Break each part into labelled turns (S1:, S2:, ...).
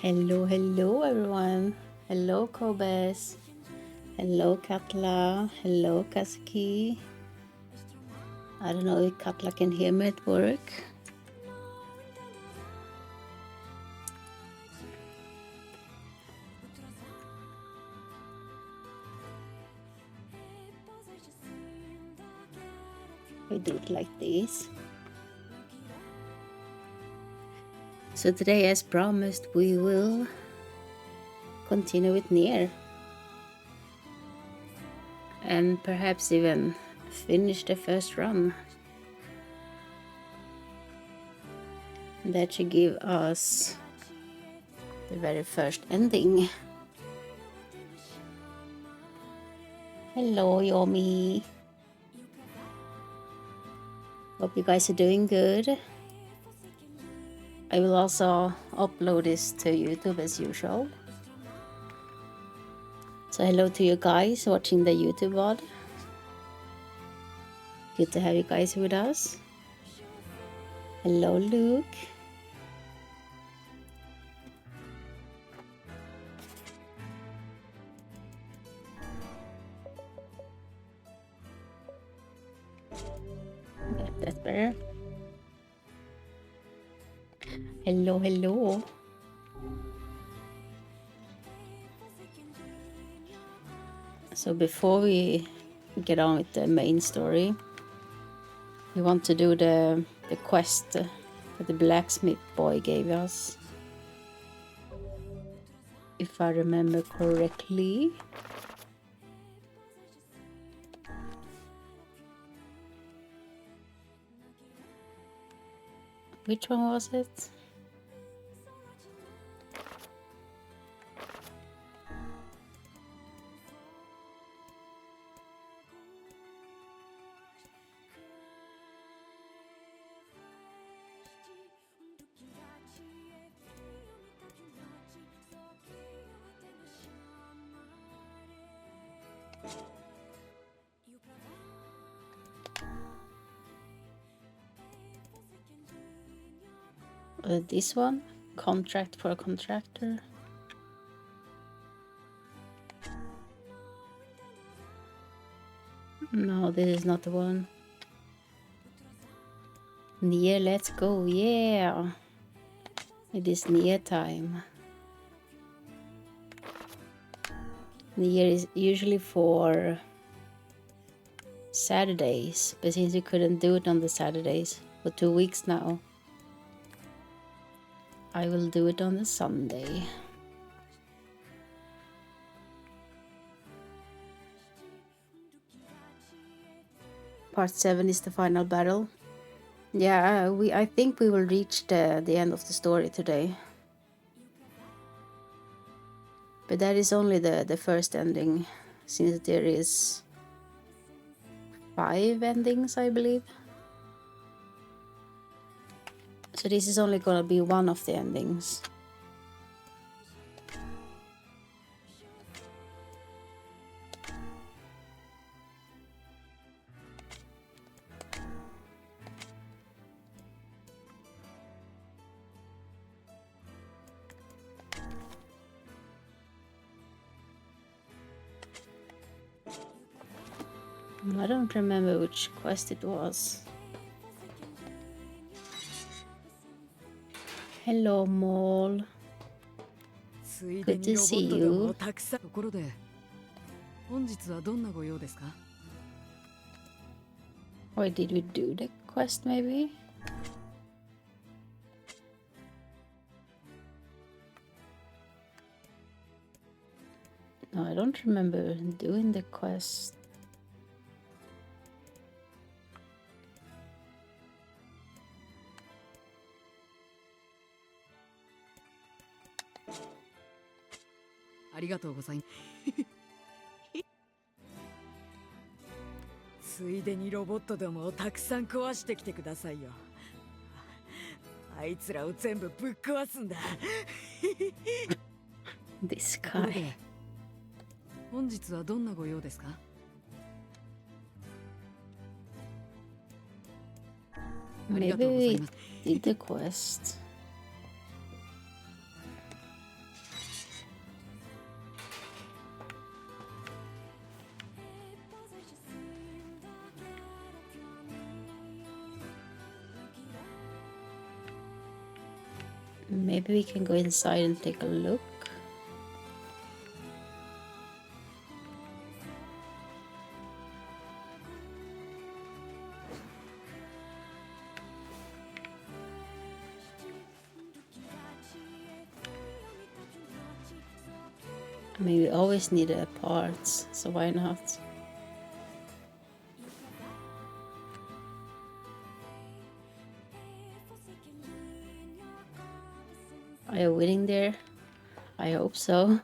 S1: Hello everyone. Hello Kobes. Hello Katla. Hello Kazuki. I don't know if Katla can hear me at work. We do it like this. So today, as promised, we will continue with Nier. And perhaps even finish the first run. That should give us the very first ending. Hello, Yomi. Hope you guys are doing good. I will also upload this to YouTube as usual. So hello to you guys watching the YouTube VOD. Good to have you guys with us. Hello, Luke. That's better. Hello, hello. So before we get on with the main story, we want to do the quest that the blacksmith boy gave us. If I remember correctly. Which one was it? This one? Contract for a contractor. No, this is not the one. Nier, let's go, yeah! It is Nier time. Nier is usually for Saturdays, but since you couldn't do it on the Saturdays for 2 weeks now, I will do it on the Sunday. Part 7 is the final battle. Yeah, I think we will reach the end of the story today. But that is only the first ending, since there is 5 endings, I believe. So this is only gonna be one of the endings. I don't remember which quest it was. Hello, Mole. Good to see you. Wait, did we do the quest maybe? No, I don't remember doing the quest. This guy. Maybe we did the quest. Maybe we can go inside and take a look. I mean, we always need parts, so why not? Are you winning there? I hope so.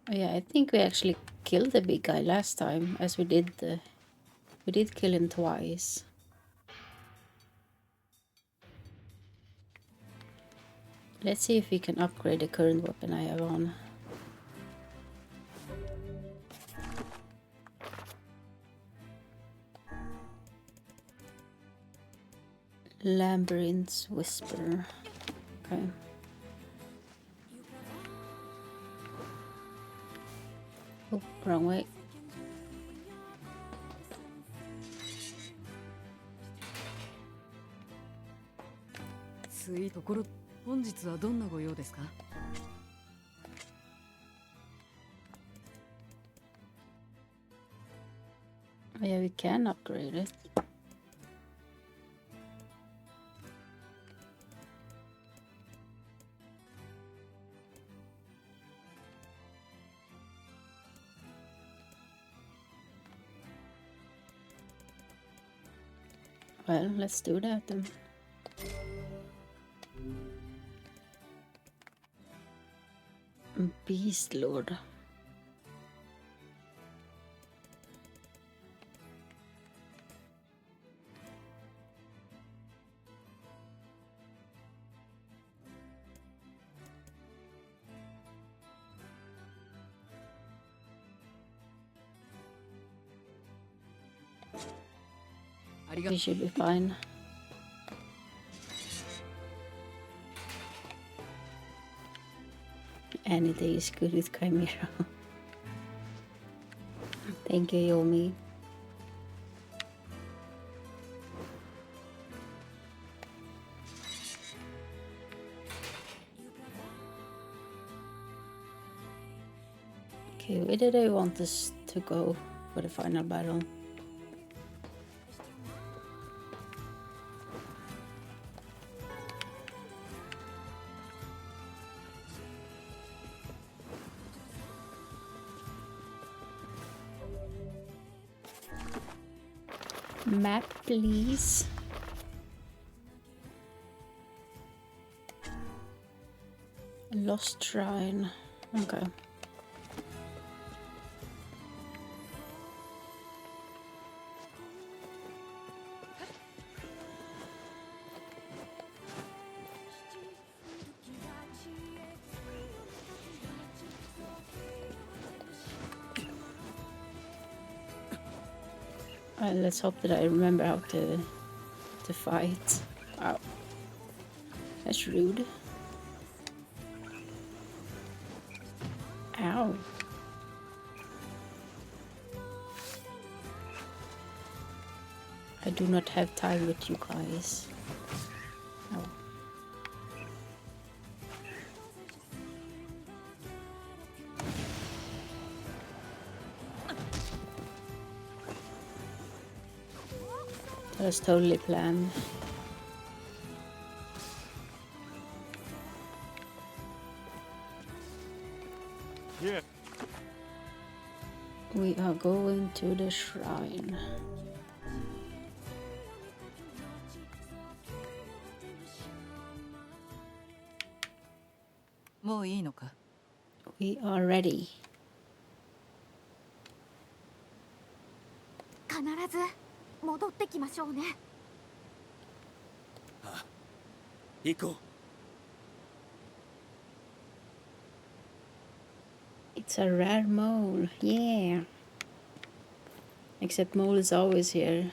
S1: Oh yeah, I think we actually killed the big guy last time, as we did kill him twice. Let's see if we can upgrade the current weapon I have on. Labyrinth's Whisper. Okay. Oh, wrong way. Oh yeah, we can upgrade it. Well, let's do that then. Beast Lord. We should be fine. Any day is good with Chimero. Thank you, Yomi. Okay, where did I want this to go for the final battle? Map, please. Lost Shrine. Okay. Let's hope that I remember how to fight. Wow, that's rude. Ow. I do not have time with you guys. Ow. That was totally planned.
S2: Yeah.
S1: We are going to the shrine. We are ready.
S3: 必ず戻ってきましょうね。
S2: 行こう。
S1: It's a rare mole, yeah. Except mole is always here.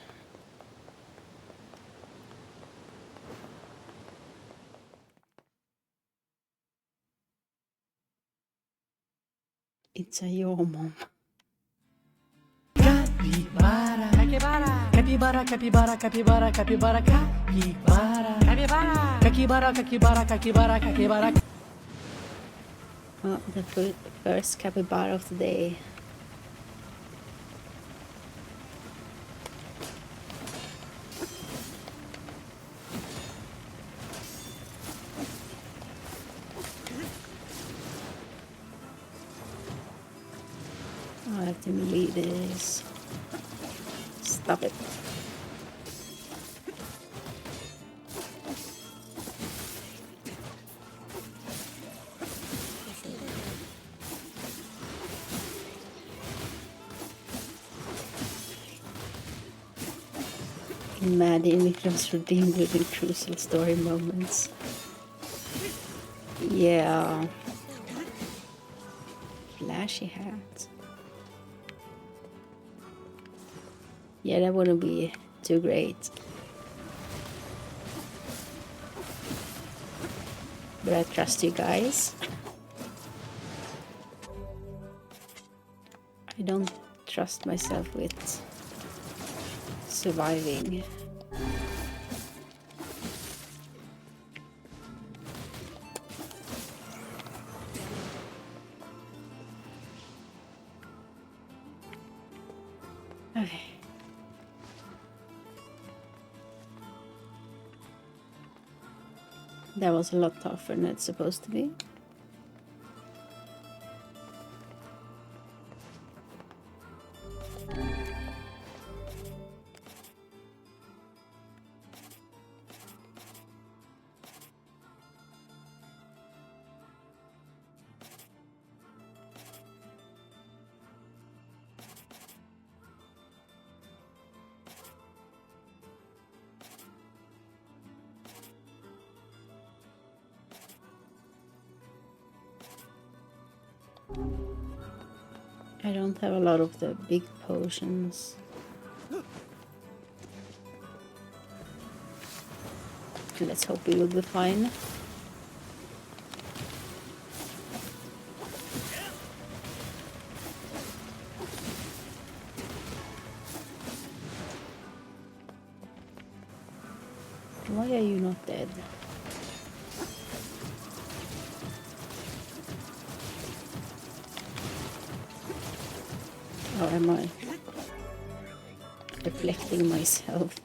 S1: It's a Yomom.
S4: Capybara, capybara, capybara, capybara, capybara, capybara, capybara, capybara, capybara, capybara.
S1: Oh, the first capybara of the day. Oh, I have to melee this. Stop it. Mad immigrants redeemed within crucial story moments. Yeah. Flashy hat. Yeah, that wouldn't be too great. But I trust you guys. I don't trust myself with surviving. Okay. That was a lot tougher than it's supposed to be. I don't have a lot of the big potions. Let's hope we will be fine. Why are you not dead? Or am I reflecting myself?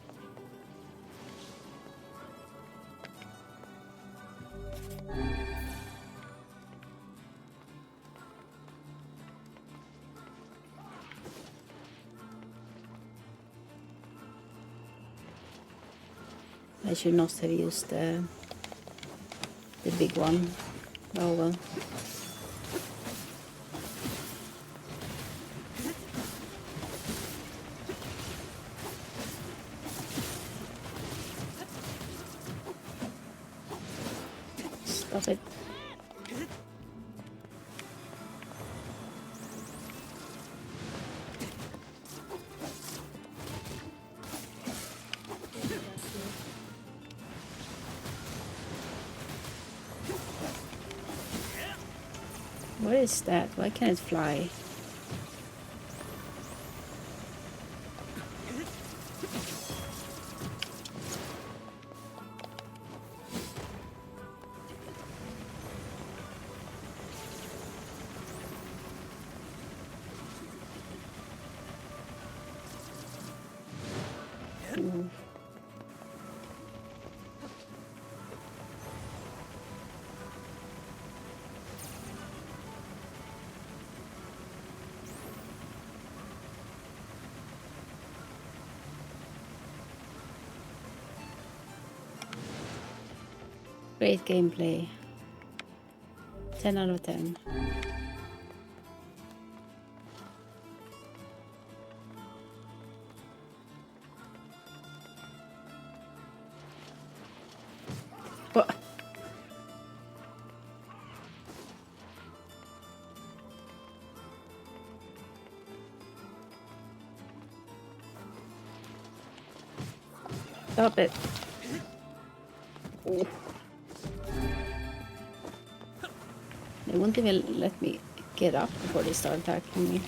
S1: I should not have used the big one. Oh well. Stop it. What is that? Why can't it fly? Ooh. Great gameplay. 10 out of 10. What? Stop it. Oh. They won't even let me get up before they start attacking me.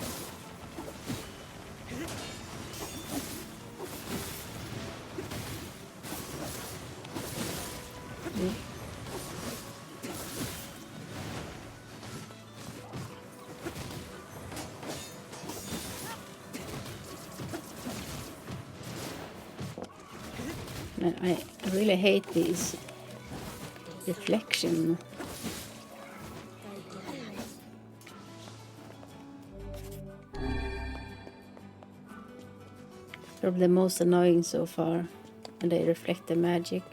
S1: And I really hate these reflection. Probably the most annoying so far, and they reflect the magic.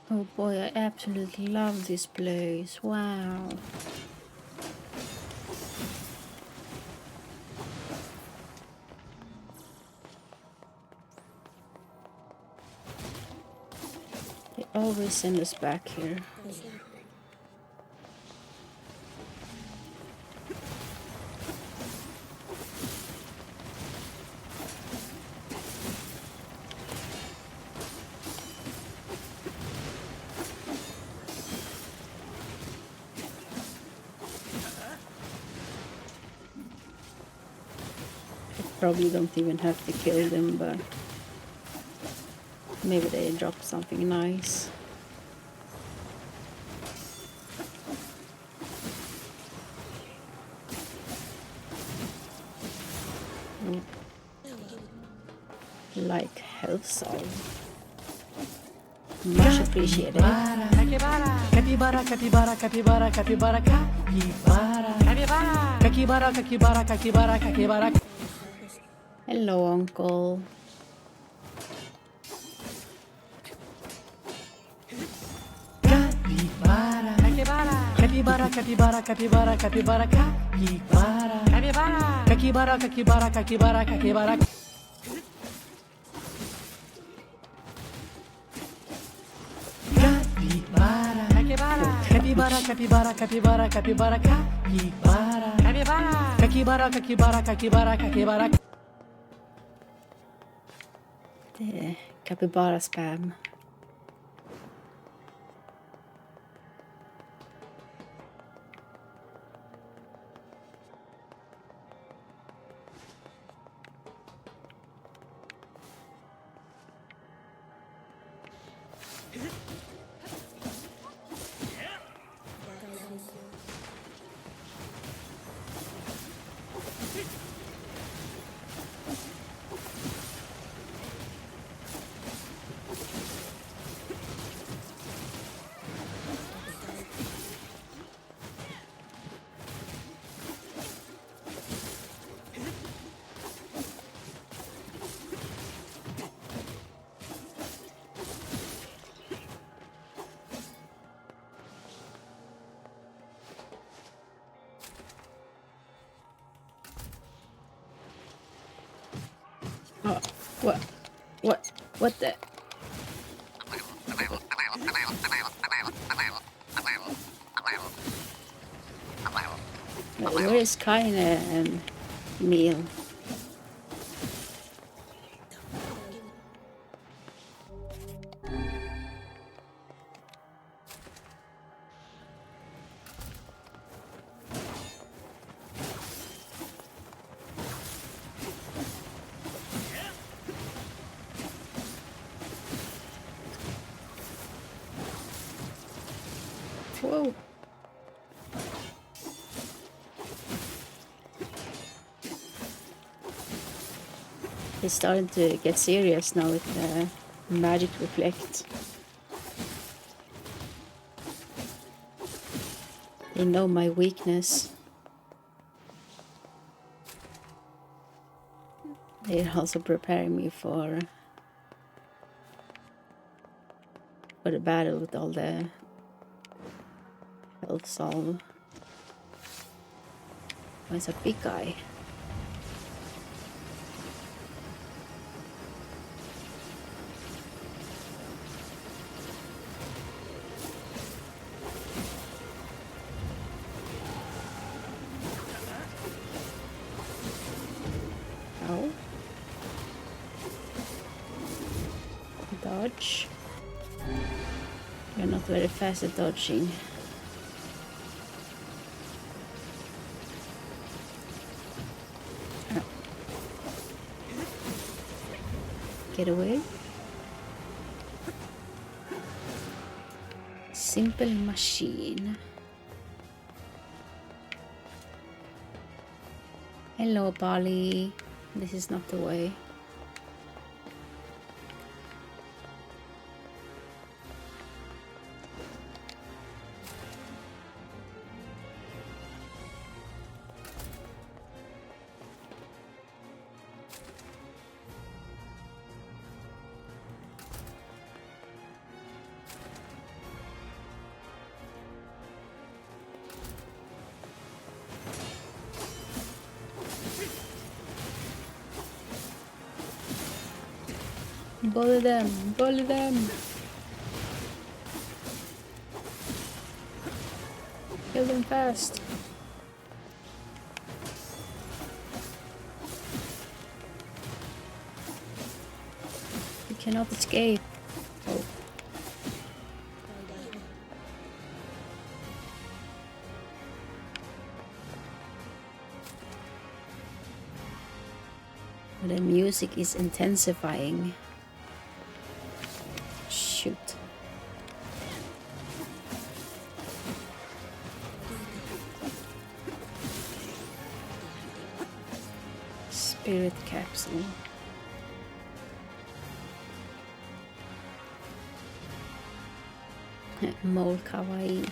S1: Oh boy, I absolutely love this place. Wow. They always send us back here. Probably don't even have to kill them, but maybe they drop something nice. Like health salve. Much appreciated.
S4: Capybara, capybara, capybara, capybara, capybara, capybara, capybara, capybara, capybara, capybara.
S1: Hello, Uncle.
S4: Capybara, capybara, capybara, capybara, capybara, capybara, capybara, capybara, capybara, capybara. Capybara, capybara, capybara, capybara, capybara, capybara, capybara, capybara, capybara.
S1: The capybara spam. What the? Where is Kaine and Neil? Whoa. It's starting to get serious now with the magic reflect. They know my weakness. They're also preparing me for the battle with all the health salve. Oh, it's a big guy. Oh. Dodge. You're not very fast at dodging. Oh. Get away. Simple machine. Hello, Polly. This is not the way. Bully them! Bully them! Kill them fast! You cannot escape. Oh. The music is intensifying. Shoot. Spirit capsule. Mole kawaii.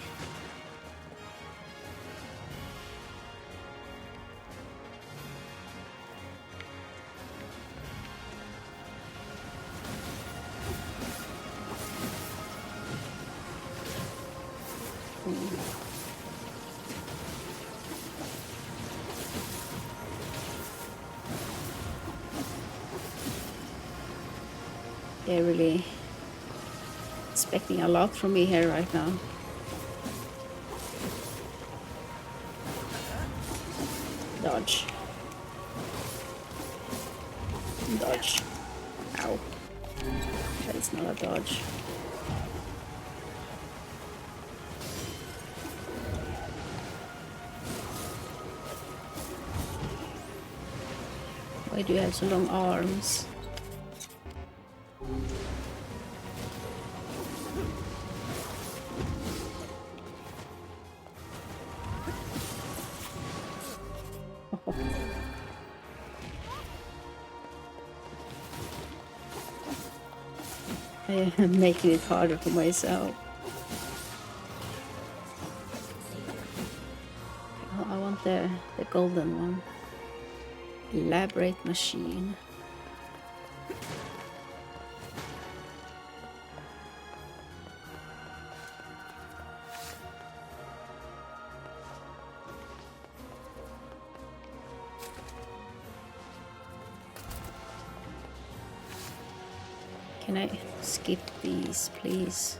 S1: They're really expecting a lot from me here right now. Dodge. Dodge. Ow. That is not a dodge. Why do you have so long arms? I am making it harder for myself. Oh, I want the golden one. Elaborate machine. Can I skip these, please?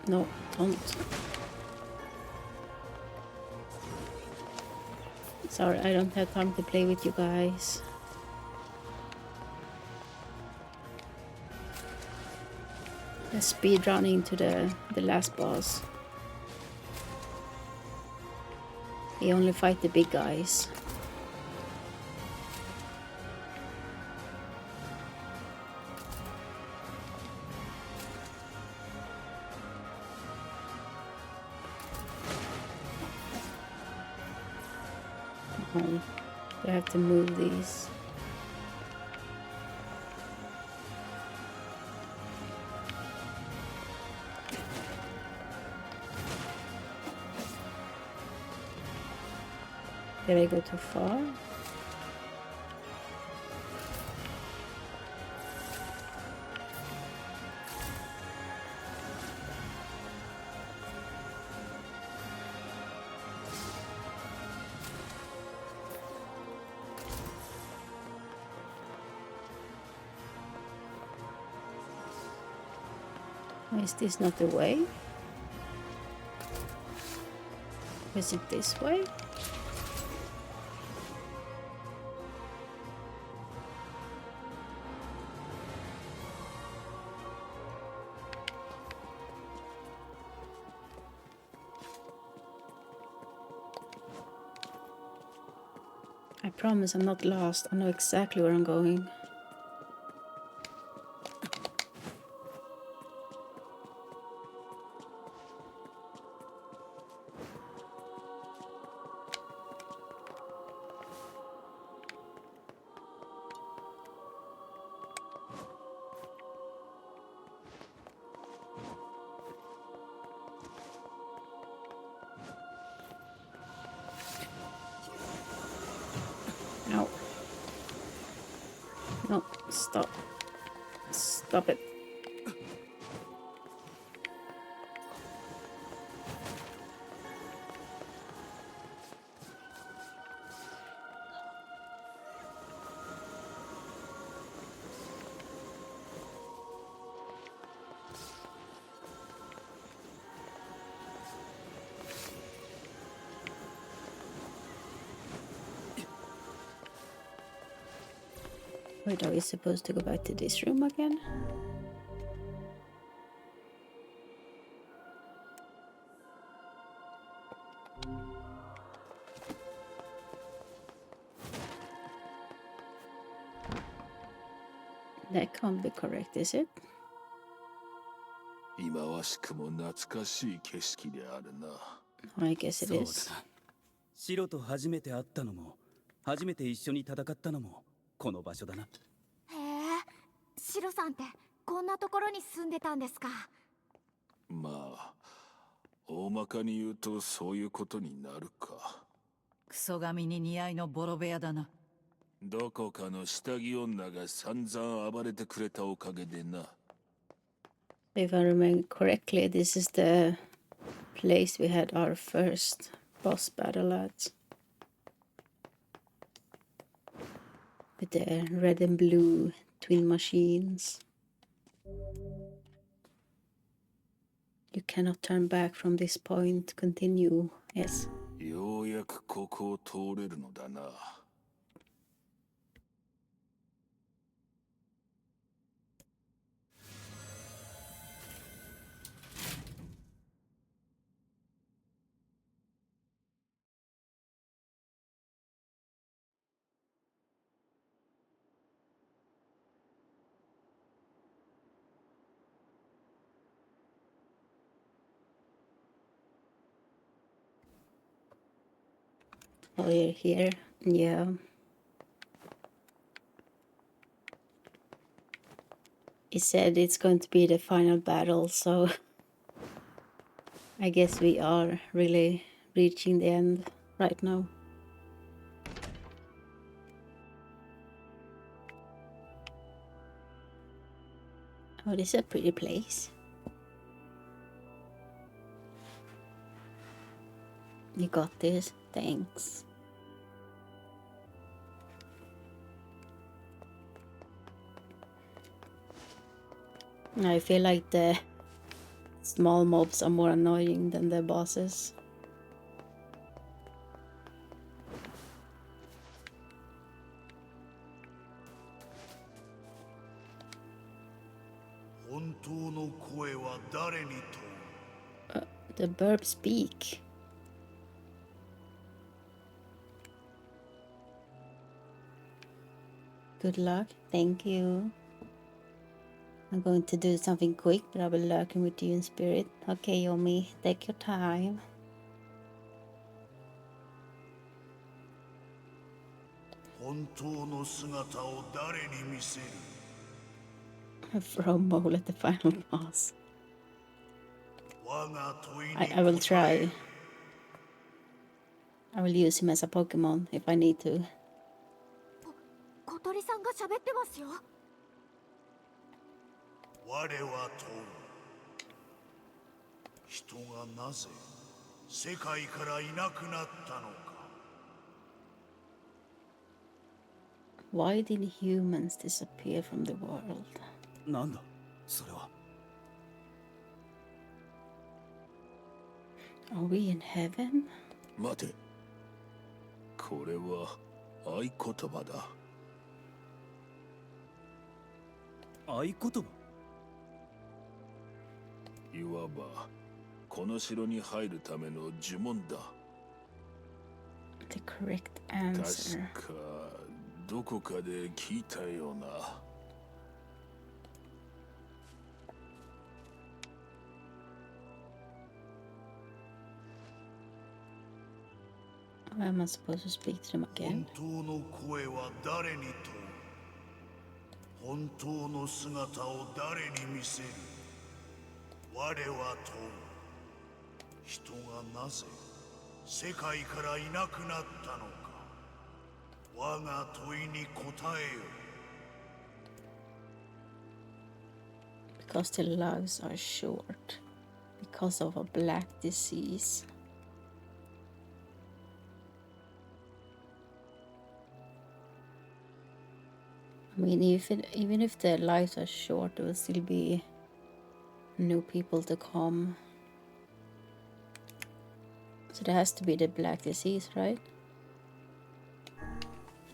S1: No, don't. Sorry, I don't have time to play with you guys. Let's speed running to the last boss. We only fight the big guys. I have to move these. Did I go too far? Is this not the way? Is it this way? I promise I'm not lost. I know exactly where I'm going. Ow. No, stop. Stop it. Wait, are we supposed to go back to this room again? That can't be correct, is it?
S2: 忌まわしくも懐かしい景色であるな。
S1: I guess it is.
S5: そうだな。白と初めて会ったのも、初めて一緒に戦ったのもこの場所だな。
S3: へえ、シロさんってこんなところに住んでたんですか。
S2: まあ、大まかに言うとそういうことになるか。
S6: クソ髪に似合いのボロ部屋だな。
S2: どこかの下着女が散々暴れてくれたおかげでな。
S1: If I remember correctly, this is the place we had our first boss battle at. With the red and blue twin machines. You cannot turn back from this point. Continue. Yes.
S2: ようやくここを通れるのだな。
S1: Oh, you're here. Yeah. He said it's going to be the final battle, so I guess we are really reaching the end right now. Oh, this is a pretty place. You got this. Thanks. I feel like the small mobs are more annoying than the bosses. The burp speak. Good luck. Thank you. I'm going to do something quick, but I will lurk with you in spirit. Okay, Yomi, take your time. Throw mole at the final boss. I will try. I will use him as a Pokemon if I need to.
S3: 小鳥さんが喋ってますよ。
S7: 我は問う。人がなぜ世界からいなくなったのか。
S1: Why did humans disappear from the world?
S5: なんだそれは。
S1: Are we in heaven?
S2: 待て。これは合言葉だ。
S5: 合言葉。
S2: いわばこの城に入るための呪文だ。
S1: The correct answer.
S2: 確かどこかで聞いたような。
S1: Am I supposed to speak to them again?
S7: 本当の声は誰に問う。本当の姿を誰に見せる。我は問う。人がなぜ世界からいなくなったのか。我が問いに答えよ。
S1: Because their lives are short. Because of a black disease. I mean, even if their lives are short, there will still be new people to come. So there has to be the black disease, right?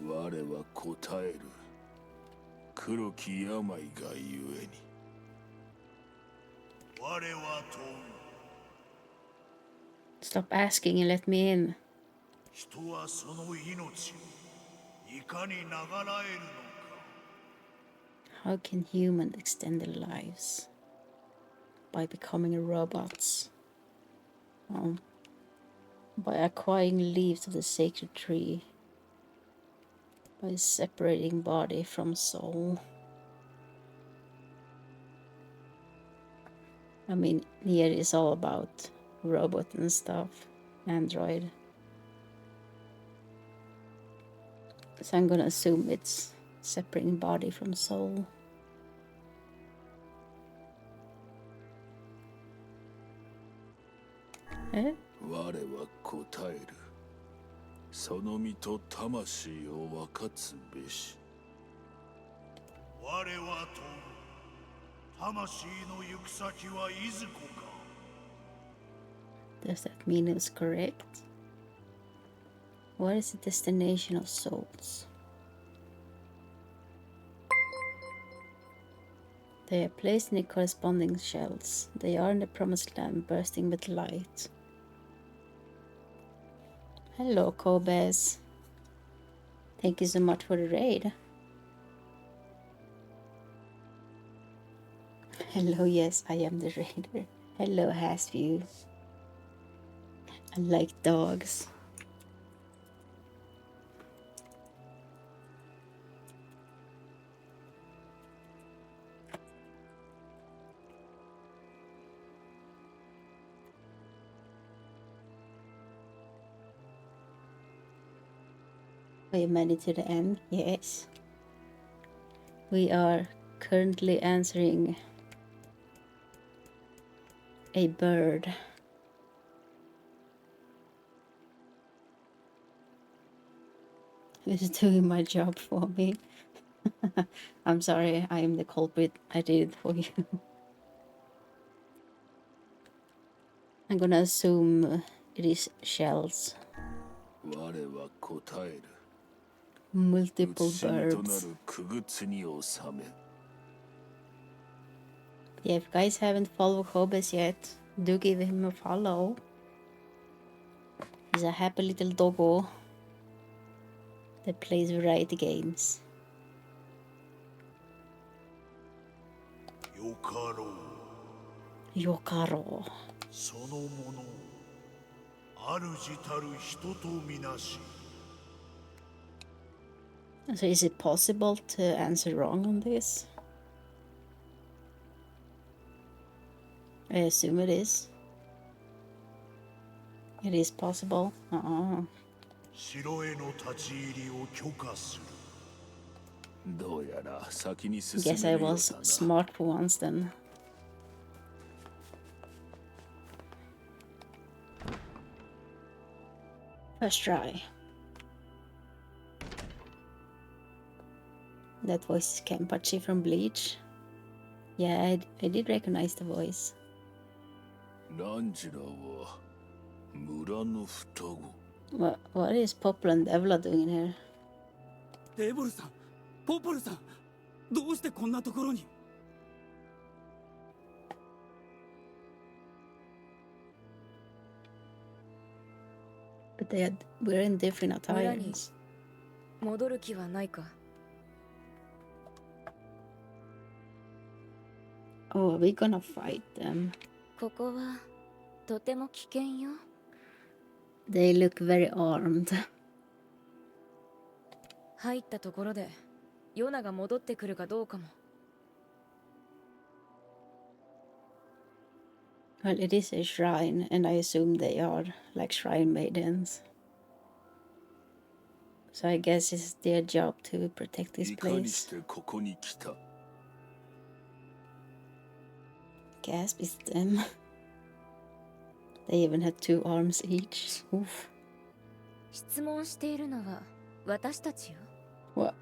S2: 我は答える。黒き病がゆえに。
S7: 我は問う。
S1: Stop asking and let me in.
S7: 人はその命をいかに長らえるのか。
S1: How can humans extend their lives? By becoming robots. By acquiring leaves of the sacred tree. By separating body from soul. I mean, Nier is all about robot and stuff. Android. So I'm gonna assume it's separating body from soul. Eh?
S2: 我は答える。その身と魂を分かつべし。
S7: 我は問う。魂の行く先はいずこか。
S1: Does that mean it's correct? What is the destination of souls? They are placed in the corresponding shells. They are in the promised land, bursting with light. Hello, Kobes. Thank you so much for the raid. Hello, yes, I am the raider. Hello, Hasview. I like dogs. We made it to the end. Yes. We are currently answering a bird. Who's doing my job for me. I'm sorry, I am the culprit. I did it for you. I'm gonna assume it is shells.
S2: 我は答える
S1: Multiple
S2: 写しみとな
S1: birds.
S2: る傀儡に収め
S1: Yeah, if you guys haven't followed Hobes yet, do give him a follow. He's a happy little doggo that plays variety games.
S7: よかろう
S1: Yokaro.
S7: そのもの主たる人とみなし
S1: So is it possible to answer wrong on this? I assume it is. It is possible.
S7: 城への立ち入りを許可する
S2: どうやら先に進
S1: Guess
S2: め
S1: I
S2: るよう
S1: was
S2: だな
S1: smart for once then. First try. That voice is Kenpachi from Bleach. Yeah, I did recognize the voice.
S2: ランジラは村の双子
S1: What is Popple and Devla doing in here?
S5: デーボルさん、ポポルさん、どうしてこんなところに？
S1: But they were in different attires.
S8: 戻る気はないか
S1: Oh, are we gonna fight them?
S8: ここはとても危険よ
S1: They look very armed.
S8: 入ったところでヨナが戻ってくるかどうかも
S1: Well, it is a shrine, and I assume they are like shrine maidens. So I guess it's their job to protect this
S2: いかに
S1: place.
S2: してここに来た
S1: Gasp is them. They even had 2 arms each. Oof.
S8: 質問しているのは私たちよ
S1: What?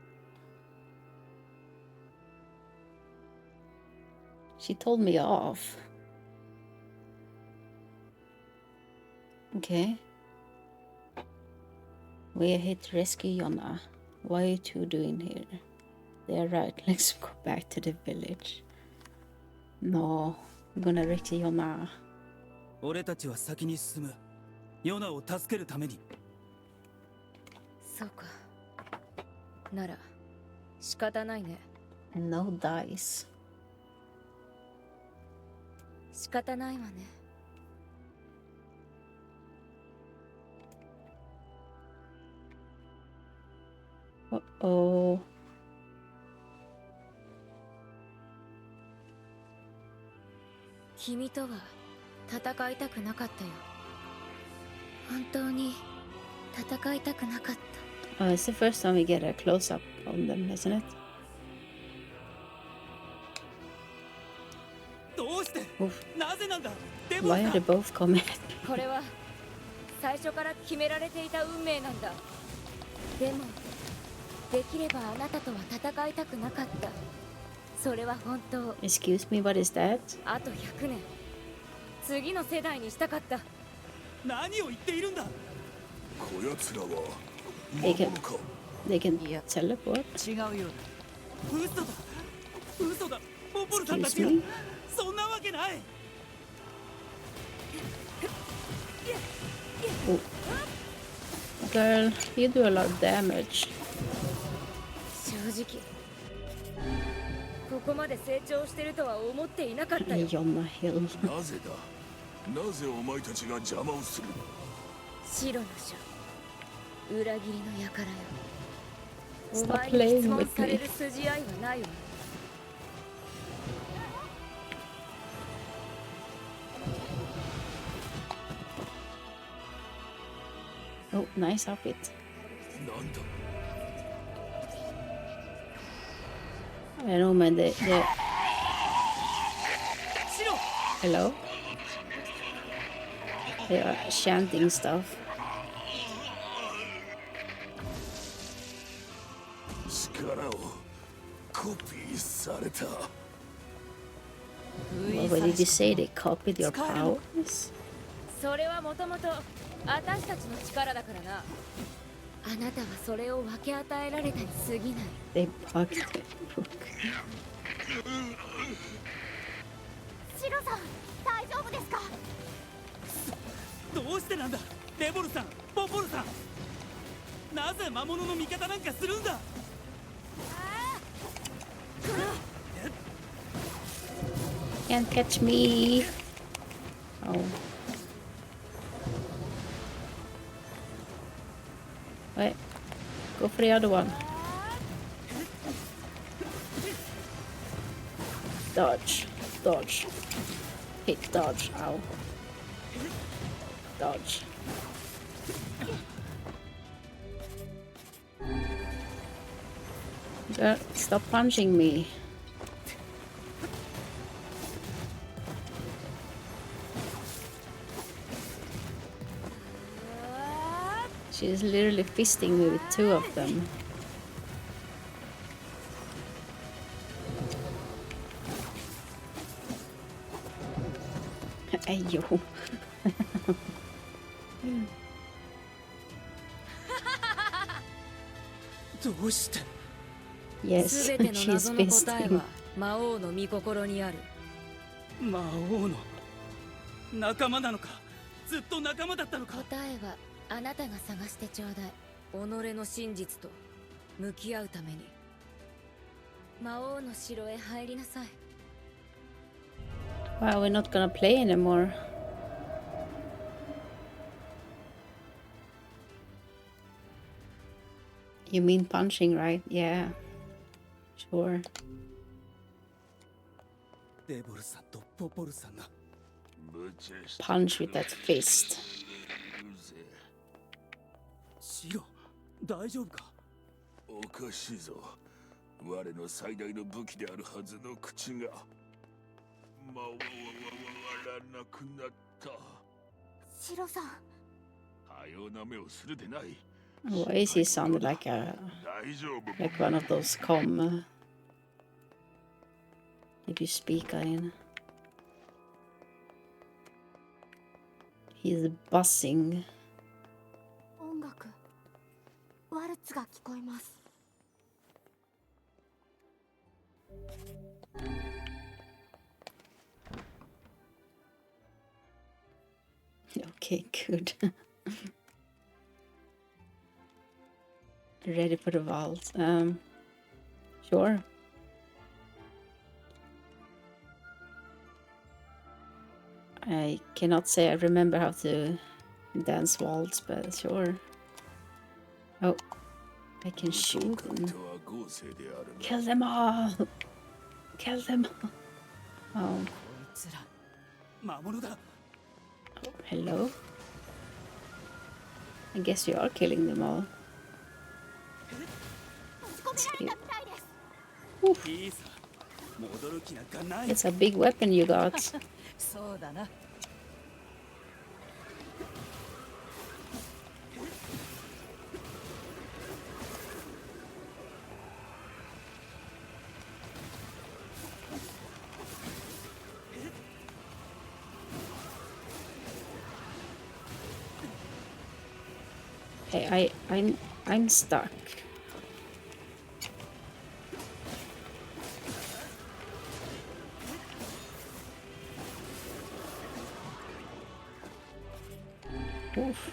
S1: She told me off. Okay. We're here to rescue Yona. What are you two doing here? They're right, let's go back to the village. No, I'm gonna rescue Yona.
S5: 俺たちは先に進む。ヨナを助けるために。
S8: そうかなら仕方ないね
S1: No dice.
S8: 仕方ないわね
S1: Uh-oh.
S8: 君とは戦いたくなかったよ本当に戦いたくなかった
S1: Oh, it's the first time we get a close-up on them, isn't it?
S5: どうして？
S1: Oof.
S5: なぜなんだ？デボル
S1: Why
S5: さ
S1: are they
S5: ん。
S1: both coming?
S8: これは最初から決められていた運命なんだでもできればあなたとは戦いたくなかったそれは本当
S1: Excuse me, what is that?
S8: あと100年次の世代にしたかった
S5: 何を言っているんだ？
S2: こやつらは
S1: They
S2: 魔
S1: can,
S2: 物か
S1: they can teleport?
S6: 違うようだ
S5: 嘘だ。嘘だ。ポポルさんたち
S1: Excuse
S5: が
S1: me?
S5: そんなわけない。
S1: Oh. Girl, you do a lot of damage.
S8: 正直ここまで成長してるとは思っていなかったよ
S1: Yonna Hill.
S2: なぜだなぜお前たちが邪魔をする
S8: 白の書裏切りの輩よお
S1: Stop
S8: 前に
S1: playing
S8: 質問
S1: with
S8: され
S1: me.
S8: る筋合いはないわ
S1: Oh, nice outfit.
S2: なんだ
S1: I know, man. Hello? They are chanting stuff.
S2: 力をコピーされた。
S1: What did you say? They copied your powers?
S8: それはもともと私たちの力だからな。あなたはそれを分け与えられたに過ぎない。
S1: They bugged it.
S3: シロさん大丈夫ですか？
S5: どうしてなんだデボルさん、ポポルさん。なぜ魔物の味方なんかするんだ。
S1: Can't catch me. Oh. Wait. Go for the other one. Dodge. Dodge. Hit dodge. Ow. Dodge. Stop punching me. She's literally fisting me with two of them. Ayo. Yes,
S8: 全ての
S1: she's
S8: 謎の答え
S1: fisting.
S8: は魔王の御心にある。
S5: 魔王の仲間なのか、ずっと仲間だったのか。
S8: 答えはあなたが探してちょうだい。己の真実と向き合うために魔王の城へ入りなさい。
S1: Wow, we're not gonna play anymore. You mean punching, right? Yeah. Sure.
S5: デボルさんとポポルさんが
S1: Punch with that fist.
S5: シロ、大丈夫か。
S2: おかしいぞ。我の最大の武器であるはずの口が魔王は笑わなくなった。
S3: シロさん。
S2: かような目をするでない。
S1: Why is he sounding like one of those Did you speak in? He's buzzing.
S3: 音楽ワルツが聞こえます。
S1: Okay, good. Ready for the waltz. Sure. I cannot say I remember how to dance waltz, but sure. Oh, I can shoot them. Kill them all! Kill them all! Oh.
S5: こいつら魔物だ。
S1: Oh, hello? I guess you are killing them all. Oof.
S5: いいさ、戻る気なんかない。
S1: It's a big weapon you got.
S6: そうだな。
S1: Hey, I'm stuck. Oof.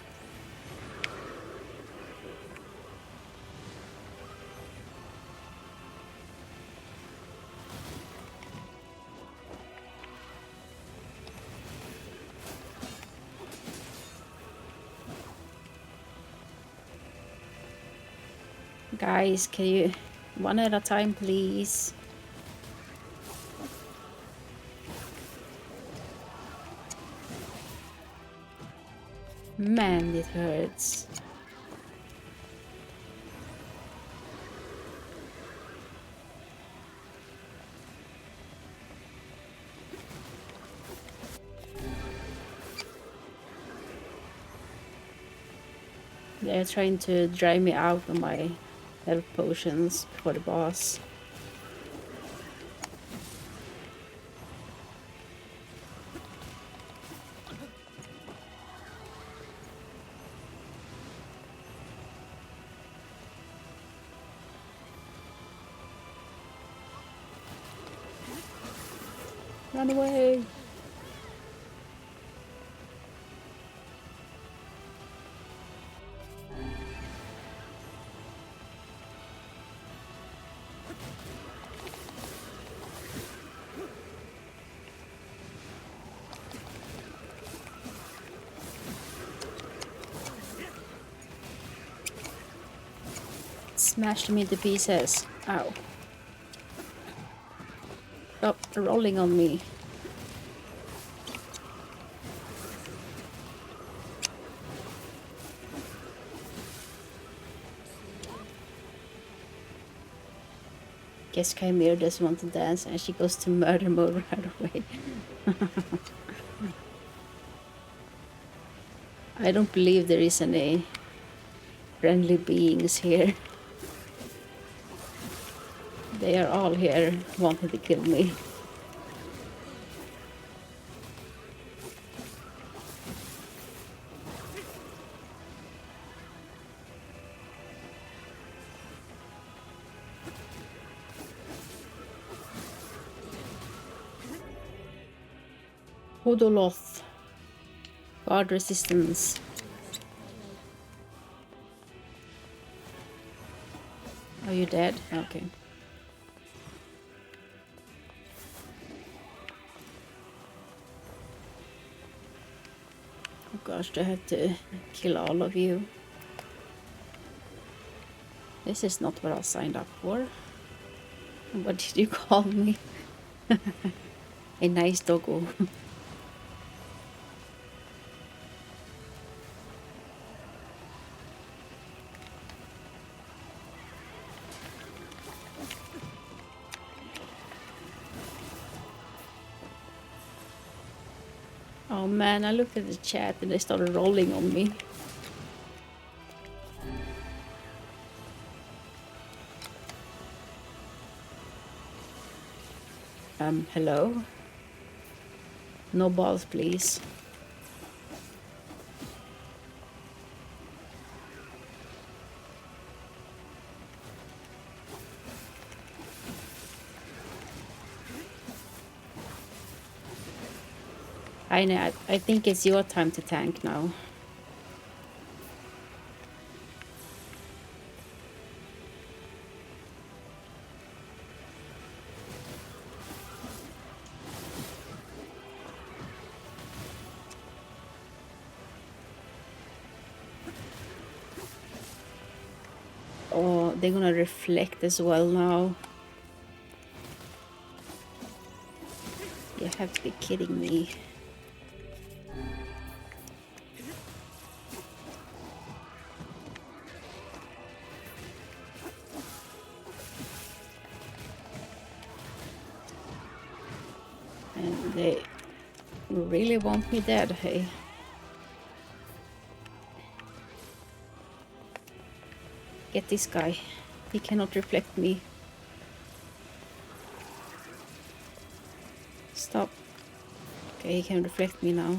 S1: Guys, can you one at a time, please? Man, it hurts. They're trying to dry me out of my health potions before the boss. Run away! Smashed me into pieces. Ow. Stop rolling on me. Guess Chimero doesn't want to dance and she goes to murder mode right away. I don't believe there is any friendly beings here. They are all here wanting to kill me. Hodoloth. Guard resistance. Are you dead? Okay. Oh gosh, do I have to kill all of you? This is not what I signed up for. What did you call me? A nice doggo. Oh man, I looked at the chat and they started rolling on me. Hello? No balls, please. I think it's your time to tank now. Oh, they're gonna reflect as well now. You have to be kidding me. And they really want me dead, hey. Get this guy. He cannot reflect me. Stop. Okay, he can reflect me now.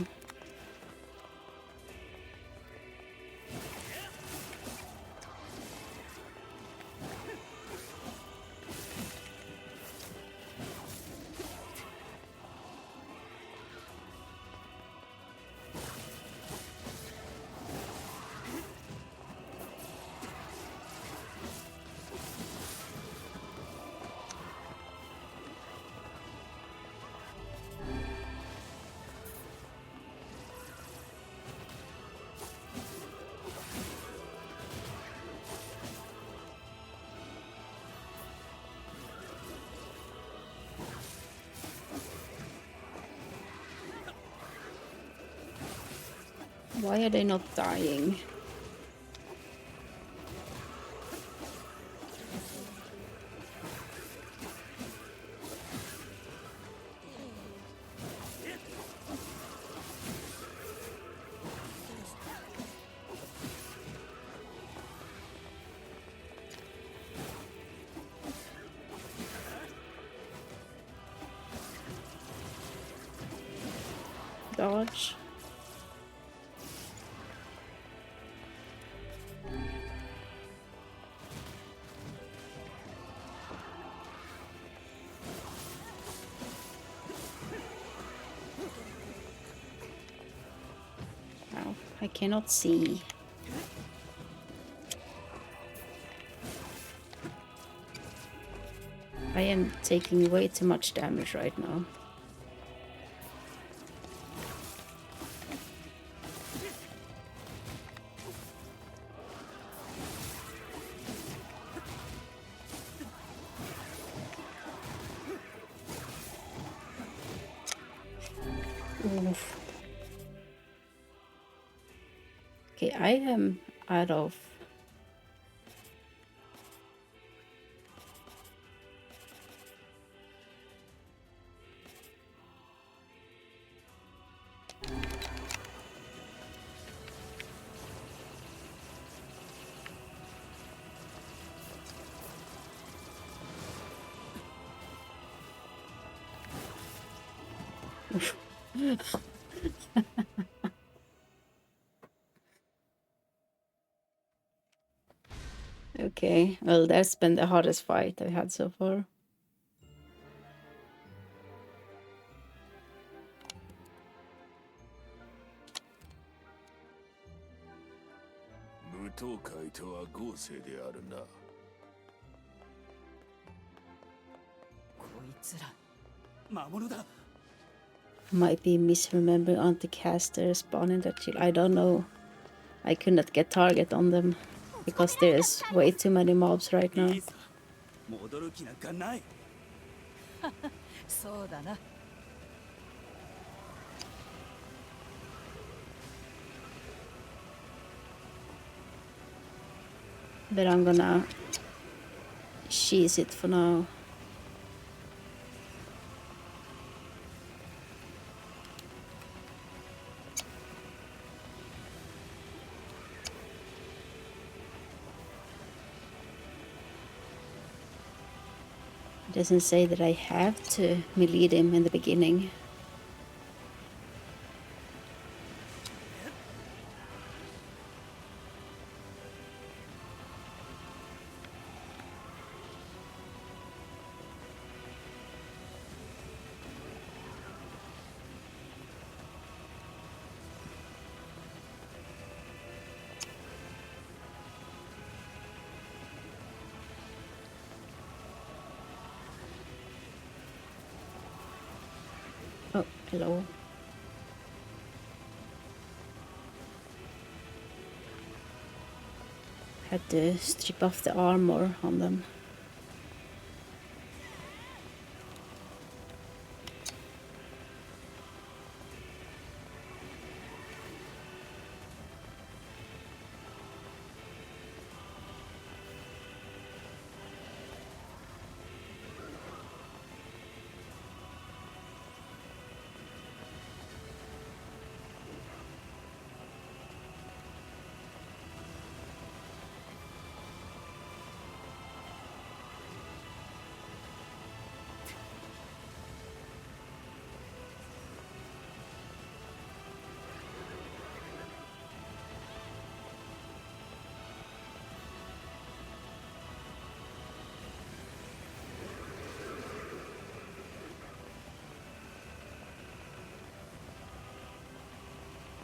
S1: Why are they not dying? dodge. Wow, I cannot see. I am taking way too much damage right now. Oof. Okay, I am out of... Okay, well, that's been the hardest fight I've had so far. Might be misremembering on the caster spawning that shield. I don't know. I could not get target on them because there's way too many mobs right now.
S5: 戻る気なんかない。
S6: そうだな。
S1: But I'm gonna cheese it for now. It doesn't say that I have to melee him in the beginning. Oh, hello. Had to strip off the armor on them.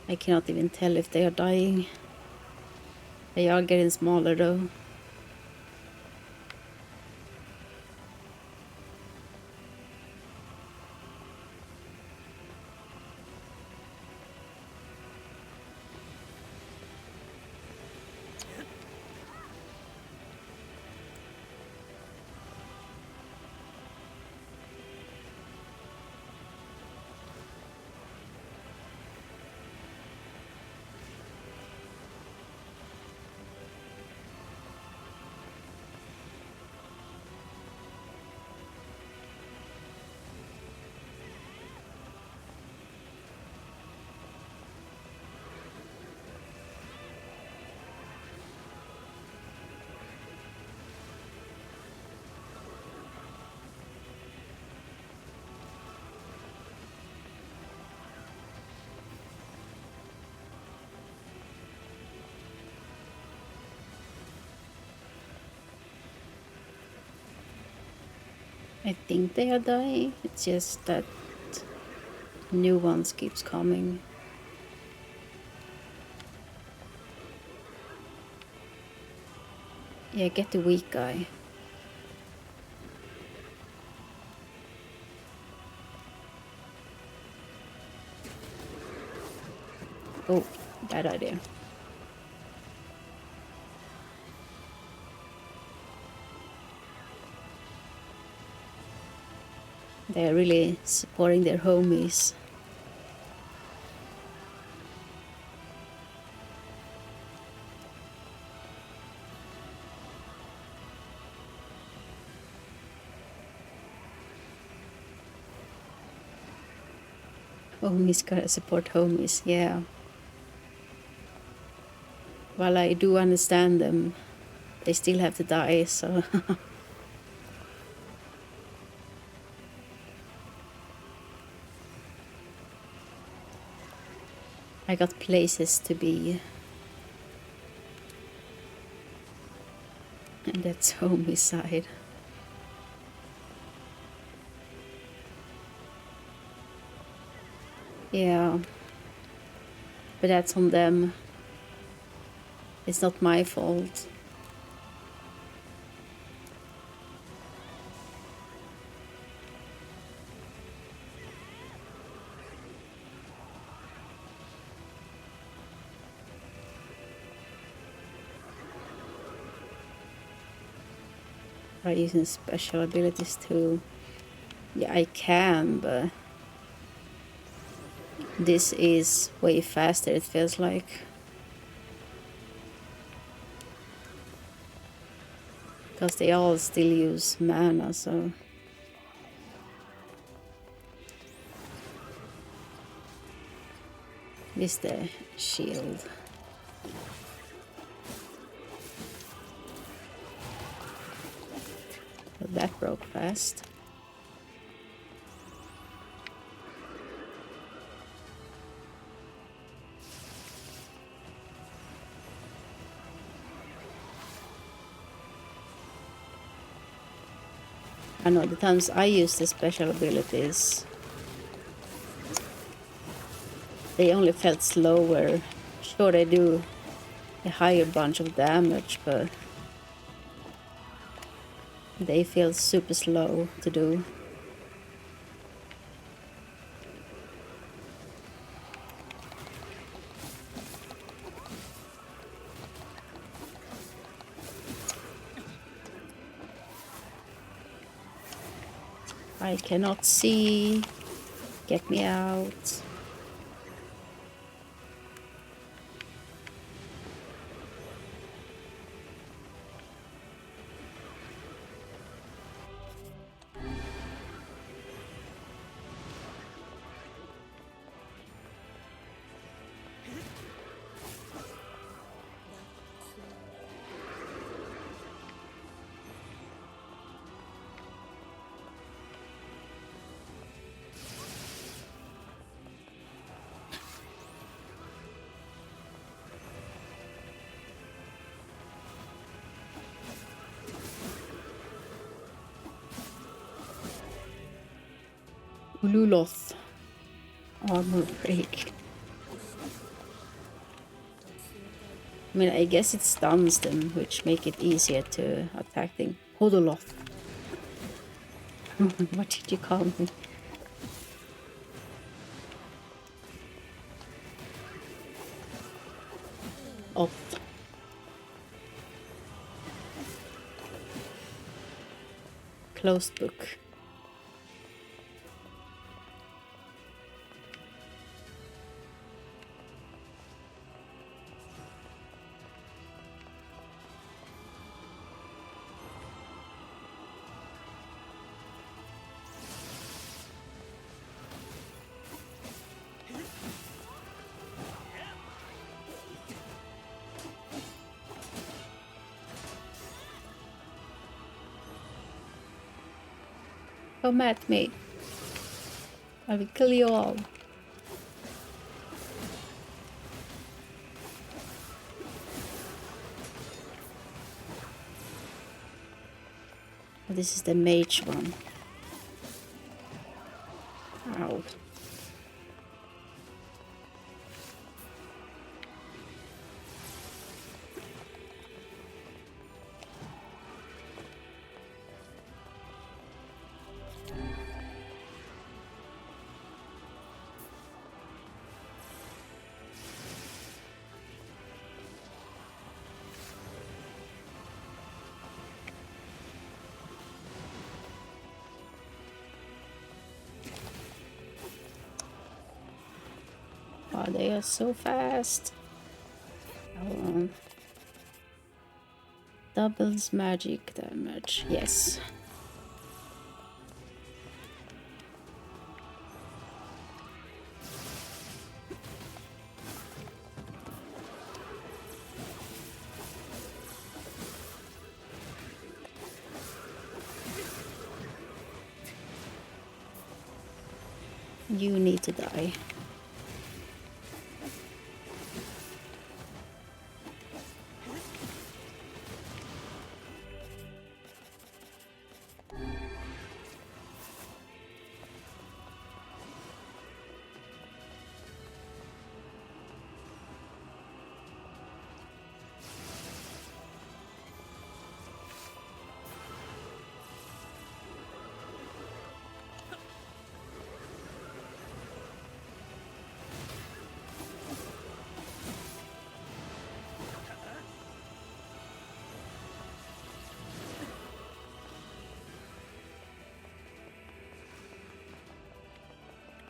S1: I cannot even tell if they are dying. They are getting smaller though. I think they are dying. It's just that new ones keeps coming. Yeah, get the weak guy. Oh, bad idea. They're really supporting their homies. Homies gotta support homies, yeah. While I do understand them, they still have to die, so... I got places to be. And that's homie side. Yeah. But that's on them. It's not my fault. Try using special abilities too. Yeah, I can, but this is way faster, it feels like. Because they all still use mana, so... This the shield. Well, that broke fast. I know the times I use the special abilities, they only felt slower. Sure, they do a higher bunch of damage, but they feel super slow to do. I cannot see. Get me out. Ululoth. Armor break. I mean, I guess it stuns them, which make it easier to attack them. Hodoloth. What did you call me? Off. Closed book. Come at me. I will kill you all. This is the mage one. Ow. Oh, they are so fast. Oh. Doubles magic damage. Yes. You need to die.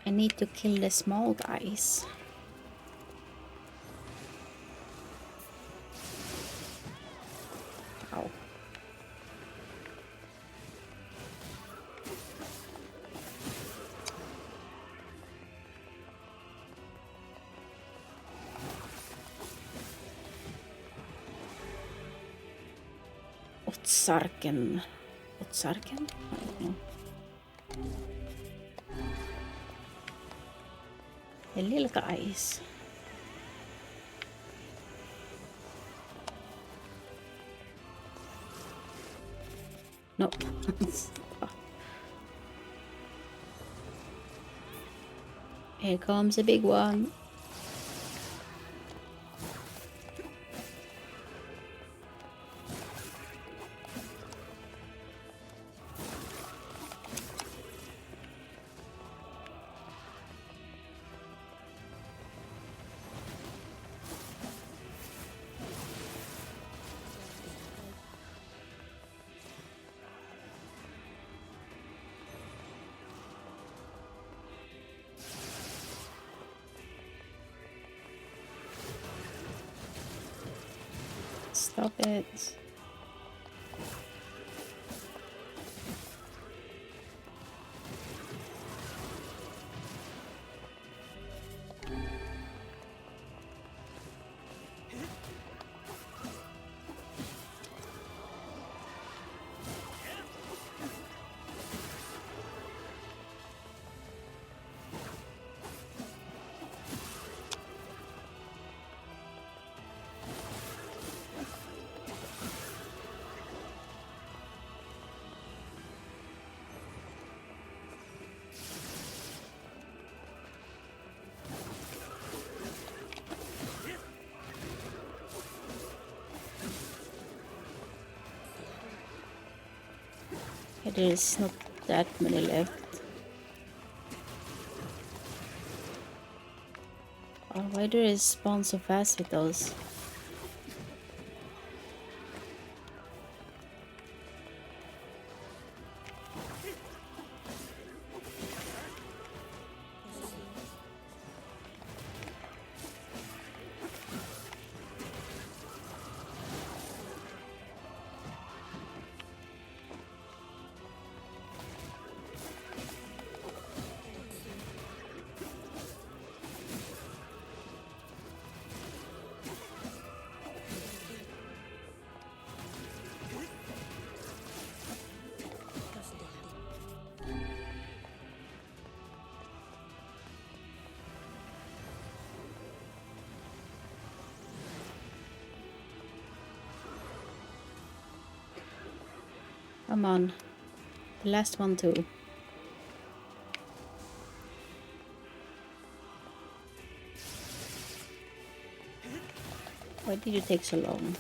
S1: I need to kill the small guys. Ow. Otsarken. Otsarken? I don't know. The little guys. No. Here comes a big one. Stop it. There is not that many left. Oh, why do they spawn so fast with those? Come on. The last one too. Why did you take so long?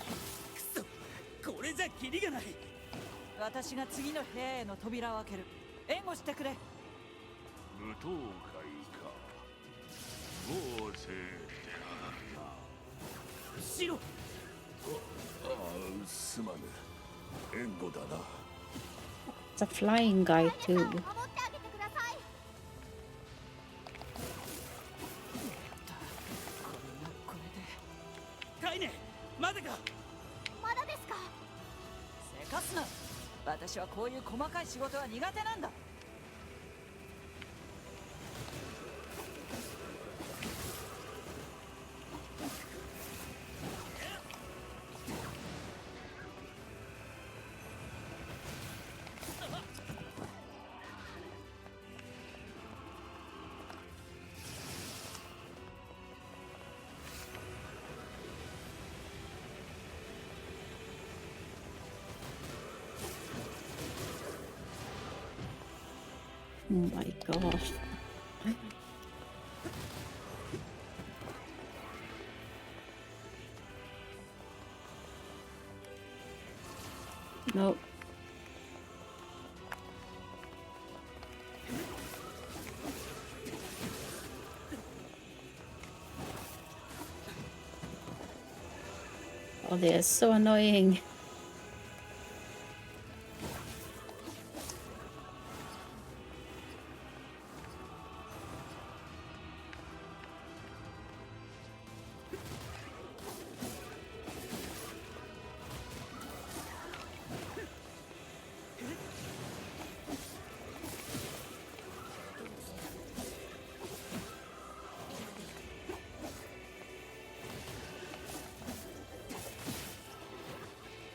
S5: これじゃキリがない。
S6: 私が次の部屋への扉を開ける。援護してくれ。
S2: 無党会か。もうせ
S5: シロ。
S2: ああ、すまぬ。援護だな。
S1: It's a flying guy too.
S3: 守ってあげてください。
S5: カイネ、まだか。
S3: まだですか。
S6: せかすな。私はこういう細かい仕事は苦手なんだ。
S1: Oh my gosh. No. Oh, they are so annoying.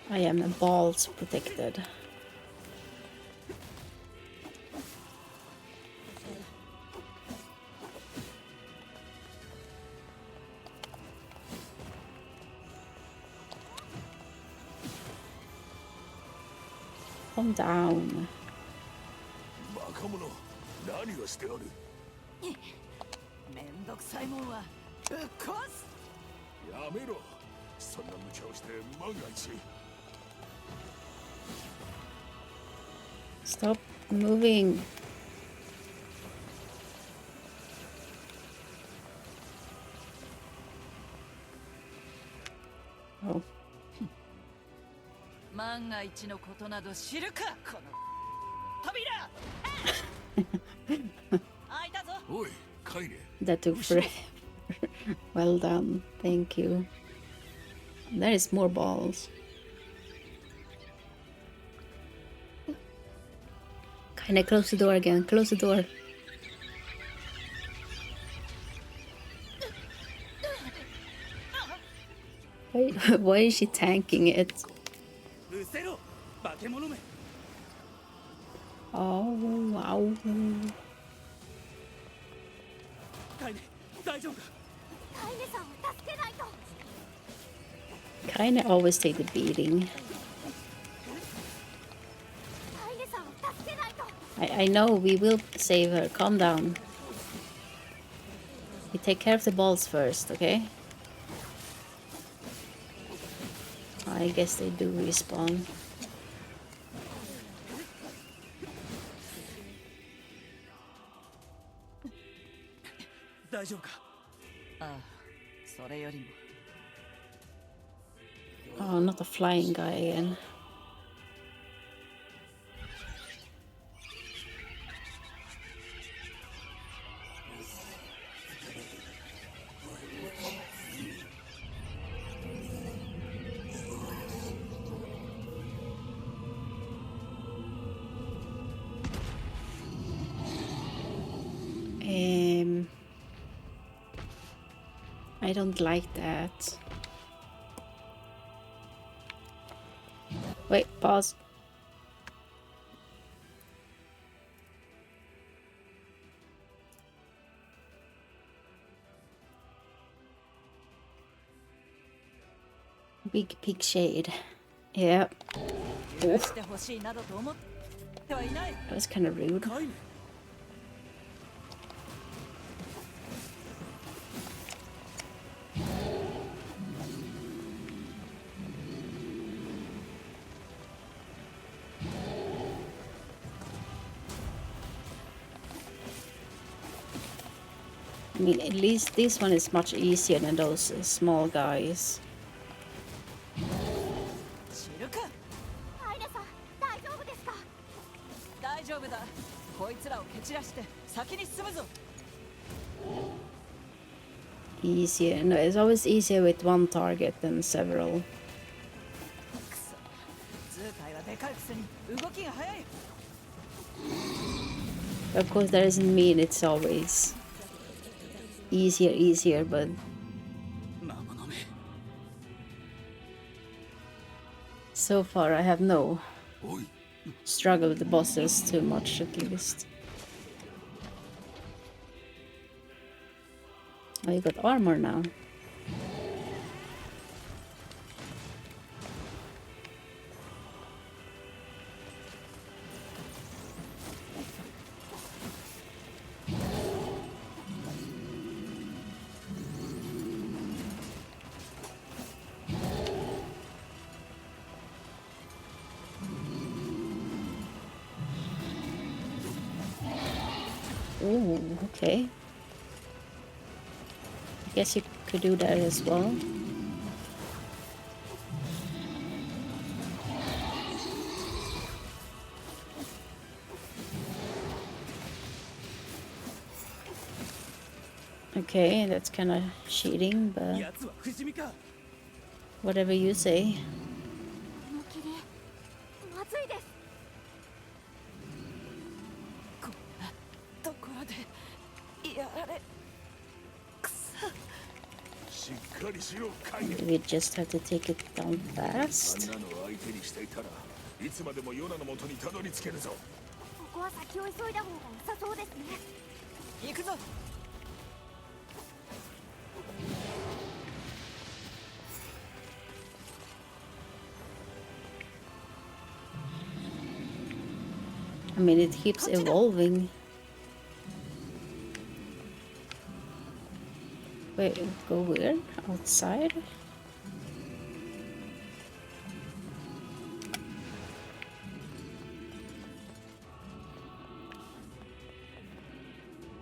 S1: I am balls protected. Calm down.
S2: バカ者、何をしておる。
S6: めんどくさいもんはぶっ壊す。
S2: やめろ。そんな無茶をして万が一。
S1: Stop moving. Oh.
S6: 万が一のことなど知るか、この扉。開いたぞ。
S2: おい、カイネ。
S1: That took forever. Well done. Thank you. There is more balls. Kinda close the door again. Close the door. Why is she tanking it?
S5: うせろ、化け物め。
S1: Oh, wow.
S5: カイネ、大丈夫か。
S3: カイネさんを助けないと。
S1: Kinda always take the beating.
S3: カイネさんを助けないと。
S1: I know, we will save her. Calm down. We take care of the balls first, okay? I guess they do respawn.
S5: 大丈夫か。
S6: ああ、それよりも。
S1: Oh, not a flying guy again. I don't like that. Wait, pause. Big pig shade. Yeah.
S6: 許してほしいなどと思ってはいない。
S1: That was kind of rude.
S5: カイネ。
S6: こ
S1: I mean, at least this one is much easier than those small guys.
S6: 知るか。
S3: アイネさん大丈夫ですか？
S6: 大丈夫だ。こいつらを蹴散らして先に進むぞ。
S1: Easier. No, it's always easier with one target than several.
S6: くそ。図体はでかいくせに動きが速い。
S1: Of course, that doesn't mean it's always easier, but
S5: 魔物め。
S1: so far I have no
S2: おい
S1: struggle with the bosses too much, at least. Oh, you got armor now. Ooh, okay. I guess you could do that as well. Okay, that's kind of cheating, but
S5: やつは不死身か。
S1: whatever you say.
S3: この霧まずいです。
S6: こんなところでやられ。くそ。
S2: しっかりしろカイネ。
S1: We just have to take it down
S2: あ
S1: fast.
S2: んなのを相手にしていたらいつまでもヨナの元にたどり着けるぞ。
S3: ここは先を急いだ方が良さそうですね。
S6: 行くぞ。
S1: I mean, it keeps evolving. Wait, go where? Outside?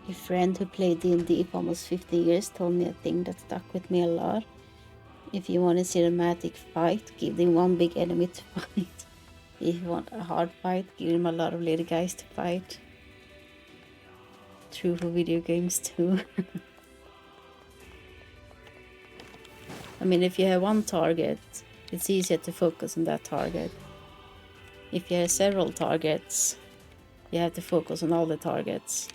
S1: A friend who played D&D for almost 50 years told me a thing that stuck with me a lot. If you want a cinematic fight, give them one big enemy to fight. If you want a hard fight, give them a lot of little guys to fight. True for video games too. I mean, if you have one target, it's easier to focus on that target. If you have several targets, you have to focus on all the targets.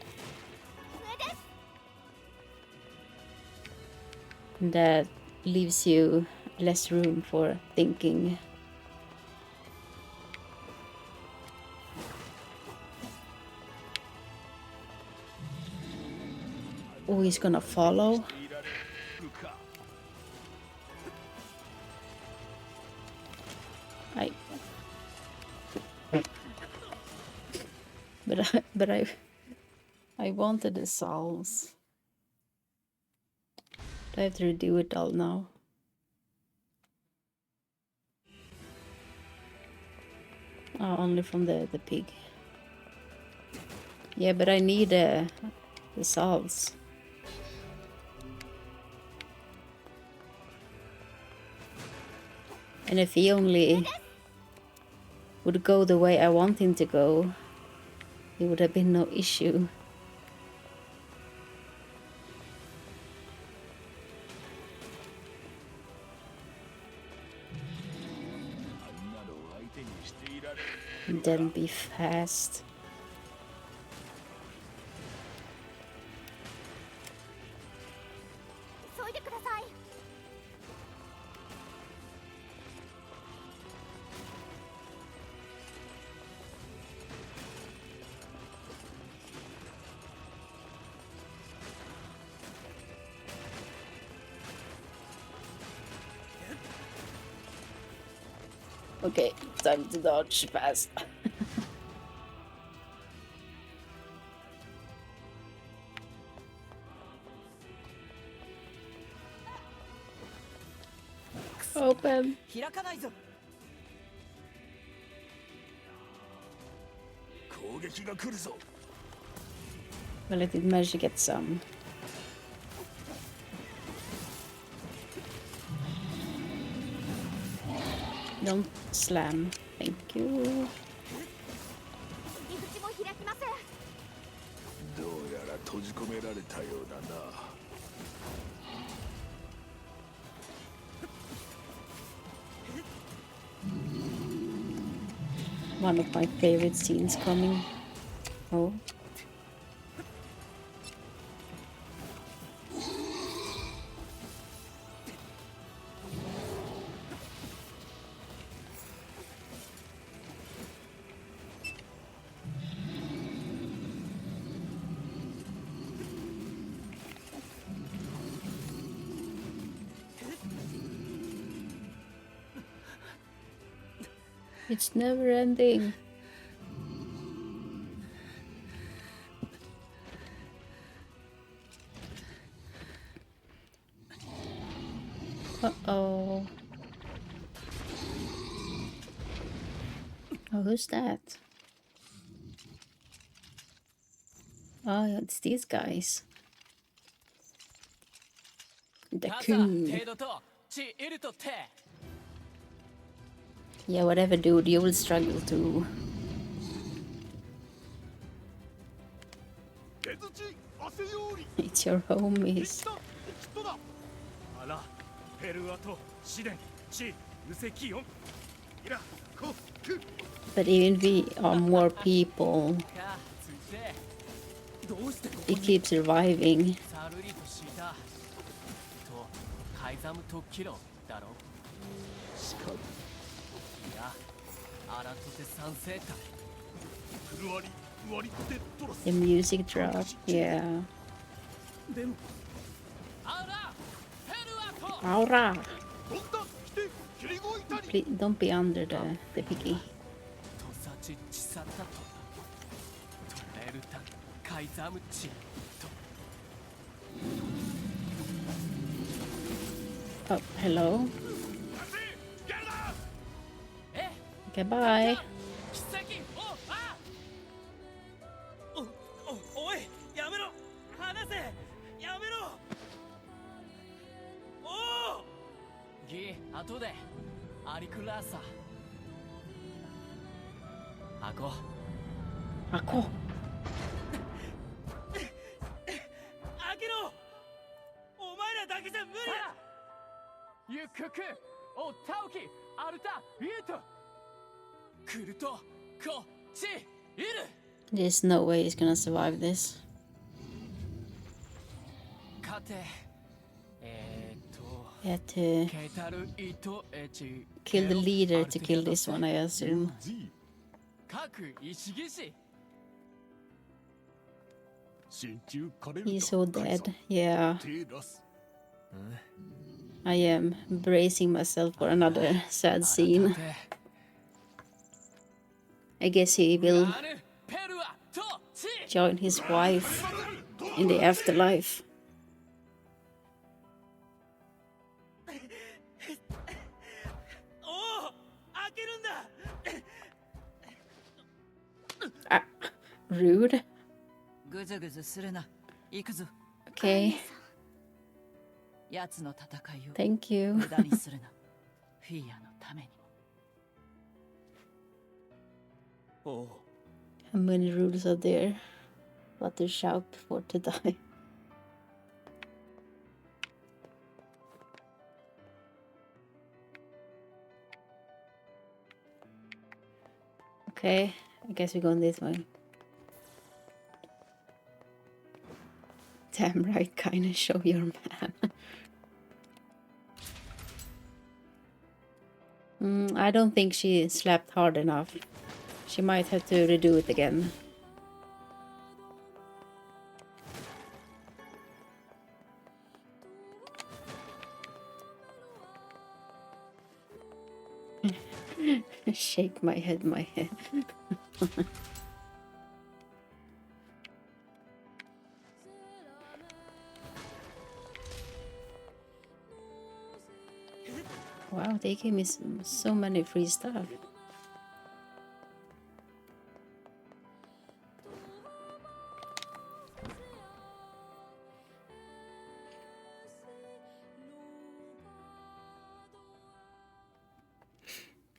S1: And that leaves you less room for thinking. Oh, he's gonna follow. I wanted the souls. I have to redo it all now. Oh, only from the pig. Yeah, but I need the souls. And if he only would go the way I want him to go, it would have been no issue. And then be fast. Okay, time to dodge fast. Open.
S6: 開かないぞ。
S2: 攻撃が来るぞ。
S1: Well, I did manage to get some Don't slam. Thank you.
S3: 入り口も開きません。
S2: どうやら閉じ込められたようだな。
S1: One of my favorite scenes coming. Oh. It's never ending. Uh-oh. Oh, who's that? Oh, yeah, it's these guys. The king. Yeah, whatever, dude, you will struggle too. It's your homies. But even if we are more people, he keeps reviving. The music drop, yeah. Aura! Please, don't be under the piggy. Oh, hello. Okay, bye.
S5: おいやめろ離せやめろおおギ後でアリクラーサアコ
S1: Ako.
S5: 開けろお前らだけじゃ無理だゆくくおタオキアルタビュートクルトこっちいる
S1: There's no way he's gonna survive this. He had to kill the leader to kill this one, I assume. He's so dead, yeah. I am bracing myself for another sad scene. I guess he will join his wife in the afterlife. Ah, rude. Okay. Thank you. How many rules are there? What to shout before to die? Okay, I guess we're going this way. Damn right, kinda show your man. I don't think she slapped hard enough. She might have to redo it again. Shake my head. Wow, they gave me so many free stuff.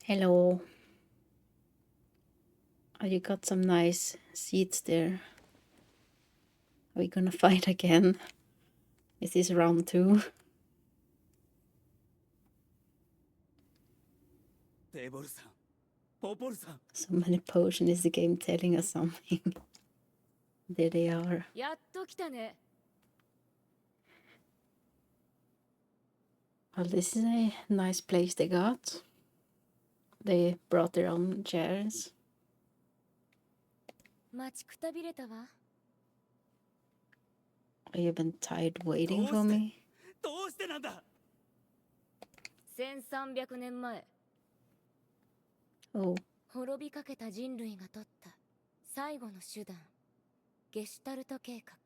S1: Hello. Oh, you got some nice seats there. Are we gonna fight again? Is this round 2?
S5: テーボルさん、ポポルさん。
S1: So many potions. Is the game telling us something? There they are.
S8: やっと来たね。
S1: Well, this is a nice place they got. They brought their own chairs.
S8: 待ちくたびれたわ。
S1: Are you been tired waiting for me?
S5: どうしてなんだ。
S8: 1300年前、
S1: Oh,
S8: 滅びかけた人類が取った最後の手段、ゲシュタルト計画。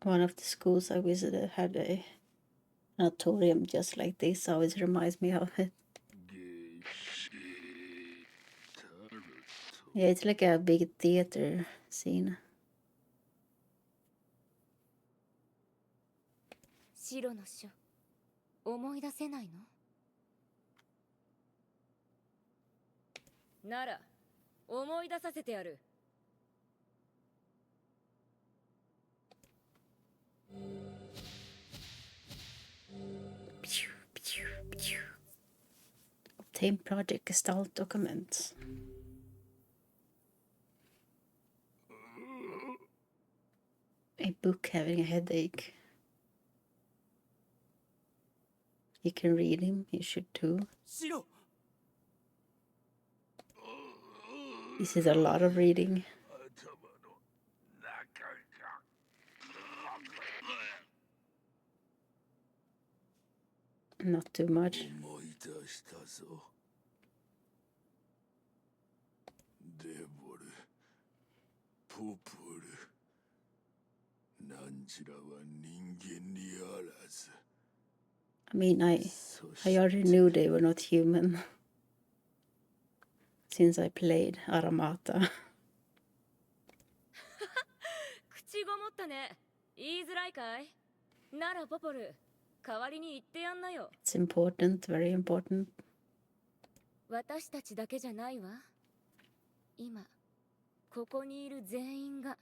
S1: one of the schools I visited had a auditorium just like this. So it reminds me of it. Yeah, it's like a big theater scene.
S8: 白の書、思い出せないの？なら、思い出させてやる。
S1: Obtain project gestalt documents. A book having a headache. You can read him, you should too.
S5: 白。
S1: This is a lot of reading.
S2: 頭の中が
S1: Not too much.
S2: 思い出したぞ。デボル、ポポル、なんちらは人間にあらず。
S1: I mean, I already knew they were not human. Since I played Aramata.
S8: 口ごもったね。言いづらいかい？ならポポル、代わりに言ってやんなよ。
S1: It's important, very important.
S8: 私たちだけじゃないわ。今、ここにいる全員が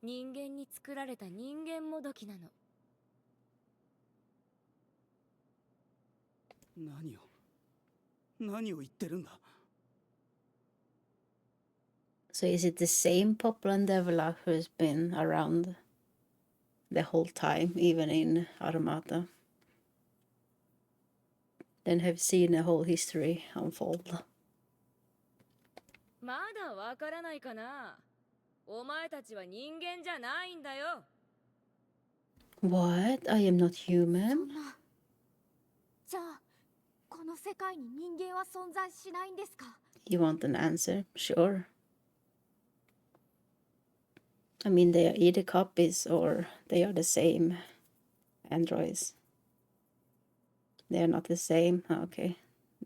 S8: 人間に作られた人間もどきなの。
S5: 何を言ってるんだ。
S1: So is it the same Poplar and Devila who's been around the whole time, even in Aramata? Then have seen a whole history unfold.
S8: まだわからないかな。お前たちは人間じゃないんだよ。
S1: What? I am not
S3: そ
S1: human?
S3: んな。じゃあこの世界に人間は存在しないんですか？
S1: You want an answer? Sure. I mean, they are either copies or they are the same androids. They are not the same. Oh, okay.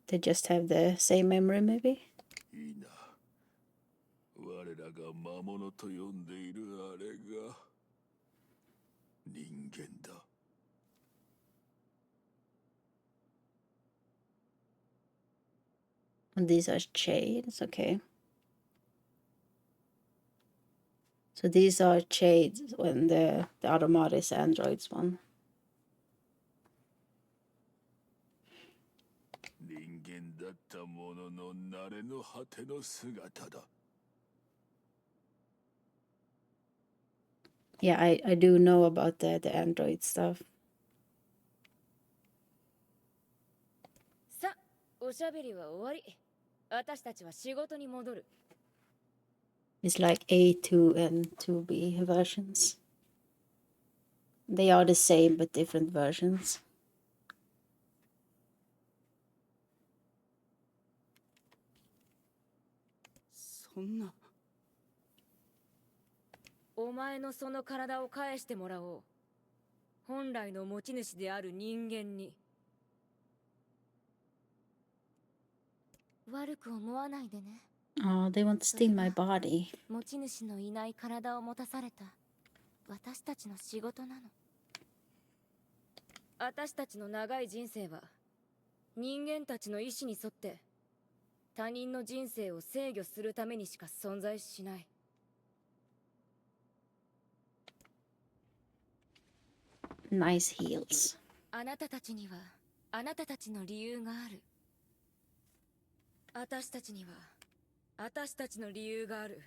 S1: They just have the same memory, maybe?
S2: いいな。我らが魔物と呼んでいるあれが人間だ。
S1: And these are shades, okay. So these are shades when the Automata is androids one.
S2: 人間だったものの慣れの果ての姿だ。
S1: Yeah, I do know about the android stuff.
S8: さ、おしゃべりは終わり。私たちは仕事に戻る。
S1: It's like A2 and 2B versions. They are the same but different versions.
S5: そんな。
S8: お前のその体を返してもらおう。本来の持ち主である人間に。悪く思わないでね。
S1: Oh, they want to steal my body.
S8: 持ち主のいない体を持たされた私たちの仕事なの。私たちの長い人生は人間たちの意志に沿って他人の人生を制御するためにしか存在しない。
S1: Nice heels.
S8: あなたたちにはあなたたちの理由がある。私たちには私たちの理由がある。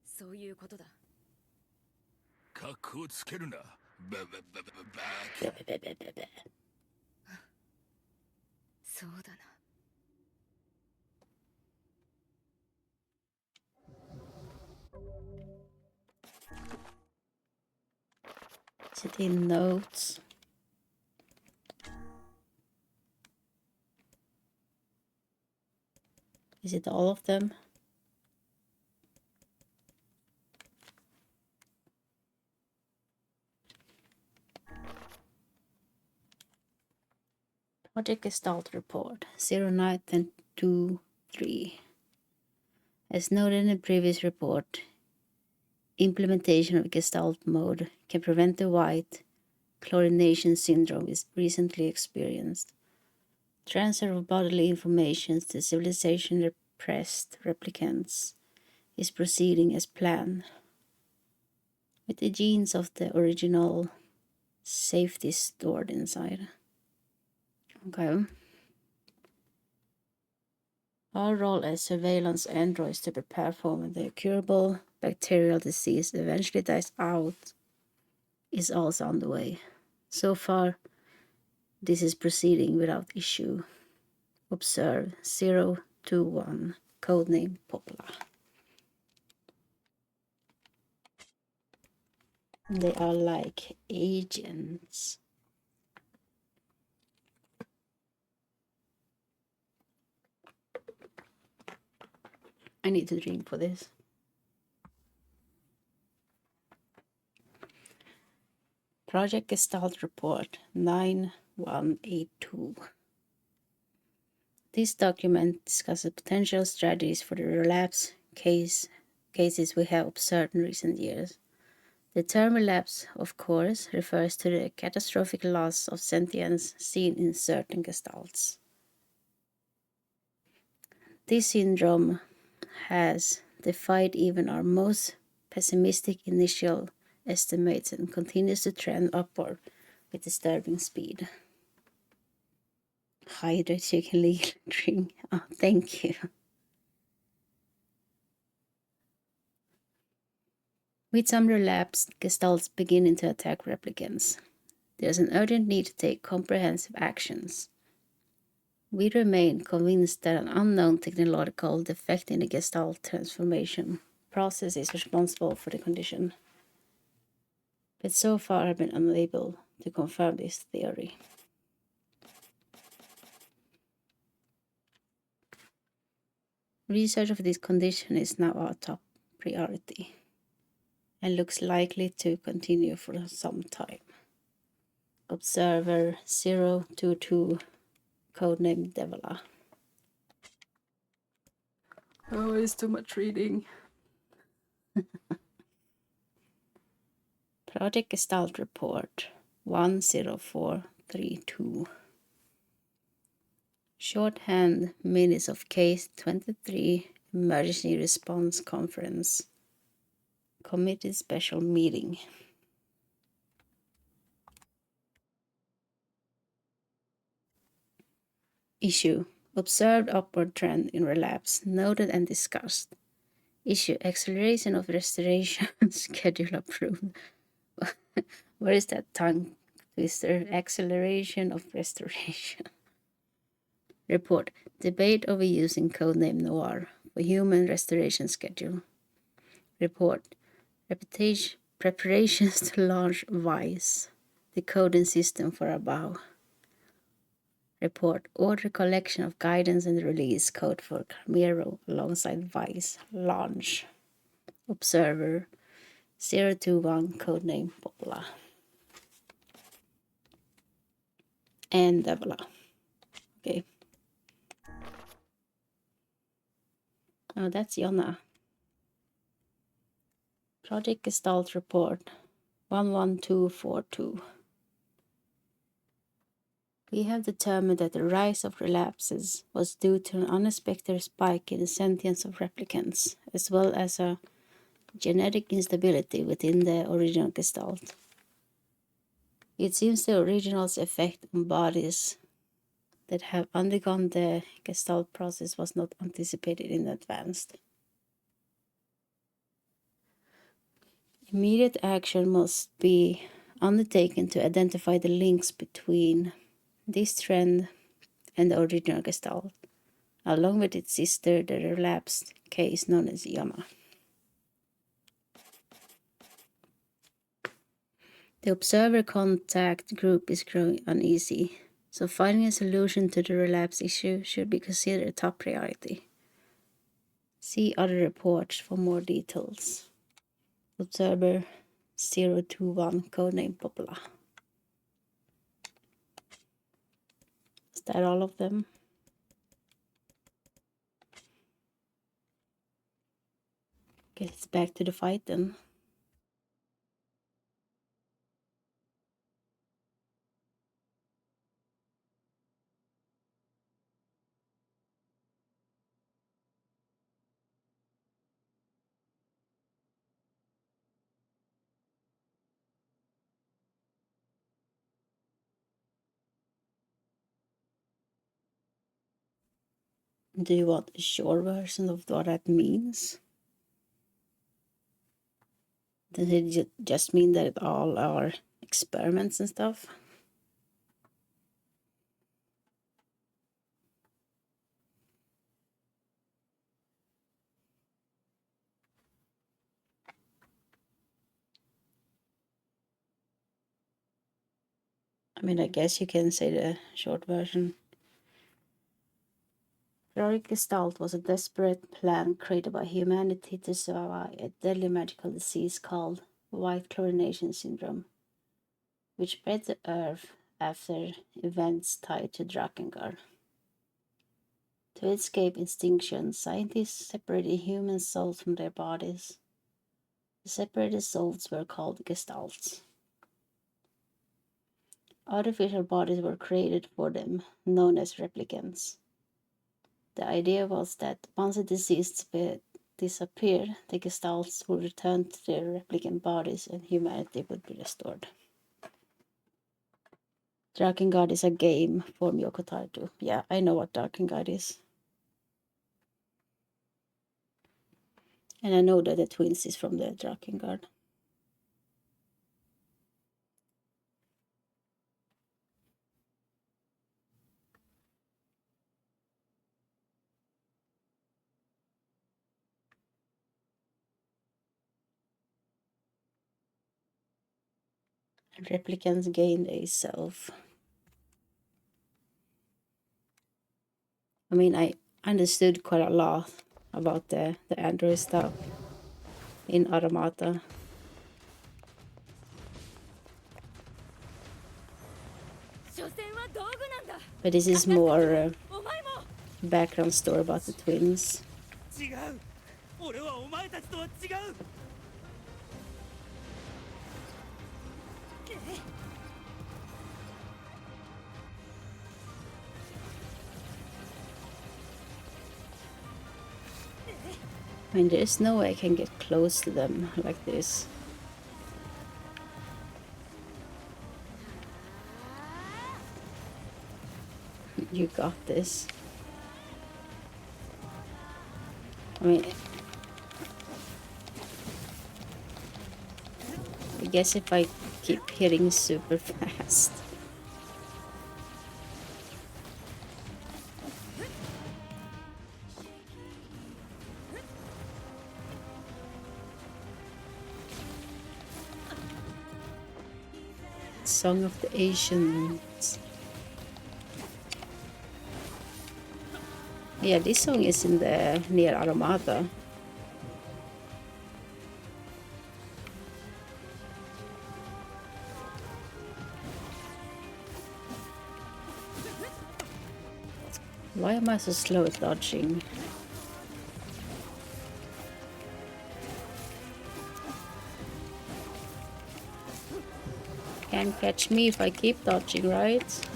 S8: そういうことだ。
S2: 格好つけるな。バババババ
S8: そうだな。
S1: Is it in notes? Is it all of them? Project Gestalt Report 09-23. As noted in the previous report, implementation of Gestalt mode can prevent the white chlorination syndrome is recently experienced. Transfer of bodily information to civilization repressed replicants is proceeding as planned, with the genes of the original safety stored inside. Okay. Our role as surveillance androids to prepare for when the curable bacterial disease eventually dies out is also on the way. So far, this is proceeding without issue. Observe 021, codename Popla. They are like agents. I need to drink for this. Project Gestalt Report 9182. This document discusses potential strategies for the relapse cases we have observed in recent years. The term relapse, of course, refers to the catastrophic loss of sentience seen in certain gestalts. This syndrome has defied even our most pessimistic initial estimates and continues to trend upward with disturbing speed. Hydrate so you can legally drink. Oh, thank you. With some relapsed gestalts beginning to attack replicants, there's an urgent need to take comprehensive actions. We remain convinced that an unknown technological defect in the gestalt transformation process is responsible for the condition, but so far have been unable to confirm this theory. Research of this condition is now our top priority and looks likely to continue for some time. Observer 022, codename Devala. Oh, it's too much reading. Project Gestalt Report 10432. Shorthand minutes of Case 23 Emergency Response Conference. Committee Special Meeting. Issue. Observed upward trend in relapse. Noted and discussed. Issue. Acceleration of restoration schedule approved. Where is that tongue twister? Acceleration of restoration. Report. Debate over using codename Noir for human restoration schedule. Report. Preparations to launch VICE, the coding system for Abao. Report. Order collection of guidance and release code for Chimero alongside VICE. Launch. Observer 021, codename Popla. And Devala. Okay. Oh, that's Yona. Project Gestalt Report 11242. We have determined that the rise of relapses was due to an unexpected spike in the sentience of replicants, as well as a genetic instability within the original gestalt. It seems the original's effect on bodies that have undergone the gestalt process was not anticipated in advance. Immediate action must be undertaken to identify the links between this trend and the original gestalt, along with its sister, the relapsed case known as Yama. The observer contact group is growing uneasy, so finding a solution to the relapse issue should be considered a top priority. See other reports for more details. Observer 021, codename Popula. Is that all of them? Guess it's back to the fight then. Do you want a short version of what that means? Does it just mean that it all are experiments and stuff? I mean, I guess you can say the short version. Heroic Gestalt was a desperate plan created by humanity to survive a deadly magical disease called white chlorination syndrome, which spread to Earth after events tied to Drakengard. To escape extinction, scientists separated human souls from their bodies. The separated souls were called Gestalts. Artificial bodies were created for them, known as replicants. The idea was that once the disease disappeared, the Gestalts would return to their replicant bodies and humanity would be restored. Drakengard is a game for Myokotaru. Yeah, I know what Drakengard is. And I know that the twins is from the Drakengard. Replicants gain a self. I mean, I understood quite a lot about the android stuff in Automata. But this is more background story about the twins. I mean, there's no way I can get close to them like this. You got this. I mean, I guess if I keep hitting super fast. Song of the Ancients. Yeah, this song is in the Nier Automata. Why am I so slow at dodging? Can't catch me if I keep dodging, right?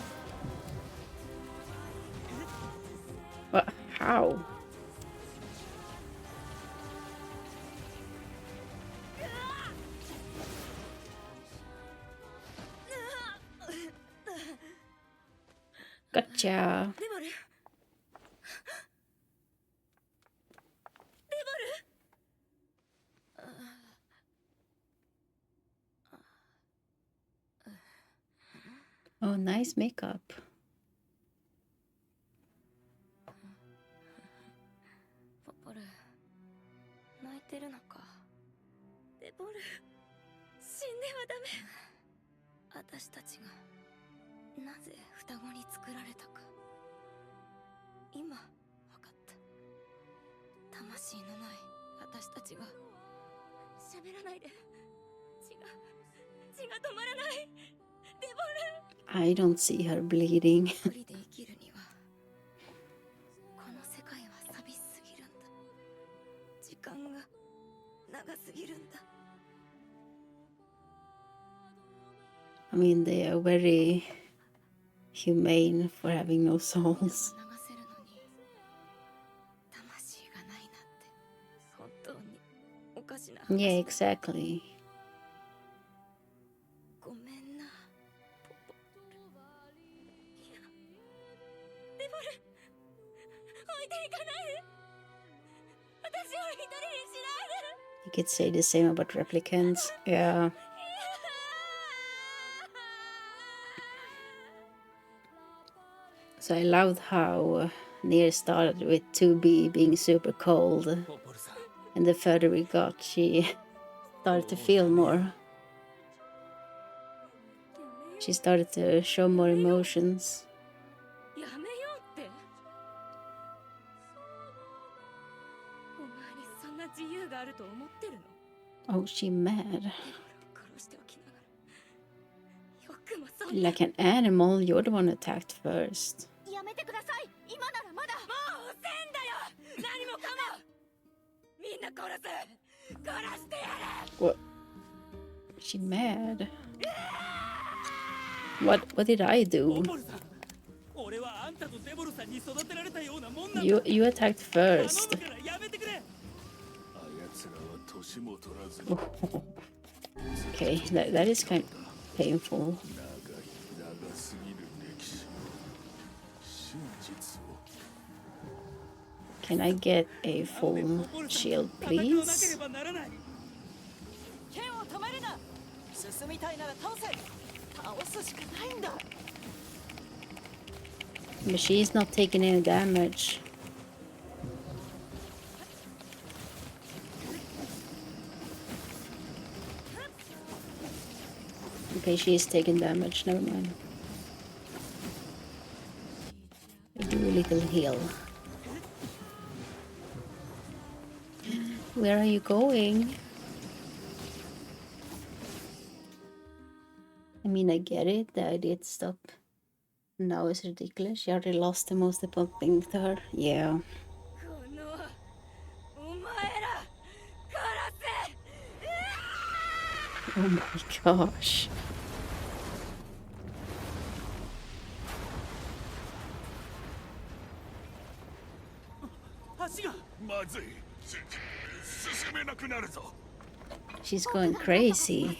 S1: gacha. Oh, nice makeup.
S8: ポポル泣いてるのか。デボル死んではダメ。私たちがなぜ双子に作られたか今わかった。魂のない私たちが喋らないで。血が止まらない。デボル
S1: I don't see her bleeding.
S8: 一人で生きるにはこの世界は寂しすぎるんだ。時間が長すぎるんだ。
S1: I mean, they are very humane for having no souls.
S8: 流せるのに魂がないなんて本当におかしな話。
S1: Yeah, exactly.
S8: ごめんなポポル。いやデボル置いていかないで。私を一人にしないで。
S1: You could say the same about replicants. Yeah. So I loved how Nier started with 2B being super cold,
S5: ポポルさん
S1: and the further we got, she started to feel more. She started to show more emotions.
S8: やめようって。お前にそんな自由があると思ってるの。
S1: Oh, she mad.
S8: 殺しておきながらよくもそんな。
S1: Like an animal, you're the one who attacked first.
S3: やめてください。今ならまだ。
S8: もう遅えんだよ。何もかもみんな殺してやる。
S1: What? She mad? What did I
S5: ポ
S1: do?
S5: ポルさん俺はあんたとデボルさんに育てられたようなもんなんだ。
S1: You attacked
S5: 頼
S1: first.
S5: むからやめてくれ。
S2: あやつらは年も取らずに
S1: Okay, that is kind of painful.
S2: 長すぎる歴史真実を
S1: Can I get a full shield,
S5: 戦わなけれ
S1: please?
S5: ばならない。
S6: 剣を止めるな。進みたいなら倒せ。倒すしかないんだ。
S1: But she's not taking any damage. Okay, she is taking damage. Never mind. I do a little heal. Where are you going? I mean, I get it. The idea to stop now is ridiculous. She already lost the most important thing to her. Yeah.
S8: このお前ら殺せ。
S1: Oh my gosh.
S5: 足が
S2: まずい進めなくなるぞ
S1: She's going crazy.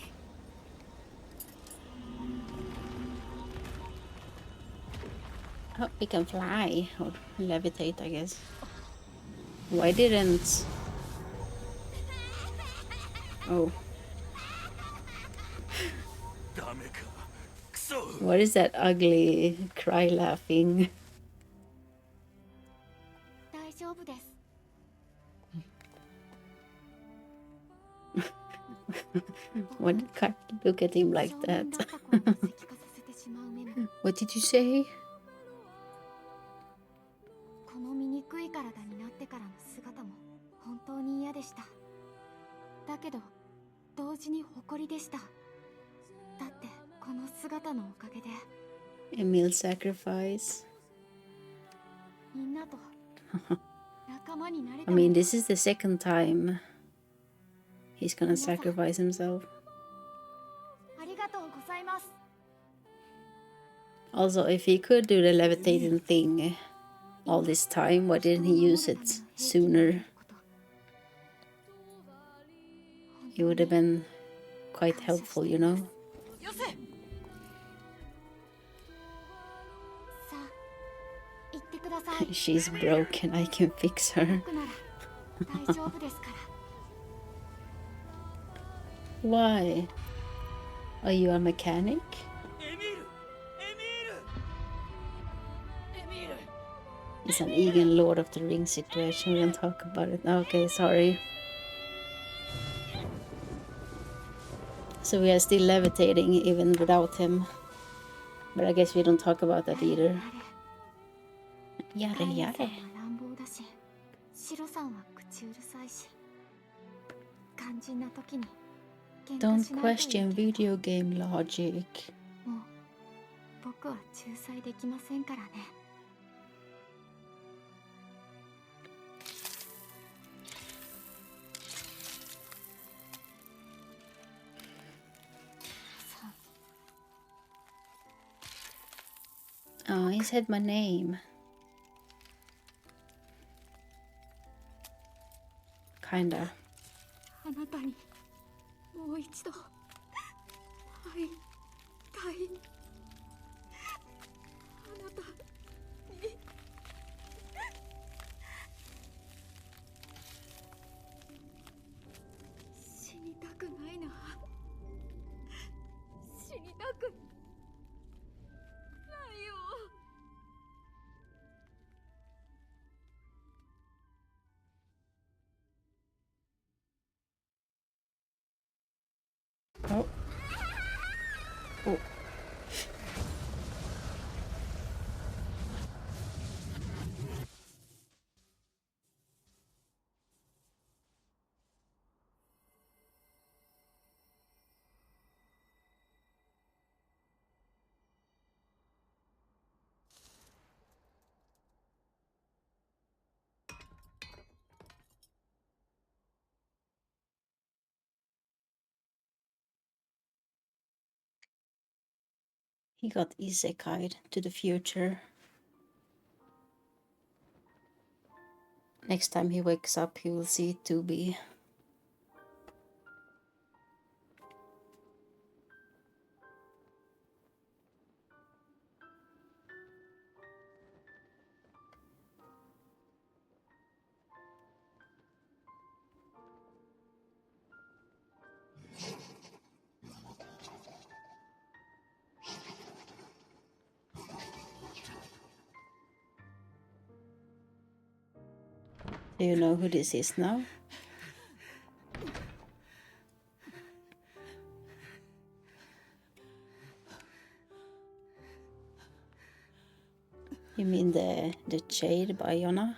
S1: Oh, we can fly or levitate, I guess. Why didn't... Oh,
S2: ダメかクソ
S1: what is that ugly cry laughing?
S3: 大丈夫です。
S1: Why did Kat look at him like
S3: 少
S1: that?
S3: 年だった頃に石化させてしまう目も
S1: What did you say?
S3: この醜い体になってからの姿も本当に嫌でした。だけど同時に誇りでした。だってこの姿のおかげで
S1: Emil sacrifice.
S3: みんなと仲間になれ
S1: I
S3: た。
S1: mean, this is the second time he's gonna sacrifice himself.
S3: ありがとうございます。
S1: Also, if he could do the levitating thing all this time, why didn't he use it sooner? It would have been quite helpful, you know?
S6: よせ。
S3: さあください。
S1: She's broken, I can fix her.
S3: 僕なら大丈夫ですから。
S1: Why? Are you a mechanic?
S5: エミール、エミール、エミール。
S1: It's an Egan Lord of the Rings situation. We don't talk about it. Okay, sorry. So we are still levitating even without him. But I guess we don't talk about that either. Yare
S3: カイヤさん
S1: yare.
S3: は乱暴だし、シロさんは口うるさいし、肝心な時に喧嘩
S1: Don't
S3: しないといいけ
S1: question
S3: ど、
S1: video game logic.
S3: もう僕は仲裁できませんからね。
S1: Oh, he said my name. Kinda.
S3: あなたにもう一度会いたい。あなたに死にたくないな。死にたくないよ。
S1: Oh. Oh. He got isekai'd to the future. Next time he wakes up, he will see it to be. Do you know who this is now? You mean the Jade by Yona?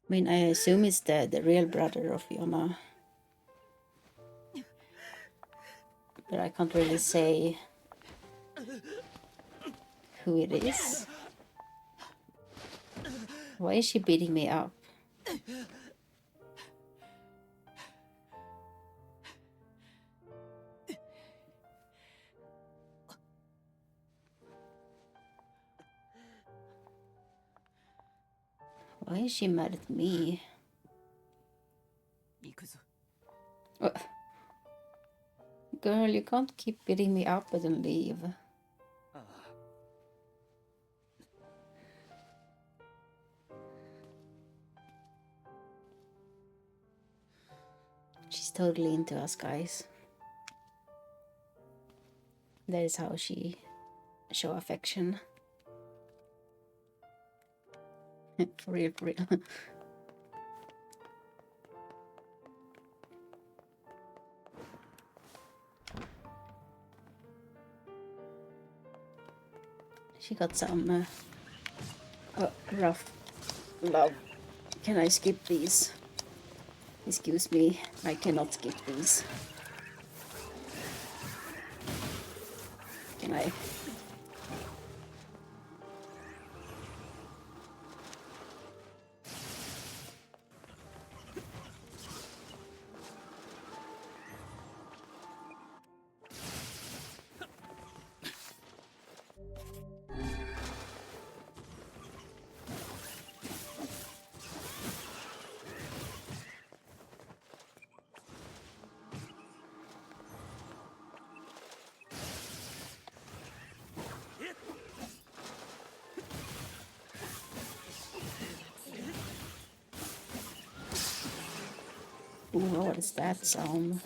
S1: I mean, I assume it's the real brother of Yona. But I can't really say who it is. Why is she beating me up? Why is she mad at me?
S5: 行くぞ。
S1: Girl, you can't keep beating me up and then leave.
S5: ああ。
S1: She's totally into us, guys. That is how she show affection. For real, for real. She got some rough love. Can I skip these? Excuse me, I cannot skip these. Can I? Ooh, what is that sound?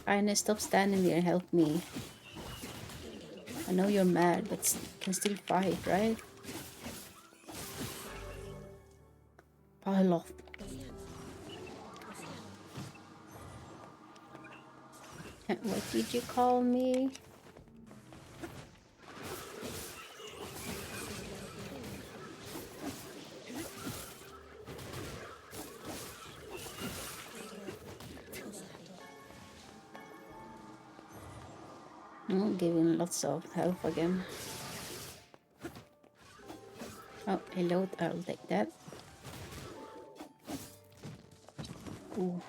S1: Ines, stop standing there and help me. I know you're mad, but can still fight, right? Pile off. What did you call me? Oh, giving lots of health again. Oh, hello, I'll take that. Ooh.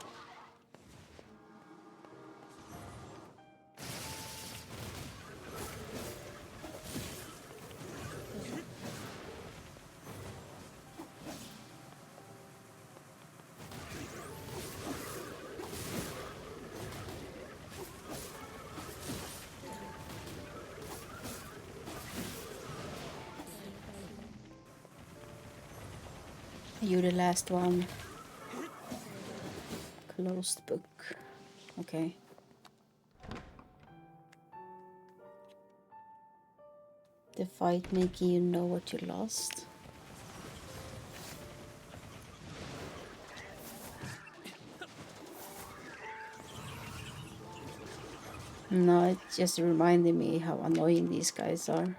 S1: You the last one. Closed book. Okay. The fight making you know what you lost. No, it just reminded me how annoying these guys are.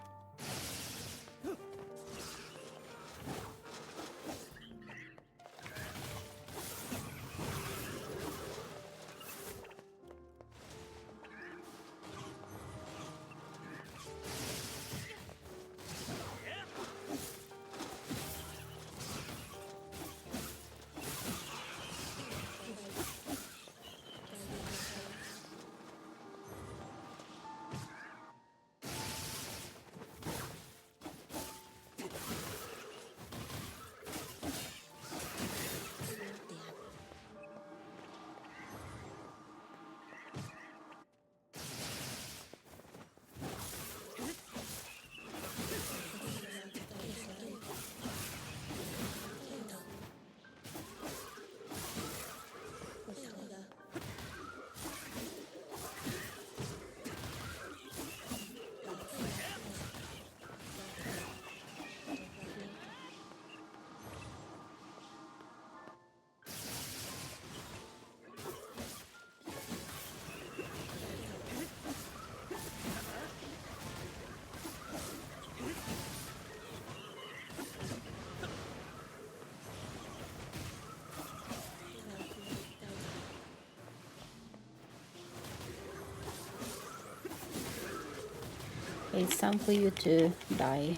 S1: It's time for you to die.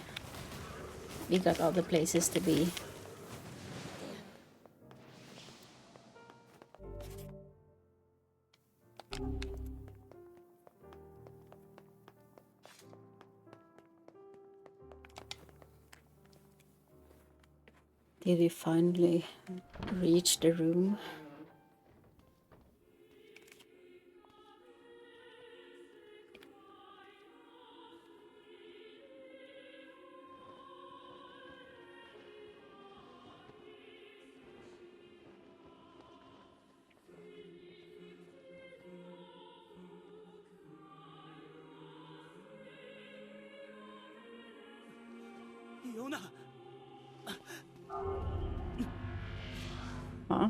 S1: We got other places to be. Did we finally reach the room? Huh?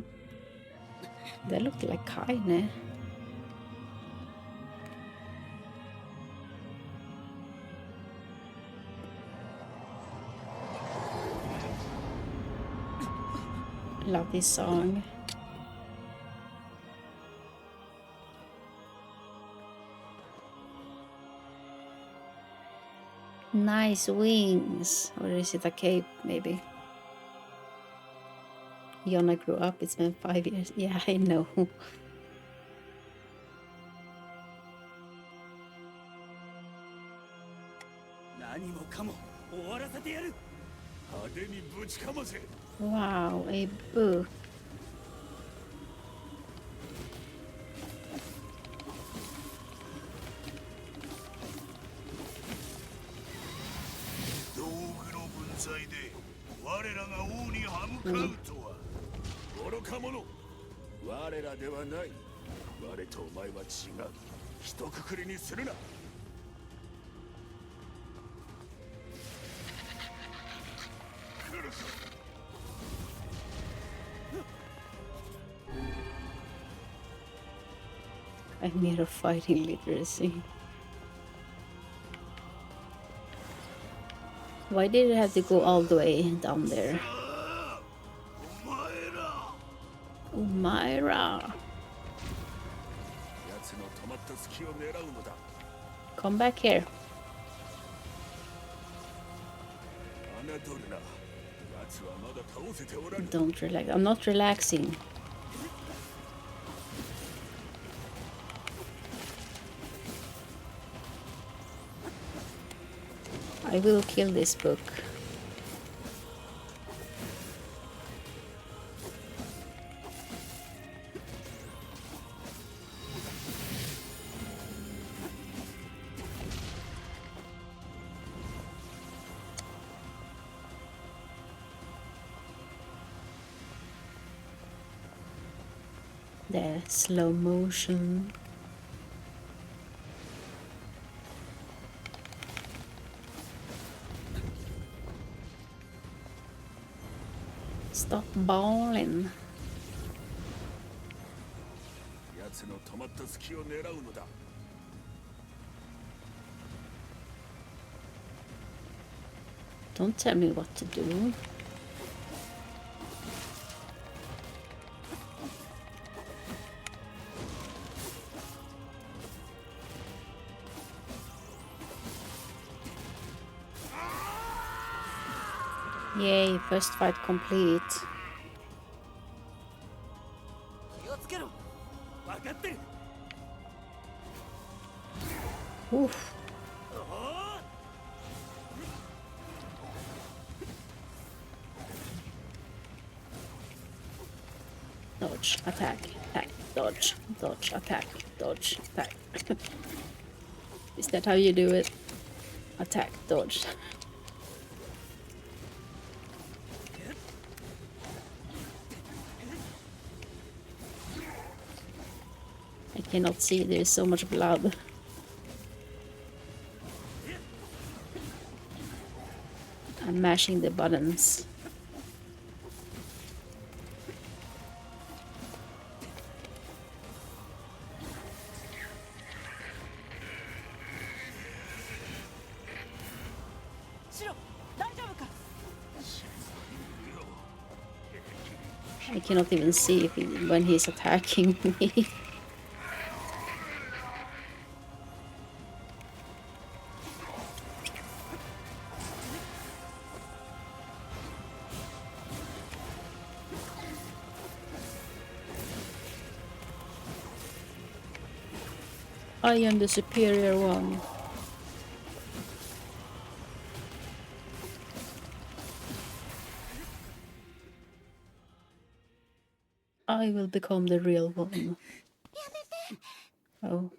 S1: That looked like Kaine. Love this song. Nice wings. Or is it a cape, maybe? Yona grew up, it's been 5 years. Yeah, I know.
S5: 何もかも終わらせてやる。
S2: 派手にぶちかませ。
S1: Wow, a boo.
S7: 道具の分際で我らが王に歯向かうとは、
S2: 愚か者。我らではない。我とお前は違う。一括りにするな。
S1: I made a fighting literacy. Why did it have to go all the way down there? Umaira! Come back here. Don't relax. I'm not relaxing. I will kill this book. The slow motion. Stop balling. Don't tell me what to do. Yay, first fight complete. Oof. Dodge, attack, attack, dodge, dodge, attack, dodge, attack. Is that how you do it? Attack, dodge. I cannot see, there's so much blood. I'm mashing the buttons. I cannot even see if when he's attacking me. I am the superior one. I will become the real one. Oh.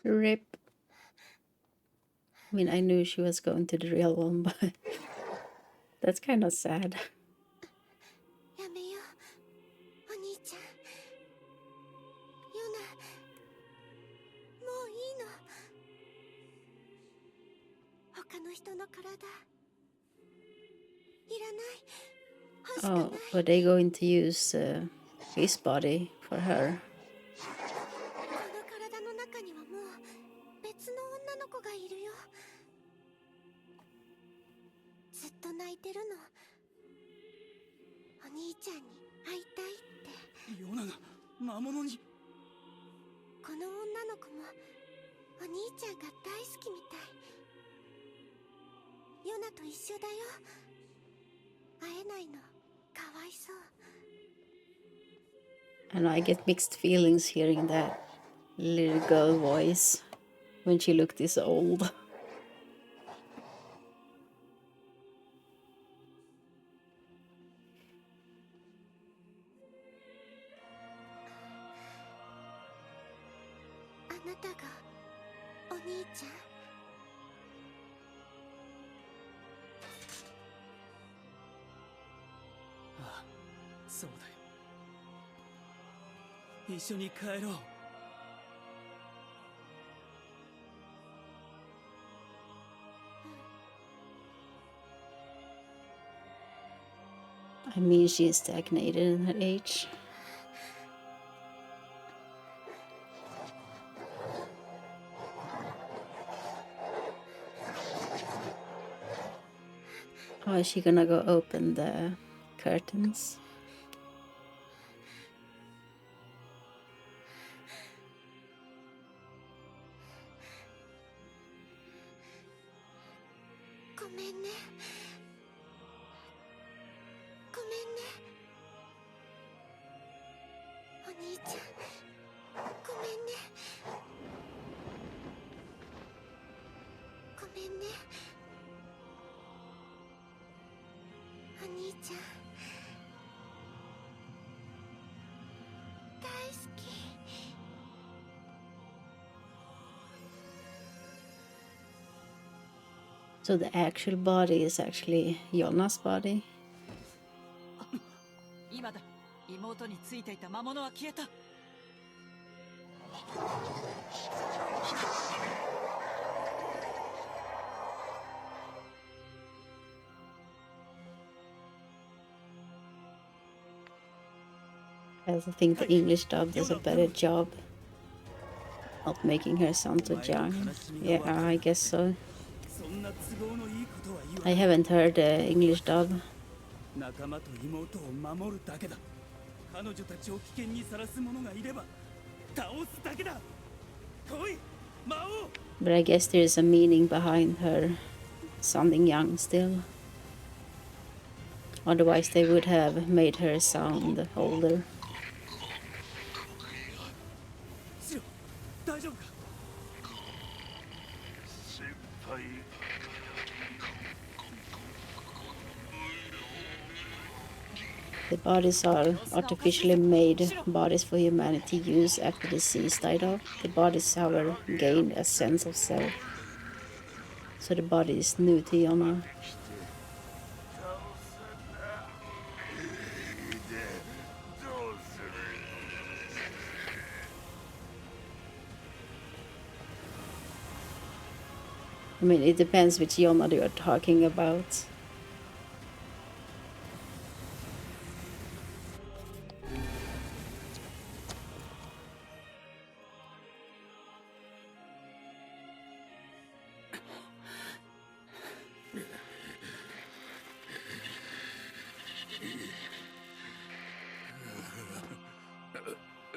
S1: Rip. I mean, I knew she was going to the real one, but that's kind of sad. Oh, but they're going to use his body for her.
S3: の子がいるよ。ずっと泣いてるの。お兄ちゃんに会いたいって。
S5: ヨナが魔物に。
S3: この女の子もお兄ちゃんが大好きみたい。ヨナと一緒だよ。会えないのかわいそう。
S1: I know I get mixed feelings hearing that little girl voice when she looked this old.
S3: あなたがお兄ちゃん？
S5: ああ、そうだよ。一緒に帰ろう。
S1: I mean, she's stagnated in her age. Oh, is she gonna go open the curtains?
S3: ごめんね。ごめんね。お兄ちゃん、ごめんね。ごめんね。お兄ちゃん、大好き。
S1: So the actual body is actually Jona's body.
S6: 今だ。妹についていた魔物は消えた。
S1: I also think the English dub does a better job not making her sound too young. Yeah, I guess so.
S5: そんな都合のいいことは言わ
S1: I
S5: ない。
S1: haven't heard the English dub.
S5: 仲間と妹を守るだけだ。彼女たちを危険にさらす者がいれば倒すだけだ。来い、魔王。
S1: But I guess there's a meaning behind her sounding young still. Otherwise they would have made her sound older.
S5: シロ、大丈夫か。
S7: 先輩
S1: The bodies are artificially made bodies for humanity use after the disease died off. The bodies, however, gained a sense of self. So the body is new to Yona. I mean, it depends which Yona you are talking about.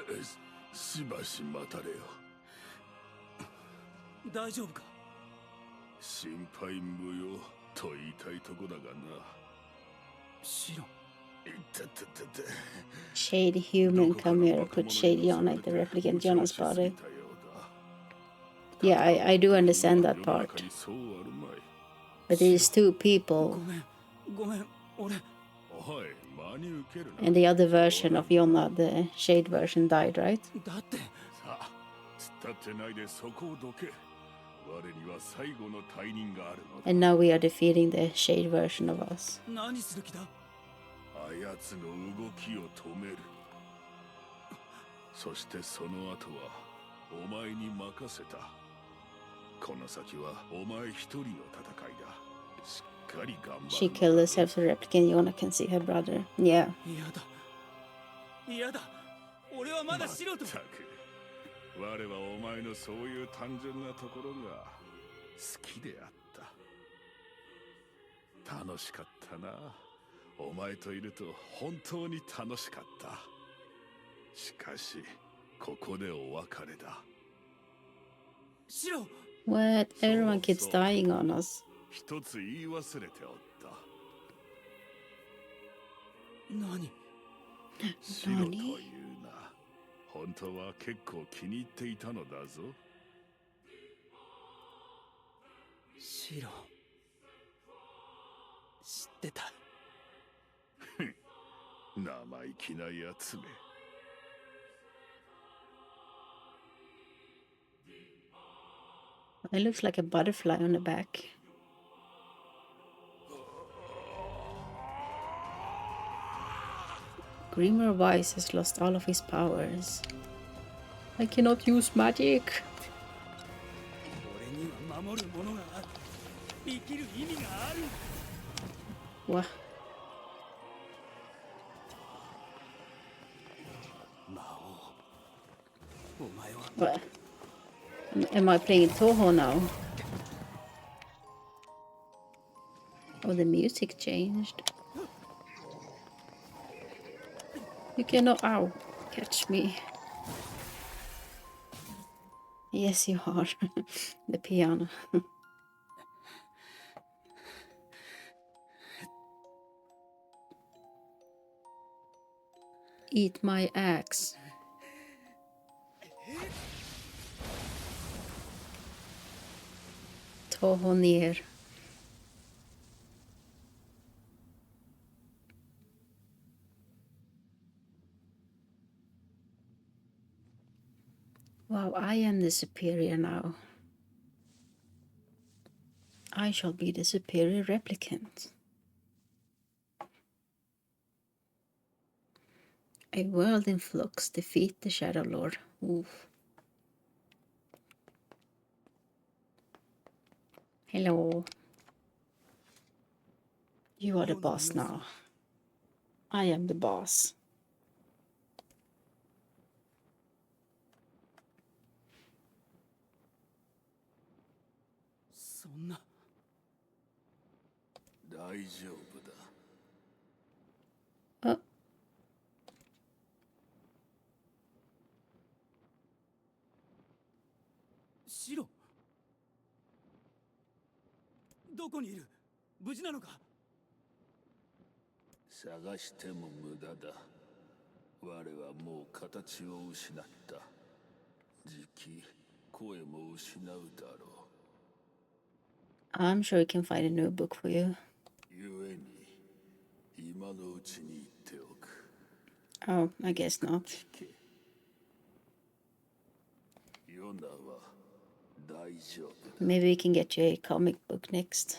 S2: Yes. しばし待たれよ。
S5: 大丈夫か。
S2: 心配無用と言いたいとこだがな。
S5: シロ。
S2: いたたたた。
S1: Shade human Chimero put Shade Yona at the replicant Yona's body. Yeah, I do understand that part. But there's two
S5: ご
S1: people,
S5: めん、ごめん、俺。
S2: おい、真に受けるな。
S1: and the other version of Yona, the Shade version, died, right?
S5: だって。
S2: さあ、突っ立ってないでそこをどけ。我には最後の大任があるのだ。
S1: And now we are defeating the Shade version of us.
S5: 何する気だ。
S2: あやつの動きを止める。そしてその後はお前に任せた。この先はお前一人の戦いだ。しっかり頑張る。
S1: She killed herself so replicant Yona can see her brother. Yeah.
S5: 嫌だ。嫌だ。俺はまだシロと。
S2: まったく我はお前のそういう単純なところがきであった。楽しかったな。お前といると本当に楽しかった。しかしここでお別れだ。
S5: シロ
S1: What? Everyone keeps dying on us.
S2: 一つ言い忘れておった。
S5: 何
S2: シロというな。本当は結構気に入っていたのだぞ。
S5: シロ知ってた。
S2: 生意気なやつめ。
S1: It looks like a butterfly on the back. Grimmer Wise has lost all of his powers. I cannot use magic.
S5: 俺には守るものがある。生きる意味がある。
S1: What?
S5: 魔王、お前は
S1: What? Am I playing Toho now? Oh, the music changed. You cannot. Ow. Catch me. Yes, you are. The piano. Eat my axe. Toho Nier. Wow, I am the superior now. I shall be the superior replicant. A world in flux, defeat the Shadow Lord. Oof. Hello. You are the boss now. I am the boss.
S5: そんな。
S2: 大丈夫だ。
S1: Oh.
S5: シロどこにいる？無事なのか？
S2: 探しても無駄だ。我はもう形を失った。じき声も失うだろう。
S1: I'm sure we can find a new book for you.
S2: ゆえに今のうちに言っておく。
S1: Oh, I guess not.
S2: ヨナは大丈夫だ。
S1: Maybe we can get you a comic book next.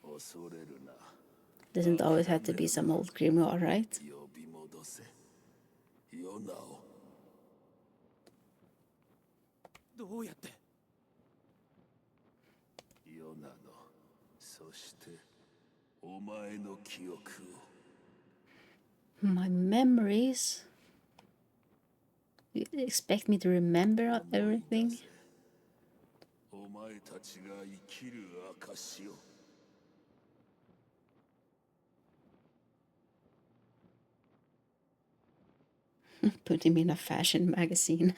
S2: 恐れるな。
S1: Doesn't always have to be some old grimoire, right?
S2: 呼び戻せ。ヨナを。
S5: どうやって？
S2: ヨナの、そしてお前の記憶を。
S1: My memories? You expect me to remember everything?
S2: お前たちが生きる証を。
S1: Put him in a fashion magazine.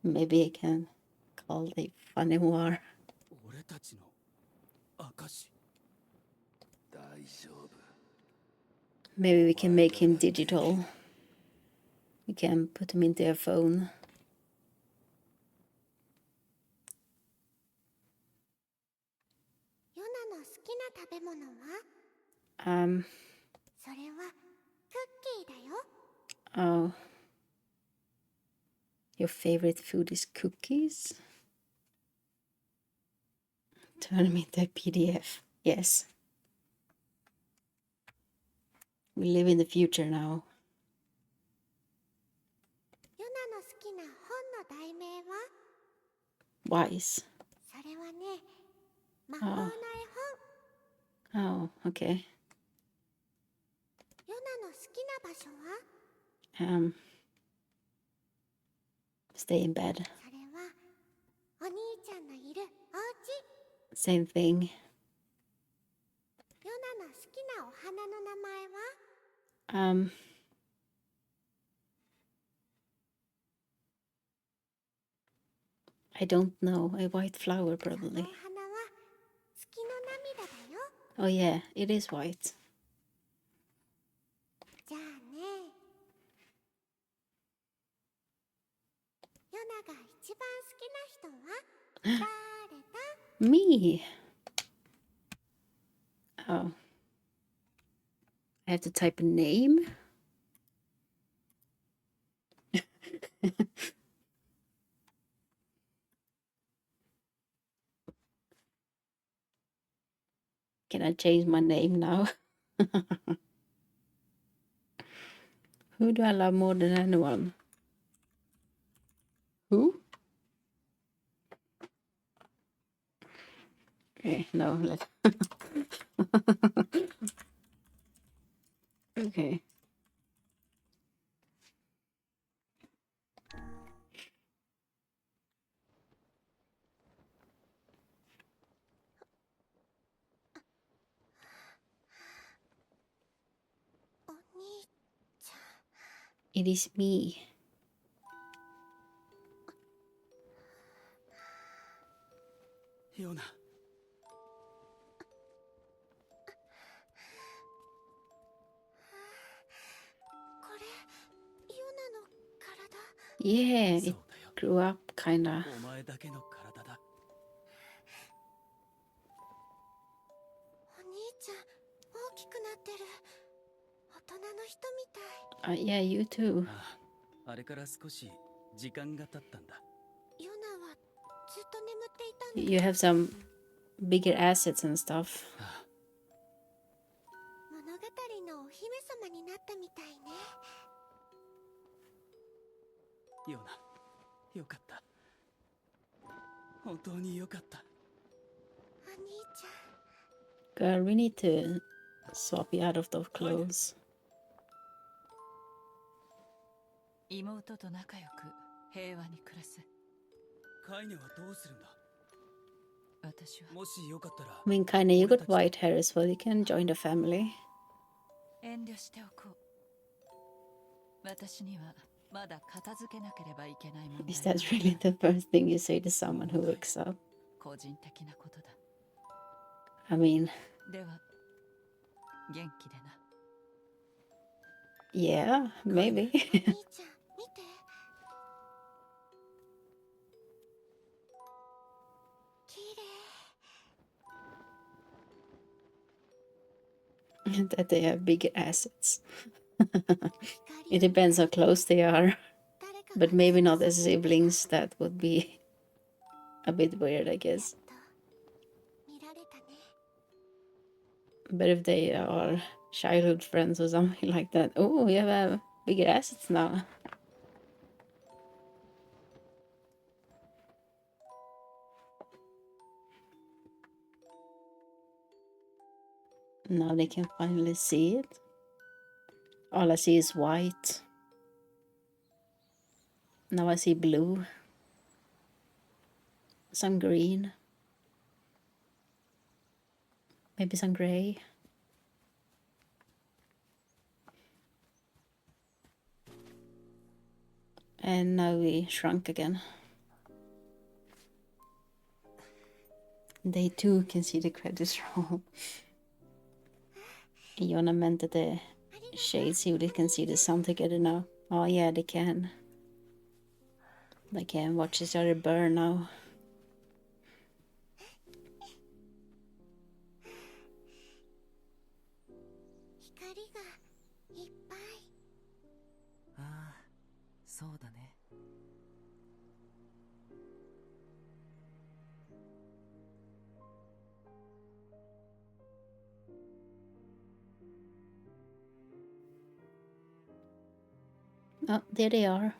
S1: Maybe I can call it funny war.
S5: 俺たちの証。
S2: 大丈夫。
S1: Maybe we can make him digital. We can put him into a phone.
S3: ヨナの好きな食べ物は？ それはクッキーだよ。
S1: Oh. Your favorite food is cookies? Turn them into a PDF. Yes. We live in the future now.
S3: ヨナの好きな本の題名は？
S1: Wise.
S3: それはね、魔法の絵本。
S1: Oh, okay.
S3: ヨナの好きな場所は？
S1: Stay in bed.
S3: それは
S1: Same thing. I don't know. A white flower, probably. Oh yeah, it is white. Me. Oh. I have to type a name. Can I change my name now? Who do I love more than anyone? Who? Okay, no, let. Okay. It is me.
S5: Yona.
S1: Yeah, it grew up kinda. Yeah, you too. You have some bigger assets and stuff. Girl, we need to swap you out of those clothes.
S6: 妹と仲良く平和に暮らす。
S5: カイネはどうするんだ。
S6: 私は。
S5: もしよかったら。
S1: I mean, kinda, you got white hair as well. You can join the family.
S6: 遠慮しておこう。私にはまだ片付けなければいけないもの。
S1: Is that really the first thing you say to someone who wakes up?
S6: 個人的なことだ。
S1: I mean.
S6: では元気でな。
S1: Yeah, maybe. That they have bigger assets. It depends how close they are. But maybe not as siblings. That would be a bit weird, I guess. But if they are childhood friends or something like that. Oh, you have bigger assets now. Now they can finally see it. All I see is white. Now I see blue. Some green. Maybe some gray. And now we shrunk again. They too can see the credits roll. Yona meant that the shades here, they can see the sun together now. Oh yeah, they can. They can watch each other burn now. Oh, there they are.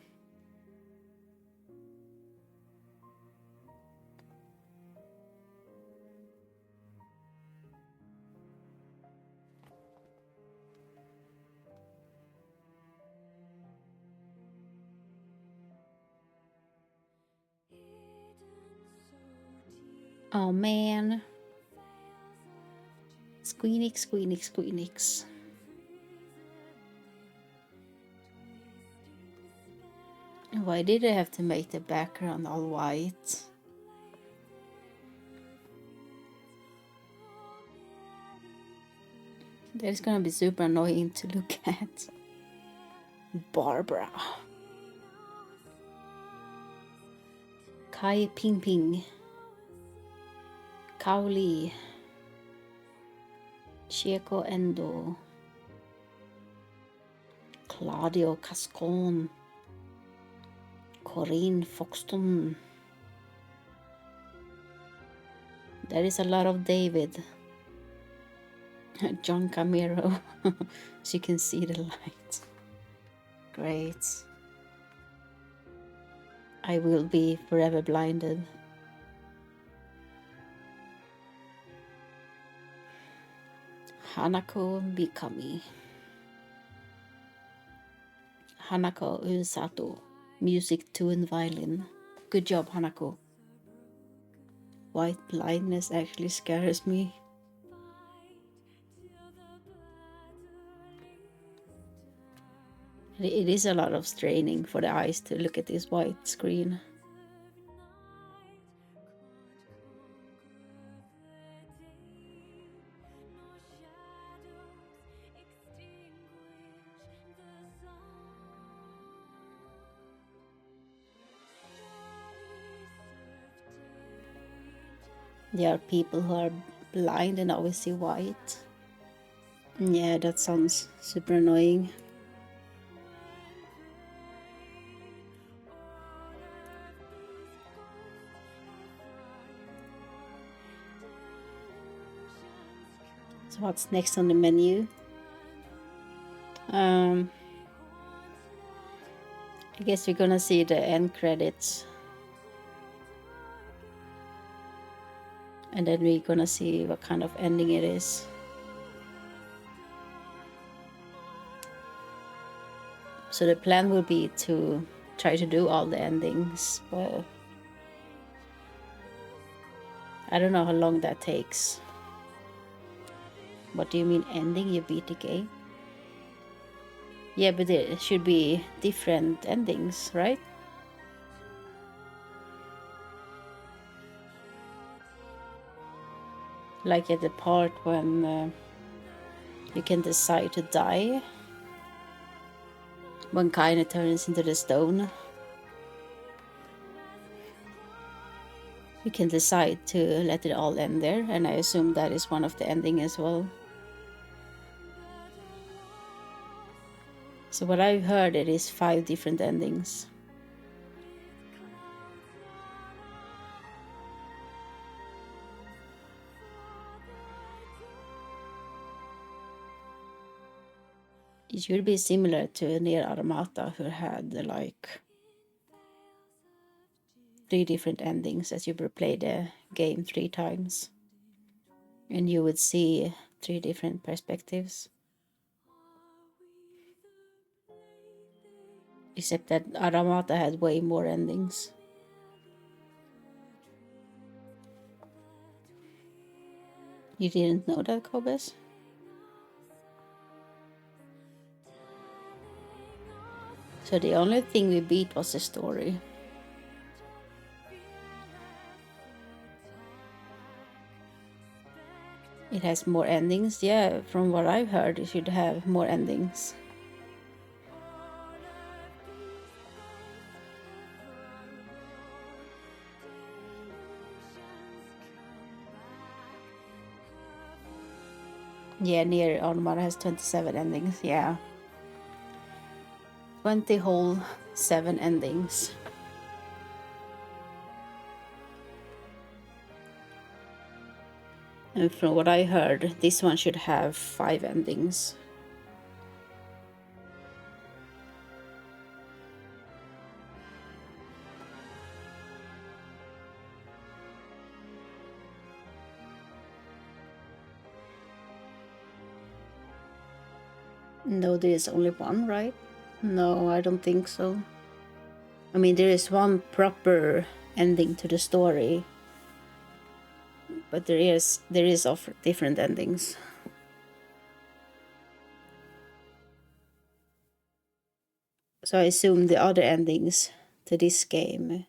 S1: Oh man. Squeenix, Squeenix, Squeenix. Why did I have to make the background all white? That is gonna be super annoying to look at. Barbara. Kai Ping Ping. Kao Li. Chieko Endo. Claudio Cascon. Corinne Foxton. There is a lot of David. John Chimero. So you can see the light. Great. I will be forever blinded. Hanako Mikami. Hanako Usato. Music, 2 and violin. Good job, Hanako. White blindness actually scares me. It is a lot of straining for the eyes to look at this white screen. There are people who are blind and always see white. Yeah, that sounds super annoying. So what's next on the menu? I guess we're gonna see the end credits. And then we're gonna see what kind of ending it is. So the plan will be to try to do all the endings, but I don't know how long that takes. What do you mean ending? You beat the game? Yeah, but there should be different endings, right? Like at the part when you can decide to die. When Kaine turns into the stone. You can decide to let it all end there, and I assume that is one of the ending as well. So what I've heard, it is 5 different endings. It should be similar to Nier Automata, who had like 3 different endings as you play the game 3 times. And you would see 3 different perspectives. Except that Automata had way more endings. You didn't know that, Kobes? So the only thing we beat was the story. It has more endings. Yeah, from what I've heard, it should have more endings. Yeah, Nier Automata has 27 endings. Yeah. 20 whole 7 endings. And from what I heard, this one should have 5 endings. No, there is only one, right? No, I don't think so. I mean, there is one proper ending to the story, but there is of different endings. So I assume the other endings to this game.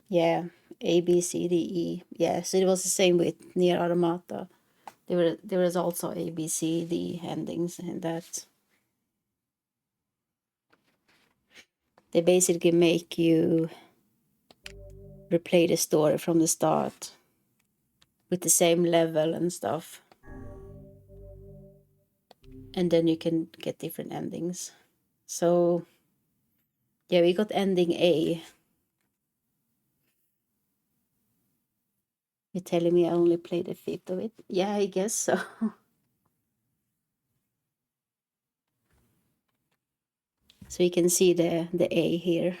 S1: Yeah, A, B, C, D, E. Yeah, so it was the same with Nier Automata. There was also A, B, C, D endings in that. They basically make you replay the story from the start with the same level and stuff. And then you can get different endings. So, yeah, we got ending A. You're telling me I only played a fifth of it? Yeah, I guess so. So you can see the A here.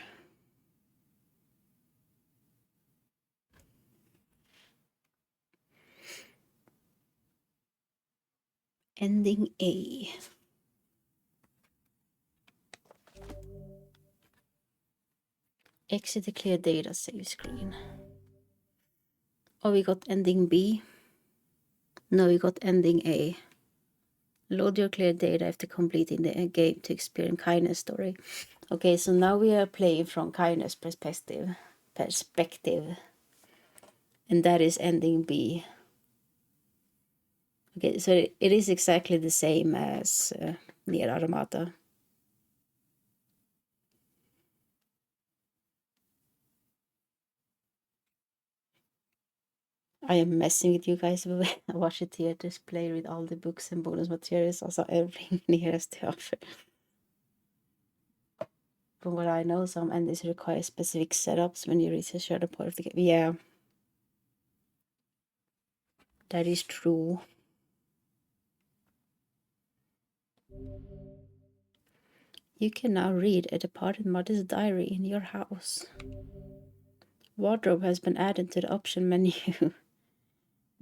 S1: Ending A. Exit the clear data save screen. Oh, we got ending B. No, we got ending A. Load your clear data after completing the game to experience kindness story. Okay, so now we are playing from kindness perspective. And that is ending B. Okay, so it is exactly the same as Nier Automata. I am messing with you guys, but I watch it here to play with all the books and bonus materials, also everything Nier has to offer. From what I know, some endings require specific setups when you reach a certain part of the game. Yeah, that is true. You can now read a departed mother's diary in your house. Wardrobe has been added to the option menu.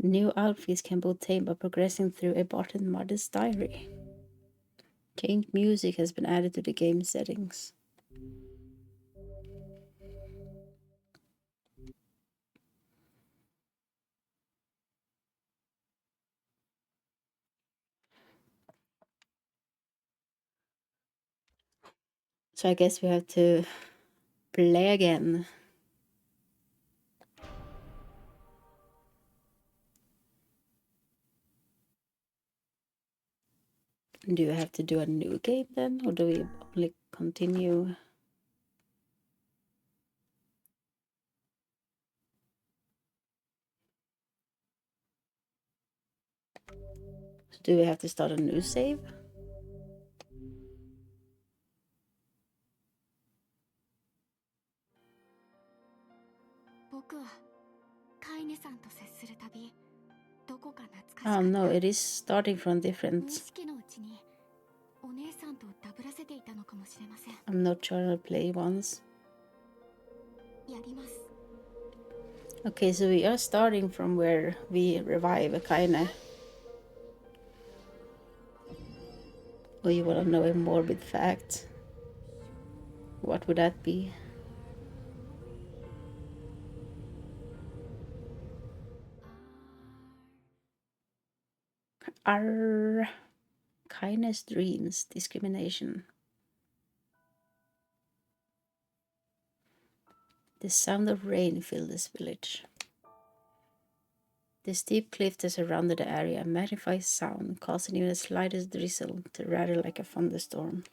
S1: New outfits can be obtained by progressing through a departed mother's diary. Changed music has been added to the game settings. So I guess we have to play again. Do you have to do a new game then, or do we only continue? So do we have to start a new save? Oh no, it is starting from different. I'm not sure I'll play once. Okay, so we are starting from where we revive a kinda. Or you wanna know a morbid fact? What would that be? Our kindness dreams discrimination. The sound of rain filled this village. The steep cliff that surrounded the area magnifies sound, causing even the slightest drizzle to rattle like a thunderstorm.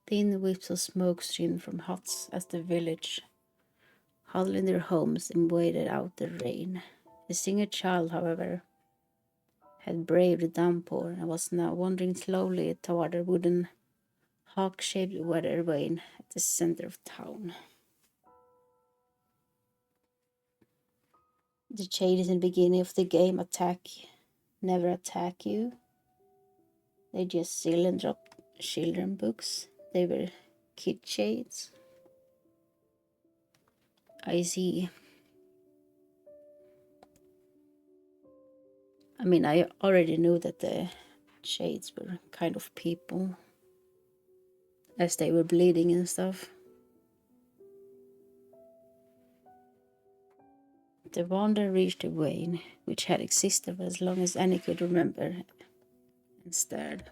S1: Thin whiffs of smoke streamed from huts as the village, huddled in their homes, and waited out the rain. The singer child, however, had braved the downpour and was now wandering slowly toward a wooden, hawk-shaped weather vane at the center of town. The shades in the beginning of the game never attack you. They just steal and drop children books. They were kid shades. I see. I mean, I already knew that the shades were kind of people, as they were bleeding and stuff. The wonder reached the vein, which had existed for as long as Annie could remember, and stared.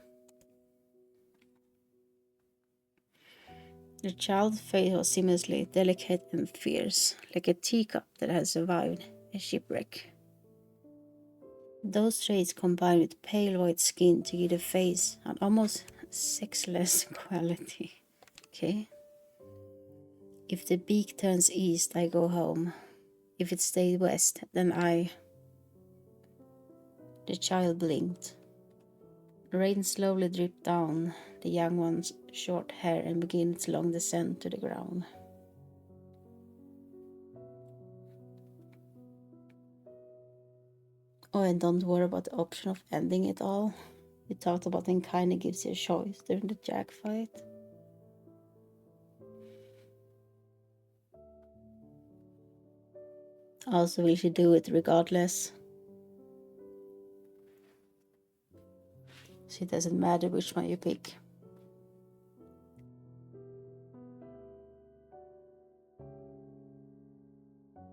S1: The child's face was seamlessly delicate and fierce, like a teacup that had survived a shipwreck. Those traits combined with pale white skin to give the face an almost sexless quality. Okay. If the beak turns east, I go home. If it stays west, then I... The child blinked. Rain slowly dripped down the young one's short hair and began its long descent to the ground. Oh, and don't worry about the option of ending it all. We talked about it kinda gives you a choice during the Jack fight. Also, will she do it regardless? So it doesn't matter which one you pick.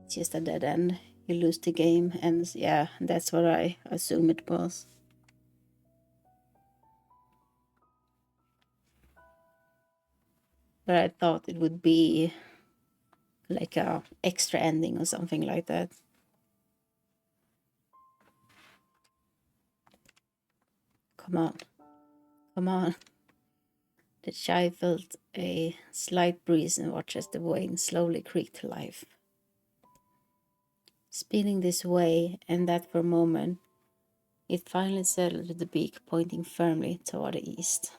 S1: It's just a dead end. You lose the game, and yeah, that's what I assume it was. But I thought it would be like a extra ending or something like that. Come on. Come on. The child felt a slight breeze and watched as the vane slowly creaked to life. Spinning this way and that for a moment, it finally settled to the beak, pointing firmly toward the east.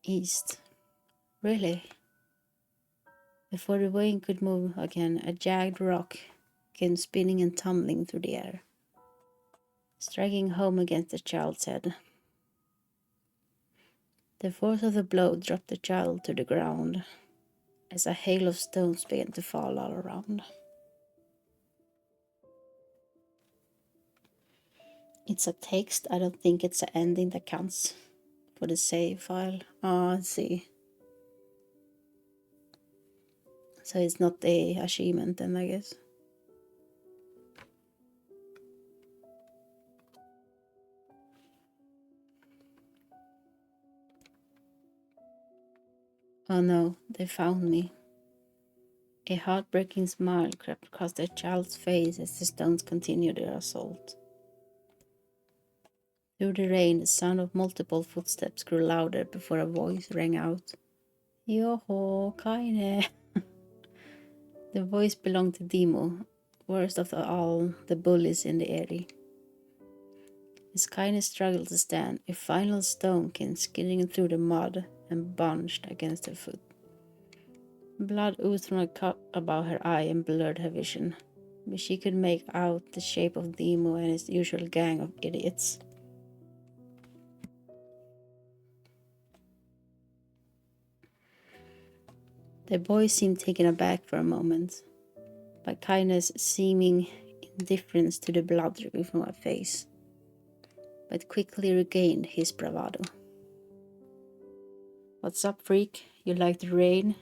S1: East? Really? Before the vane could move again, a jagged rock came spinning and tumbling through the air, striking home against the child's head. The force of the blow dropped the child to the ground as a hail of stones began to fall all around. It's a text. I don't think it's an ending that counts for the save file. Oh, let's see. So it's not the achievement then, I guess. Oh no, they found me. A heartbreaking smile crept across the child's face as the stones continued their assault. Through the rain, the sound of multiple footsteps grew louder before a voice rang out. Yoho, Kaine. The voice belonged to Demo, worst of all the bullies in the area. As Kaine struggled to stand, a final stone came skidding through the mud and bunched against her foot. Blood oozed from a cut above her eye and blurred her vision, but she could make out the shape of Demo and his usual gang of idiots. The boy seemed taken aback for a moment by Kaine's seeming indifference to the blood dripping from her face, but quickly regained his bravado. What's up, freak? You like the rain?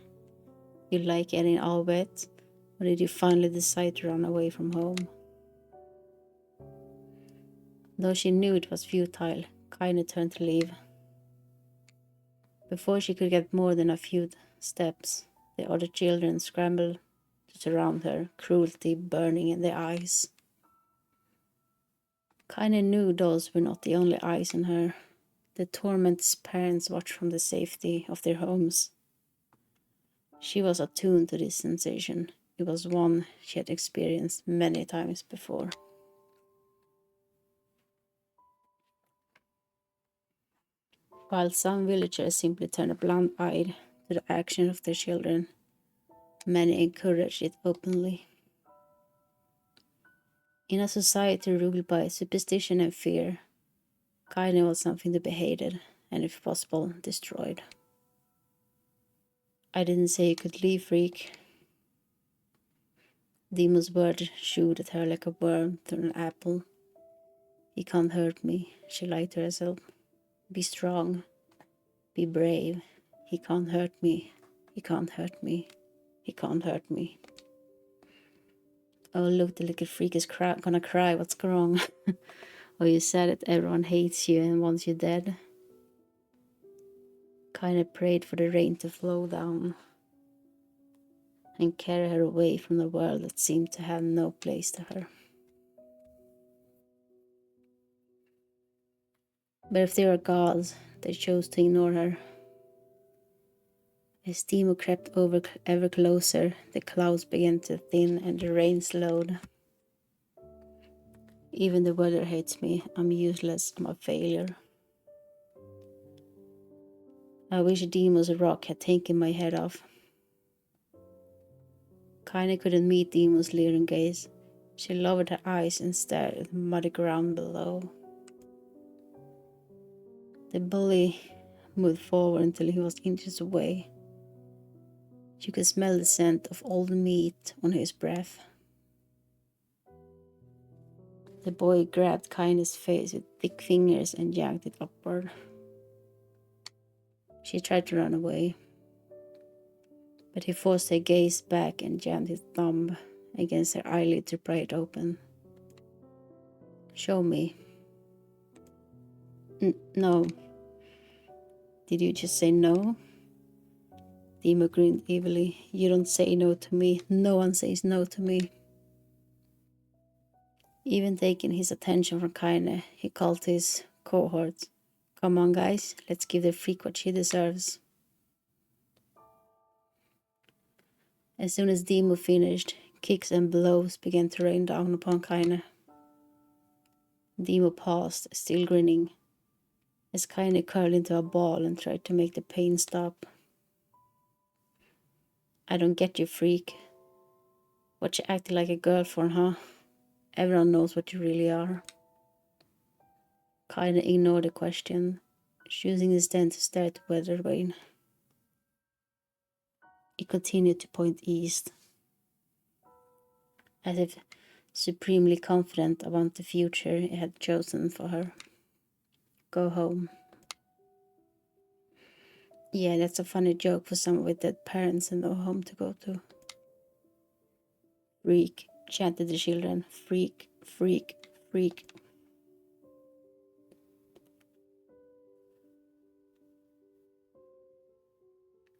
S1: You like getting all wet? Or did you finally decide to run away from home? Though she knew it was futile, Kaine turned to leave. Before she could get more than a few steps, the other children scrambled to surround her, cruelty burning in their eyes. Kaine knew those were not the only eyes on her. The torment's parents watched from the safety of their homes. She was attuned to this sensation. It was one she had experienced many times before. While some villagers simply turned a blind eye to the action of their children, many encouraged it openly. In a society ruled by superstition and fear, Kaine was something to be hated and, if possible, destroyed. I didn't say you could leave, freak. Demon's words chewed at her like a worm through an apple. He can't hurt me, she lied to herself. Be strong. Be brave. He can't hurt me. He can't hurt me. He can't hurt me. Oh, look, the little freak is gonna cry. What's wrong? Oh, you said that everyone hates you and wants you dead. Kinda prayed for the rain to flow down and carry her away from the world that seemed to have no place to her. But if they were gods, they chose to ignore her. As Timo crept over ever closer, the clouds began to thin and the rain slowed. Even the weather hates me. I'm useless. I'm a failure. I wish Demo's rock had taken my head off. Kinda couldn't meet Demo's leering gaze. She lowered her eyes and stared at the muddy ground below. The bully moved forward until he was inches away. You could smell the scent of old meat on his breath. The boy grabbed Kindness' face with thick fingers and yanked it upward. She tried to run away, but he forced her gaze back and jammed his thumb against her eyelid to pry it open. Show me. No. Did you just say no? Demo grinned evilly. You don't say no to me. No one says no to me. Even taking his attention from Kaine, he called to his cohorts. Come on, guys. Let's give the freak what she deserves. As soon as Demo finished, kicks and blows began to rain down upon Kaine. Demo paused, still grinning, as Kaine curled into a ball and tried to make the pain stop. I don't get you, freak. What you acting like a girl for, huh? Everyone knows what you really are. Kaine ignored the question, choosing instead to stare at the weather vane. He continued to point east, as if supremely confident about the future he had chosen for her. Go home. Yeah, that's a funny joke for someone with dead parents and no home to go to. Freak, chanted the children. Freak, freak, freak.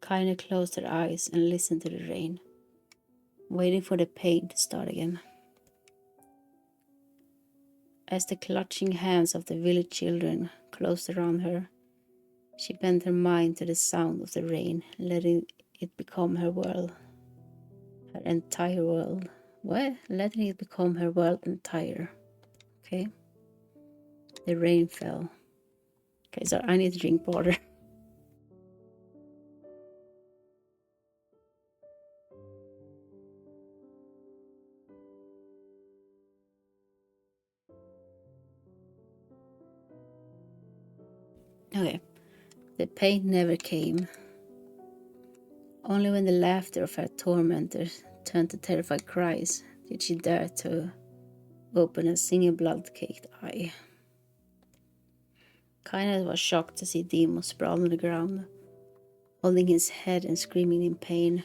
S1: Kaine closed her eyes and listened to the rain, waiting for the pain to start again. As the clutching hands of the village children closed around her, she bent her mind to the sound of the rain, letting it become her world. Her entire world. What? Letting it become her world entire. Okay. The rain fell. Okay, so I need to drink water. Okay. The pain never came. Only when the laughter of her tormentors turned to terrified cries did she dare to open a single blood-caked eye. Kaine was shocked to see Demo sprawl on the ground, holding his head and screaming in pain.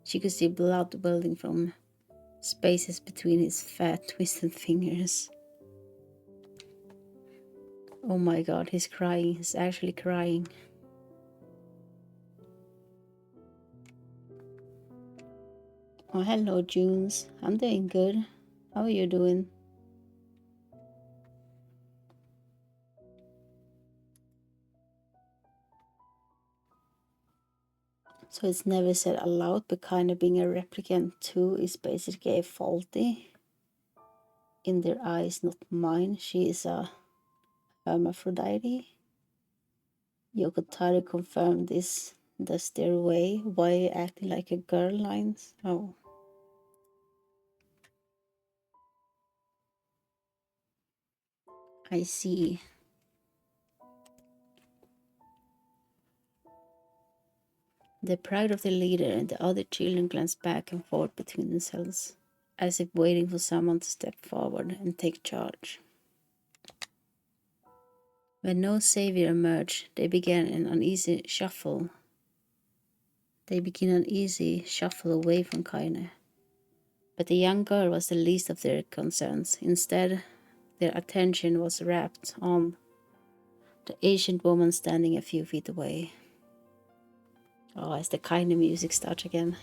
S1: She could see blood welling from spaces between his fat, twisted fingers. Oh my god, he's crying. He's actually crying. Oh, hello, Junes. I'm doing good. How are you doing? So it's never said aloud, but kind of being a replicant too is basically a faulty. In their eyes, not mine. She is a hermaphrodite. Yokotaro confirmed this. That's their way. Why are you acting like a girl lines? Oh. I see. The pride of the leader and the other children glanced back and forth between themselves, as if waiting for someone to step forward and take charge. When no savior emerged, they began an uneasy shuffle. Away from Kaine. But the young girl was the least of their concerns. Instead, their attention was wrapped on the ancient woman standing a few feet away. Oh, as the kind of music starts again.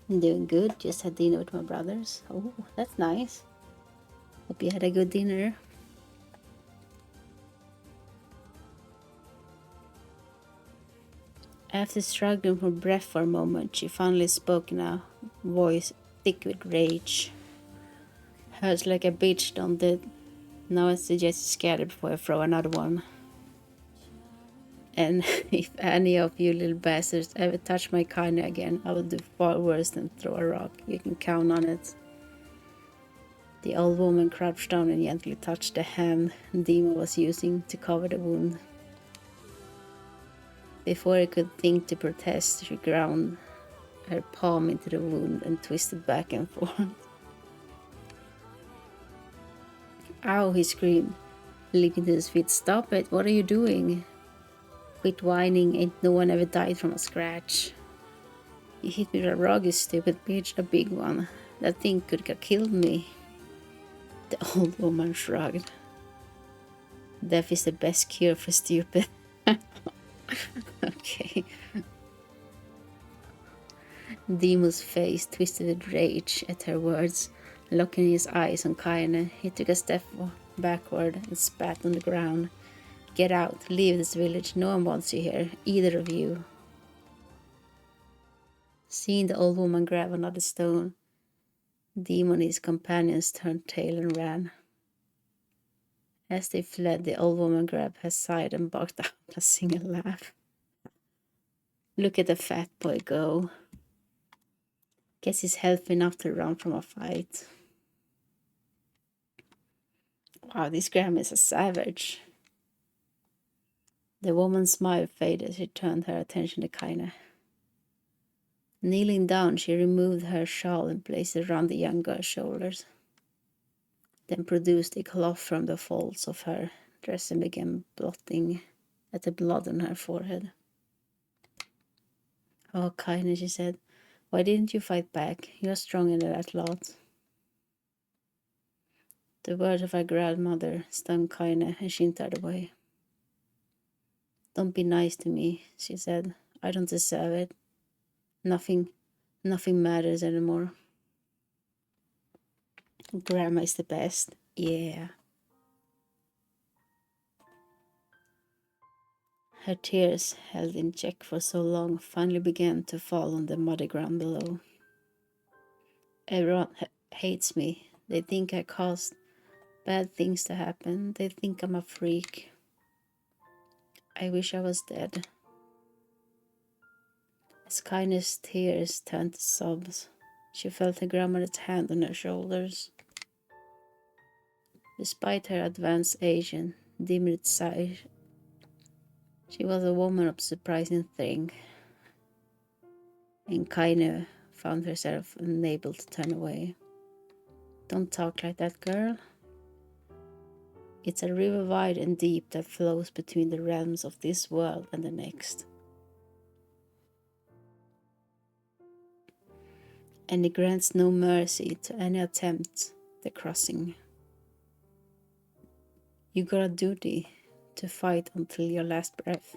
S1: I'm doing good. Just had dinner with my brothers. Oh, that's nice. Hope you had a good dinner. After struggling for breath for a moment, she finally spoke in a voice thick with rage. Hurts like a bitch, don't it? Now I suggest you scatter before I throw another one. And if any of you little bastards ever touch my kind again, I will do far worse than throw a rock. You can count on it. The old woman crouched down and gently touched the hand Dima was using to cover the wound. Before I could think to protest, she ground her palm into the wound and twisted back and forth. Ow, he screamed, leaping to his feet. Stop it, what are you doing? Quit whining, ain't no one ever died from a scratch. You hit me with a rock, you stupid bitch, a big one. That thing could have killed me. The old woman shrugged. Death is the best cure for stupid. Okay. Demo's face twisted with rage at her words. Locking his eyes on Kaine, he took a step backward and spat on the ground. Get out, leave this village, no one wants you here, either of you. Seeing the old woman grab another stone, Demo and his companions turned tail and ran. As they fled, the old woman grabbed her side and barked out a single laugh. Look at the fat boy go. Guess he's healthy enough to run from a fight. Wow, this grandma is a savage. The woman's smile faded as she turned her attention to Kaine. Kneeling down, she removed her shawl and placed it around the young girl's shoulders. Then produced a cloth from the folds of her dress and began blotting at the blood on her forehead. Oh, Kaine, she said, why didn't you fight back? You're stronger than that lot. The words of her grandmother stung Kaine and she turned away. Don't be nice to me, she said. I don't deserve it. Nothing matters anymore. Grandma is the best. Yeah. Her tears, held in check for so long, finally began to fall on the muddy ground below. Everyone hates me. They think I caused bad things to happen. They think I'm a freak. I wish I was dead. As Kaine's tears turned to sobs, she felt her grandmother's hand on her shoulders. Despite her advanced age and diminished size, she was a woman of surprising strength, and Kaine found herself unable to turn away. Don't talk like that, girl. It's a river wide and deep that flows between the realms of this world and the next. And it grants no mercy to any attempt the crossing. You got a duty to fight until your last breath.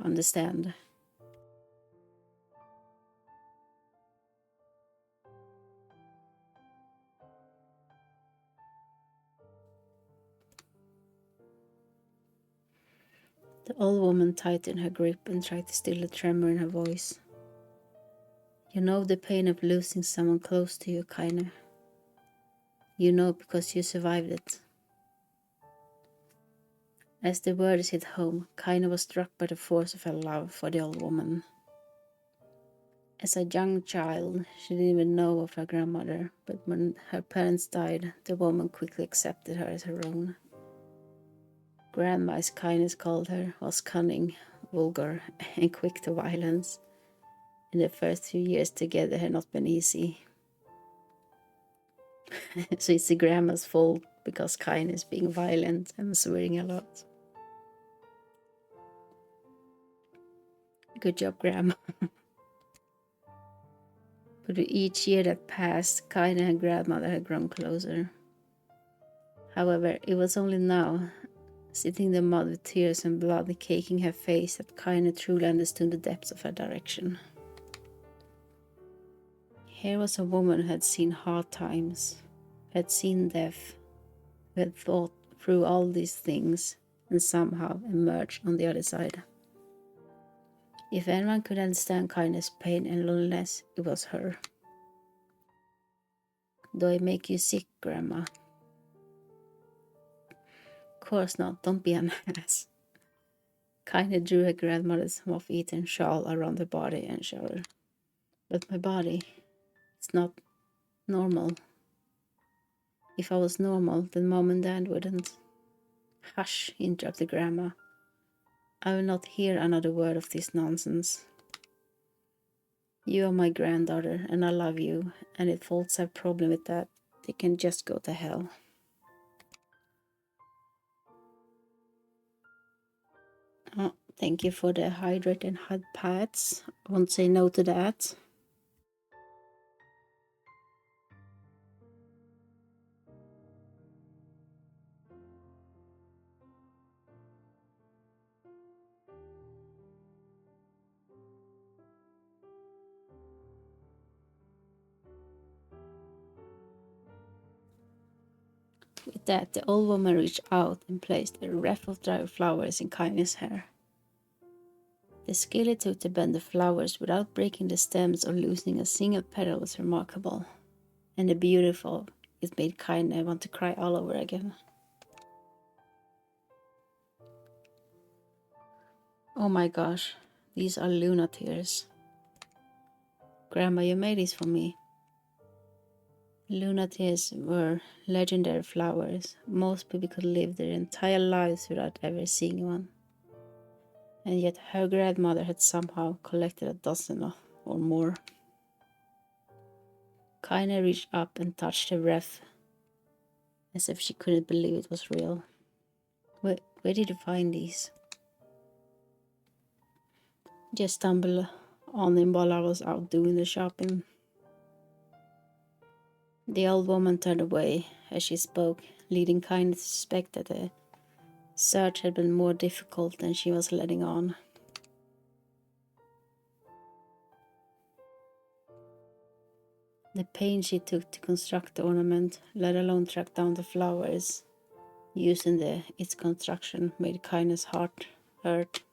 S1: Understand? The old woman tightened her grip and tried to still the tremor in her voice. You know the pain of losing someone close to you, Kaine. You know because you survived it. As the words hit home, Kaine was struck by the force of her love for the old woman. As a young child, she didn't even know of her grandmother, but when her parents died, the woman quickly accepted her as her own. Grandma, as Kaine called her, was cunning, vulgar, and quick to violence. And the first few years together had not been easy. So it's the grandma's fault because Kaine is being violent and swearing a lot. Good job, Grandma. But with each year that passed, Kaine and her grandmother had grown closer. However, it was only now, sitting in the mud with tears and blood caking her face, that Kaine truly understood the depths of her direction. Here was a woman who had seen hard times, who had seen death, who had thought through all these things and somehow emerged on the other side. If anyone could understand Kaine's pain and loneliness, it was her. Do I make you sick, Grandma? Of course not, don't be an ass. Kaine drew her grandmother's moth-eaten shawl around her body and shouted, "But my body, it's not normal. If I was normal, then Mom and Dad wouldn't." "Hush," interrupted Grandma. "I will not hear another word of this nonsense. You are my granddaughter, and I love you, and if folks have a problem with that, they can just go to hell." Oh, thank you for the hydrate and hot pads. I won't say no to that. With that, the old woman reached out and placed a wreath of dried flowers in Kaine's hair. The skill it took to bend the flowers without breaking the stems or losing a single petal was remarkable, and the beautiful it made Kaine want to cry all over again. Oh my gosh, these are Luna tears. Grandma, you made these for me. Luna tears were legendary flowers. Most people could live their entire lives without ever seeing one. And yet her grandmother had somehow collected a dozen or more. Kaine reached up and touched the wreath, as if she couldn't believe it was real. Where did you find these? Just stumbled on them while I was out doing the shopping. The old woman turned away as she spoke, leading Kaine to suspect that the search had been more difficult than she was letting on. The pains she took to construct the ornament, let alone track down the flowers used in its construction, made Kaine's heart hurt.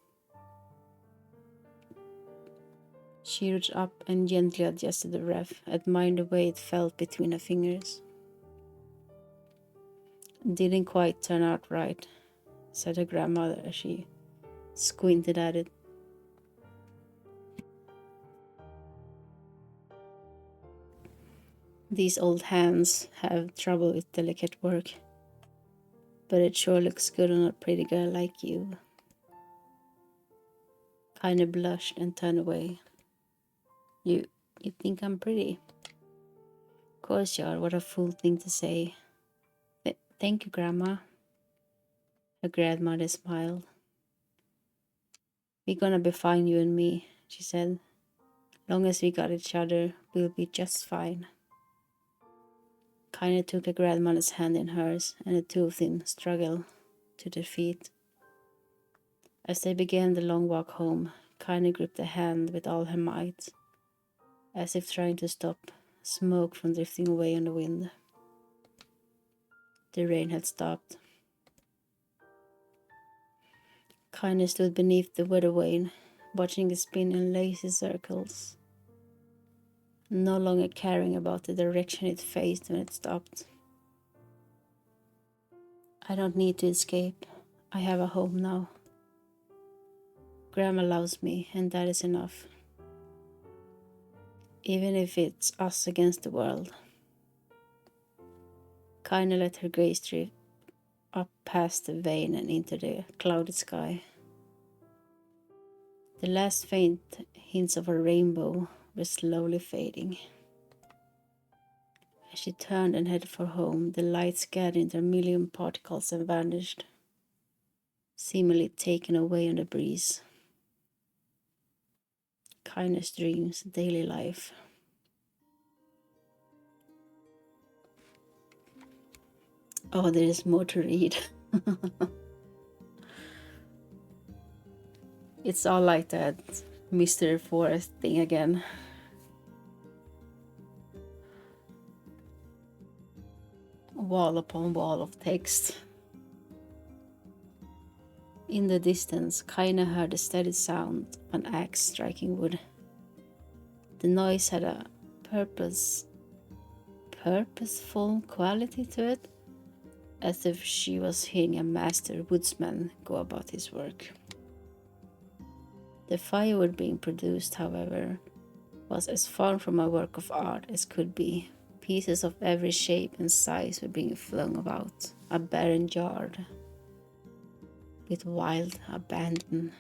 S1: She reached up and gently adjusted the wreath, admiring the way it felt between her fingers. "Didn't quite turn out right," said her grandmother as she squinted at it. "These old hands have trouble with delicate work, but it sure looks good on a pretty girl like you." Kaine blushed and turned away. You think I'm pretty?" "Of course you are, what a fool thing to say." Thank you, Grandma." Her grandmother smiled. "We're gonna be fine, you and me," she said. "Long as we got each other, we'll be just fine." Kaine took her grandmother's hand in hers, and the two of them struggled to their feet. As they began the long walk home, Kaine gripped the hand with all her might, as if trying to stop smoke from drifting away on the wind. The rain had stopped. Kaine stood beneath the weather vane, watching it spin in lazy circles, no longer caring about the direction it faced when it stopped. "I don't need to escape. I have a home now. Grandma loves me, and that is enough. Even if it's us against the world." Kaine let her gaze drift up past the vane and into the clouded sky. The last faint hints of a rainbow were slowly fading. As she turned and headed for home, the lights gathered into a million particles and vanished, seemingly taken away on the breeze. Kaine's dreams, daily life. Oh, there is more to read. It's all like that Mr. Forest thing again. Wall upon wall of text. In the distance, Kaina heard a steady sound of an axe striking wood. The noise had a purposeful quality to it, as if she was hearing a master woodsman go about his work. The firewood being produced, however, was as far from a work of art as could be. Pieces of every shape and size were being flung about, a barren yard with wild abandon.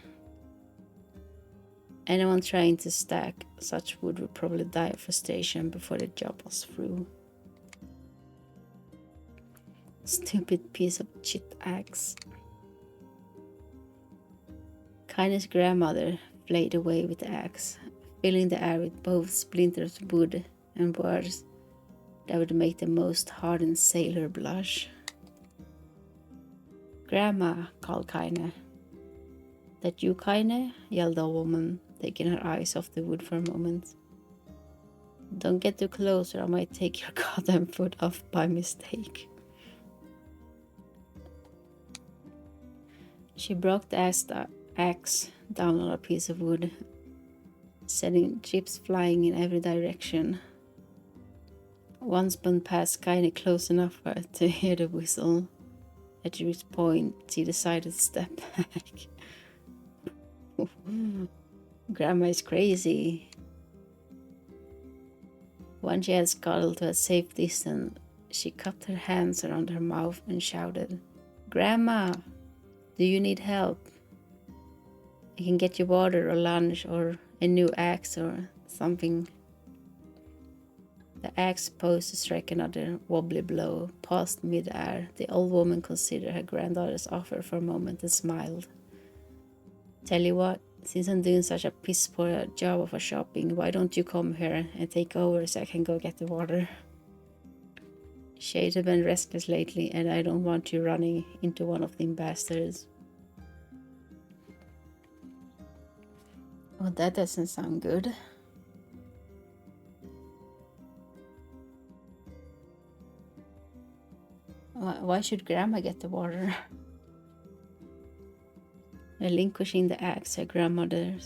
S1: Anyone trying to stack such wood would probably die of frustration before the job was through. Stupid piece of shit axe. Kaina's grandmother flayed away with the axe, filling the air with both splinters of wood and words that would make the most hardened sailor blush. "Grandma," called Kaine. "That you, Kaine?" yelled the woman, taking her eyes off the wood for a moment. "Don't get too close or I might take your goddamn foot off by mistake." She broke the axe down on a piece of wood, sending chips flying in every direction. One spun past Kaine close enough for her to hear the whistle, at which point she decided to step back. Grandma is crazy. Once she had scuttled to a safe distance, she cupped her hands around her mouth and shouted, "Grandma, do you need help? I can get you water or lunch or a new axe or something." The axe posed to strike another wobbly blow, paused mid-air. The old woman considered her granddaughter's offer for a moment and smiled. "Tell you what, since I'm doing such a piss-poor job of shopping, why don't you come here and take over so I can go get the water? Shades have been restless lately and I don't want you running into one of them bastards." Oh, that doesn't sound good. Why should Grandma get the water? Relinquishing the axe, her grandmother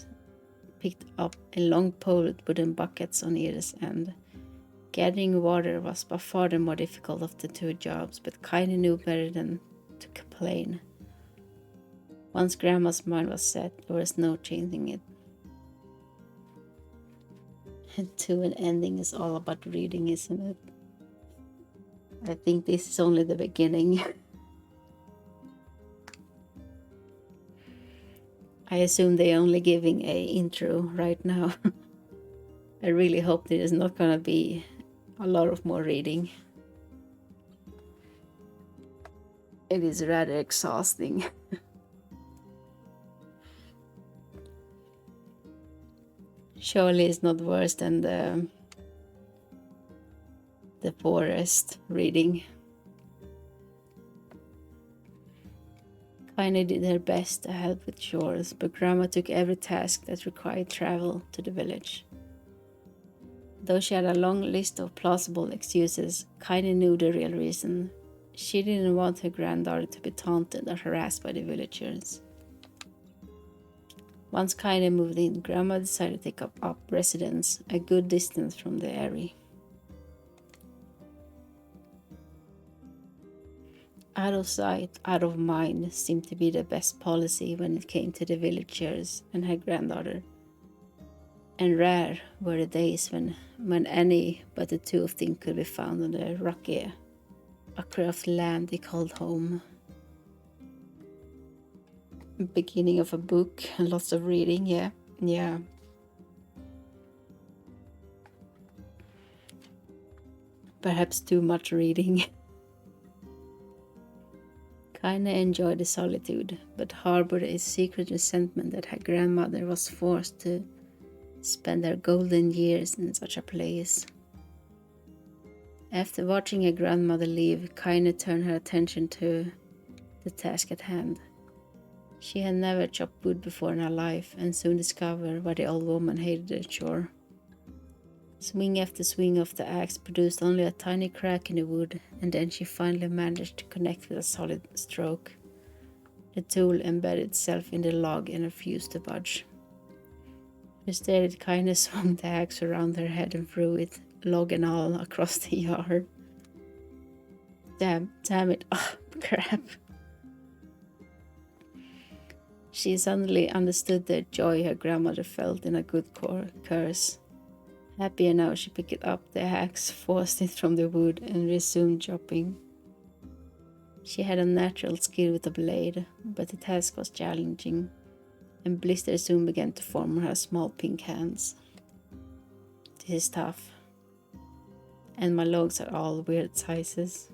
S1: picked up a long pole with wooden buckets on either end. Gathering water was by far the more difficult of the two jobs, but Kaine knew better than to complain. Once Grandma's mind was set, there was no changing it. To an ending is all about reading, isn't it? I think this is only the beginning. I assume they're only giving a intro right now. I really hope there is not gonna be a lot of more reading. It is rather exhausting. Surely it's not worse than the forest reading. Kaine did her best to help with chores, but Grandma took every task that required travel to the village. Though she had a long list of plausible excuses, Kaine knew the real reason. She didn't want her granddaughter to be taunted or harassed by the villagers. Once Kaine moved in, Grandma decided to take up residence a good distance from the area. Out of sight, out of mind seemed to be the best policy when it came to the villagers and her granddaughter. And rare were the days when any but the two of them could be found on the rocky acre of land they called home. Beginning of a book and lots of reading, yeah. Perhaps too much reading. Kaine enjoyed the solitude, but harbored a secret resentment that her grandmother was forced to spend her golden years in such a place. After watching her grandmother leave, Kaine turned her attention to the task at hand. She had never chopped wood before in her life and soon discovered why the old woman hated the chore. Swing after swing of the axe produced only a tiny crack in the wood, and then she finally managed to connect with a solid stroke. The tool embedded itself in the log and refused to budge. Frustrated, Kaine swung the axe around her head and threw it, log and all, across the yard. Damn it, oh crap. She suddenly understood the joy her grandmother felt in a good curse. Happier now, she picked up the axe, forced it from the wood, and resumed chopping. She had a natural skill with the blade, but the task was challenging, and blisters soon began to form on her small pink hands. This is tough, and my logs are all weird sizes.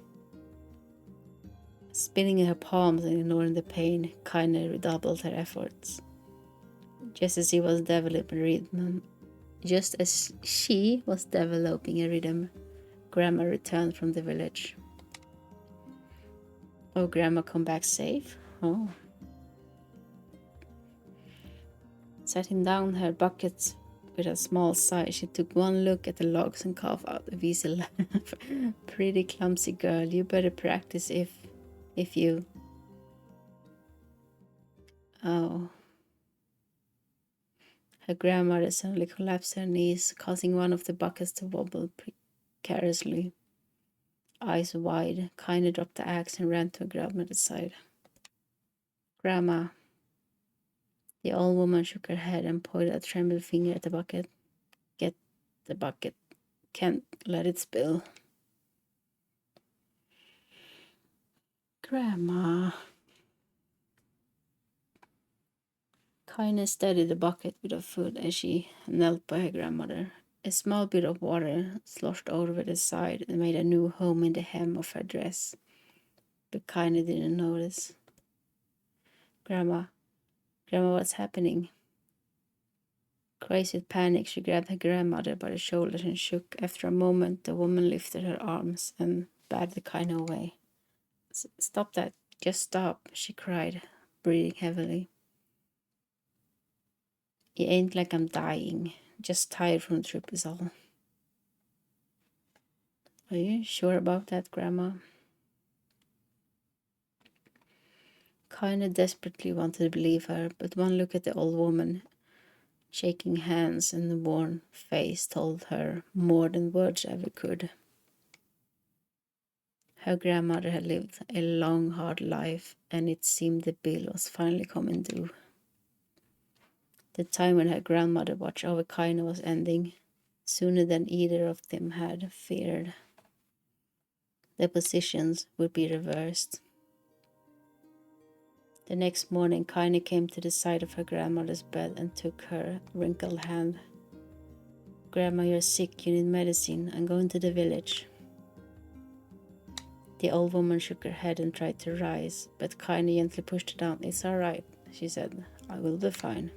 S1: Spinning in her palms and ignoring the pain, Kaine redoubled her efforts. Just as she was developing a rhythm, Grandma returned from the village. Oh, Grandma come back safe? Oh. Setting down her bucket with a small sigh, she took one look at the logs and coughed out a wheezy laugh. Pretty clumsy girl, you better practice if you... Oh. Her grandmother suddenly collapsed her knees, causing one of the buckets to wobble precariously. Eyes wide, Kaine dropped the axe and ran to her grandmother's side. Grandma. The old woman shook her head and pointed a trembling finger at the bucket. Get the bucket. Can't let it spill. Grandma. Kaine steadied the bucket with her foot as she knelt by her grandmother. A small bit of water sloshed over the side and made a new home in the hem of her dress. But Kaine didn't notice. Grandma, what's happening? Crazed with panic, she grabbed her grandmother by the shoulders and shook. After a moment, the woman lifted her arms and batted Kaine away. Stop that, just stop, she cried, breathing heavily. It ain't like I'm dying, just tired from the trip is all. Are you sure about that, Grandma? Kaine desperately wanted to believe her, but one look at the old woman, shaking hands and the worn face, told her more than words ever could. Her grandmother had lived a long, hard life, and it seemed the bill was finally coming due. The time when her grandmother watched over Kaine was ending, sooner than either of them had feared. The positions would be reversed. The next morning, Kaine came to the side of her grandmother's bed and took her wrinkled hand. Grandma, you're sick, you need medicine. I'm going to the village. The old woman shook her head and tried to rise, but Kaine gently pushed her down. It's all right, she said. I will be fine.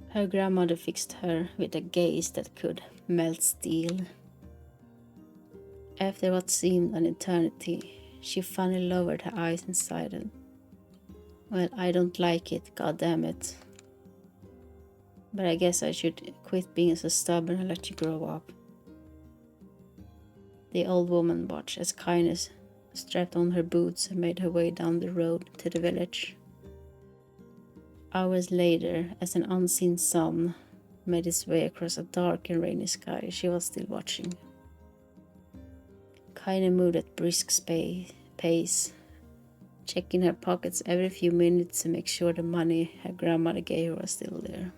S1: Her grandmother fixed her with a gaze that could melt steel. After what seemed an eternity, she finally lowered her eyes and sighed. Well, I don't like it, god damn it. But I guess I should quit being so stubborn and let you grow up. The old woman watched as Kaine strapped on her boots and made her way down the road to the village. Hours later, as an unseen sun made its way across a dark and rainy sky, she was still watching. Kaine moved at brisk pace, checking her pockets every few minutes to make sure the money her grandmother gave her was still there.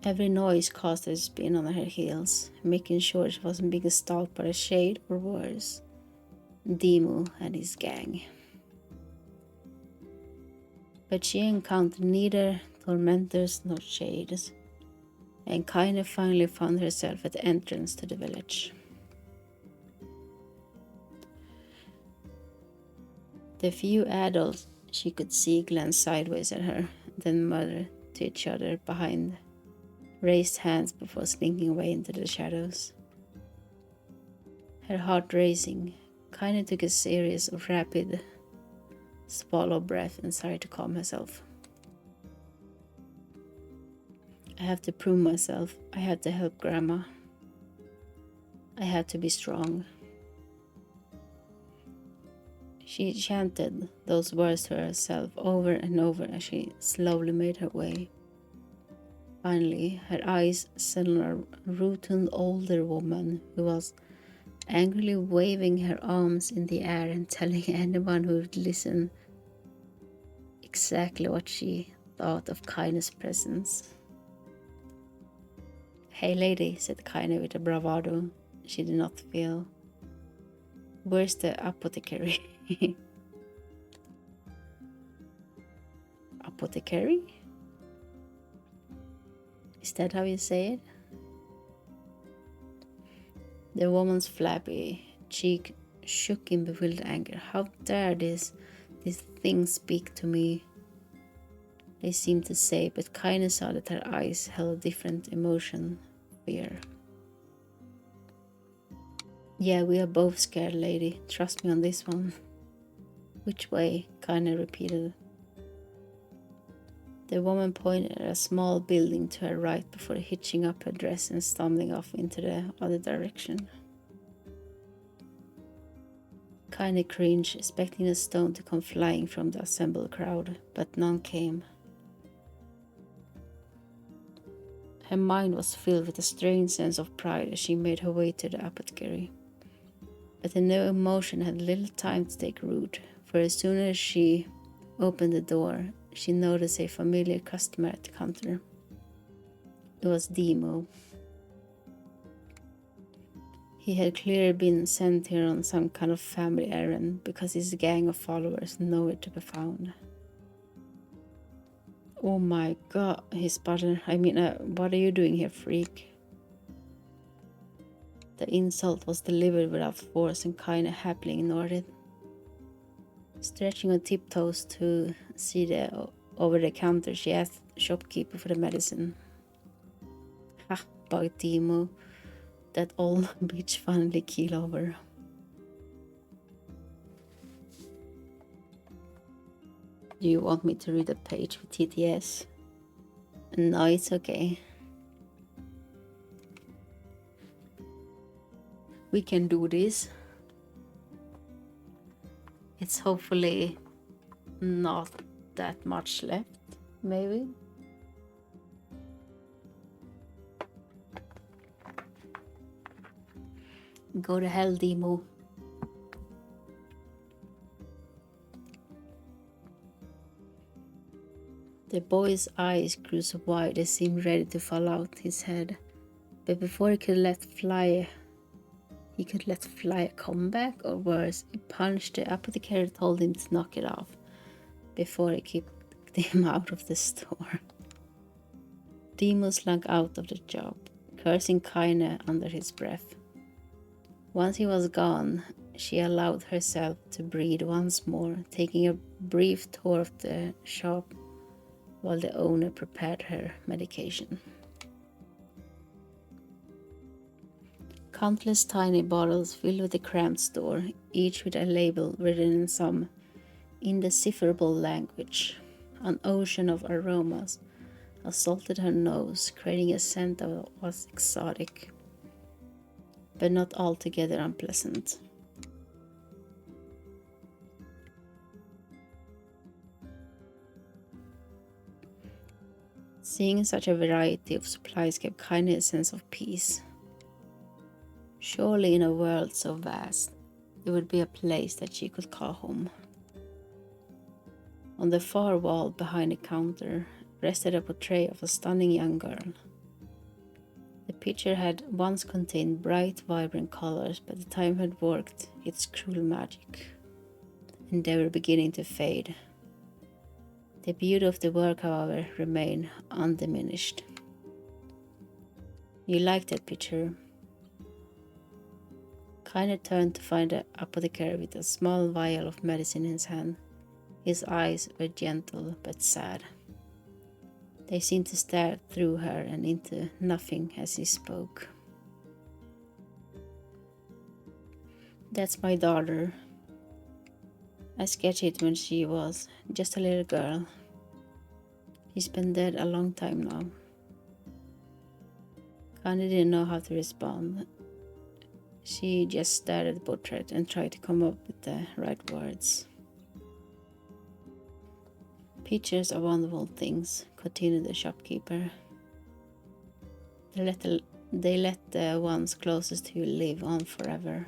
S1: Every noise caused her to spin on her heels, making sure she wasn't being stalked by a shade or worse, Demu and his gang. But she encountered neither tormentors nor shades, and Kaine finally found herself at the entrance to the village. The few adults she could see glanced sideways at her, then muttered to each other behind raised hands before slinking away into the shadows. Her heart racing, Kaine took a series of rapid swallow breath and started to calm herself. I have to prove myself. I had to help Grandma. I had to be strong. She chanted those words to herself over and over as she slowly made her way. Finally, her eyes settled on a rotund older woman who was angrily waving her arms in the air and telling anyone who would listen exactly what she thought of Kaine's presence. "Hey lady," said Kaine with a bravado she did not feel. "Where's the apothecary?" Apothecary? Is that how you say it? The woman's flabby cheek shook in bewildered anger. How dare these things speak to me? They seemed to say, but Kaine saw that her eyes held a different emotion, fear. "Yeah, we are both scared, lady. Trust me on this one." "Which way?" Kaine repeated. The woman pointed at a small building to her right before hitching up her dress and stumbling off into the other direction. Kaine cringed, expecting a stone to come flying from the assembled crowd, but none came. Her mind was filled with a strange sense of pride as she made her way to the apothecary. But the new emotion had little time to take root, for as soon as she opened the door, she noticed a familiar customer at the counter. It was Demo. He had clearly been sent here on some kind of family errand because his gang of followers nowhere to be found. "Oh my god," he sputtered. What are you doing here, freak?" The insult was delivered without force and Kaine happily ignored it. Stretching on tiptoes to see over the counter, she asked the shopkeeper for the medicine. "Ha," bugged Demo. That old bitch finally keeled over. "Do you want me to read a page with TTS?" "No, it's okay. We can do this. It's hopefully not that much left, maybe." "Go to hell, Demo." The boy's eyes grew so wide they seemed ready to fall out his head, but before he could let fly a comeback, or worse, a punch the apothecary told him to knock it off before he kicked him out of the store. Demo slunk out of the shop, cursing Kaine under his breath. Once he was gone, she allowed herself to breathe once more, taking a brief tour of the shop while the owner prepared her medication. Countless tiny bottles filled with the cramped store, each with a label written in some indecipherable language. An ocean of aromas assaulted her nose, creating a scent that was exotic, but not altogether unpleasant. Seeing such a variety of supplies gave Kaine a sense of peace. Surely in a world so vast, there would be a place that she could call home. On the far wall behind the counter rested a portrait of a stunning young girl. The picture had once contained bright, vibrant colors, but the time had worked its cruel magic, and they were beginning to fade. The beauty of the work, however, remained undiminished. "You like that picture?" Kaine turned to find the apothecary with a small vial of medicine in his hand. His eyes were gentle but sad. They seemed to stare through her and into nothing as he spoke. That's my daughter. I sketched it when she was just a little girl. She's been dead a long time now. Connie didn't know how to respond. She just stared at the portrait and tried to come up with the right words. Pictures are wonderful things, continued the shopkeeper. They let the ones closest to you live on forever.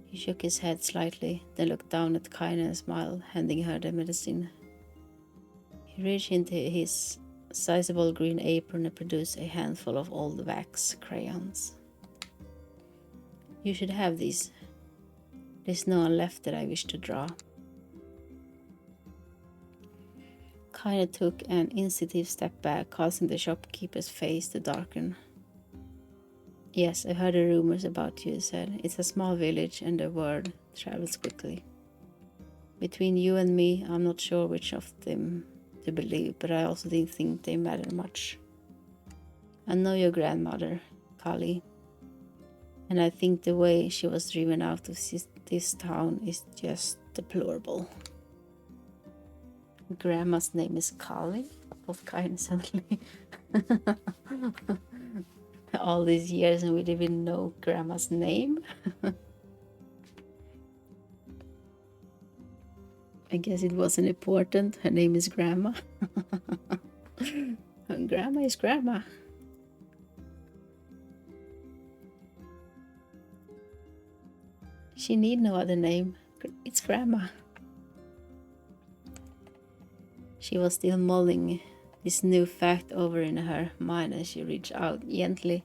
S1: He shook his head slightly, then looked down at Kaine and smiled, handing her the medicine. He reached into his sizable green apron and produced a handful of old wax crayons. You should have these. There's no one left that I wish to draw. Kaine took an instinctive step back, causing the shopkeeper's face to darken. Yes, I heard the rumors about you, he said. It's a small village and the word travels quickly. Between you and me, I'm not sure which of them to believe, but I also didn't think they matter much. I know your grandmother, Kali, and I think the way she was driven out of this town is just deplorable. Grandma's name is Kali? Both kind suddenly. All these years and we didn't even know Grandma's name. I guess it wasn't important. Her name is Grandma. And Grandma is Grandma. She need no other name. It's Grandma. She was still mulling this new fact over in her mind as she reached out gently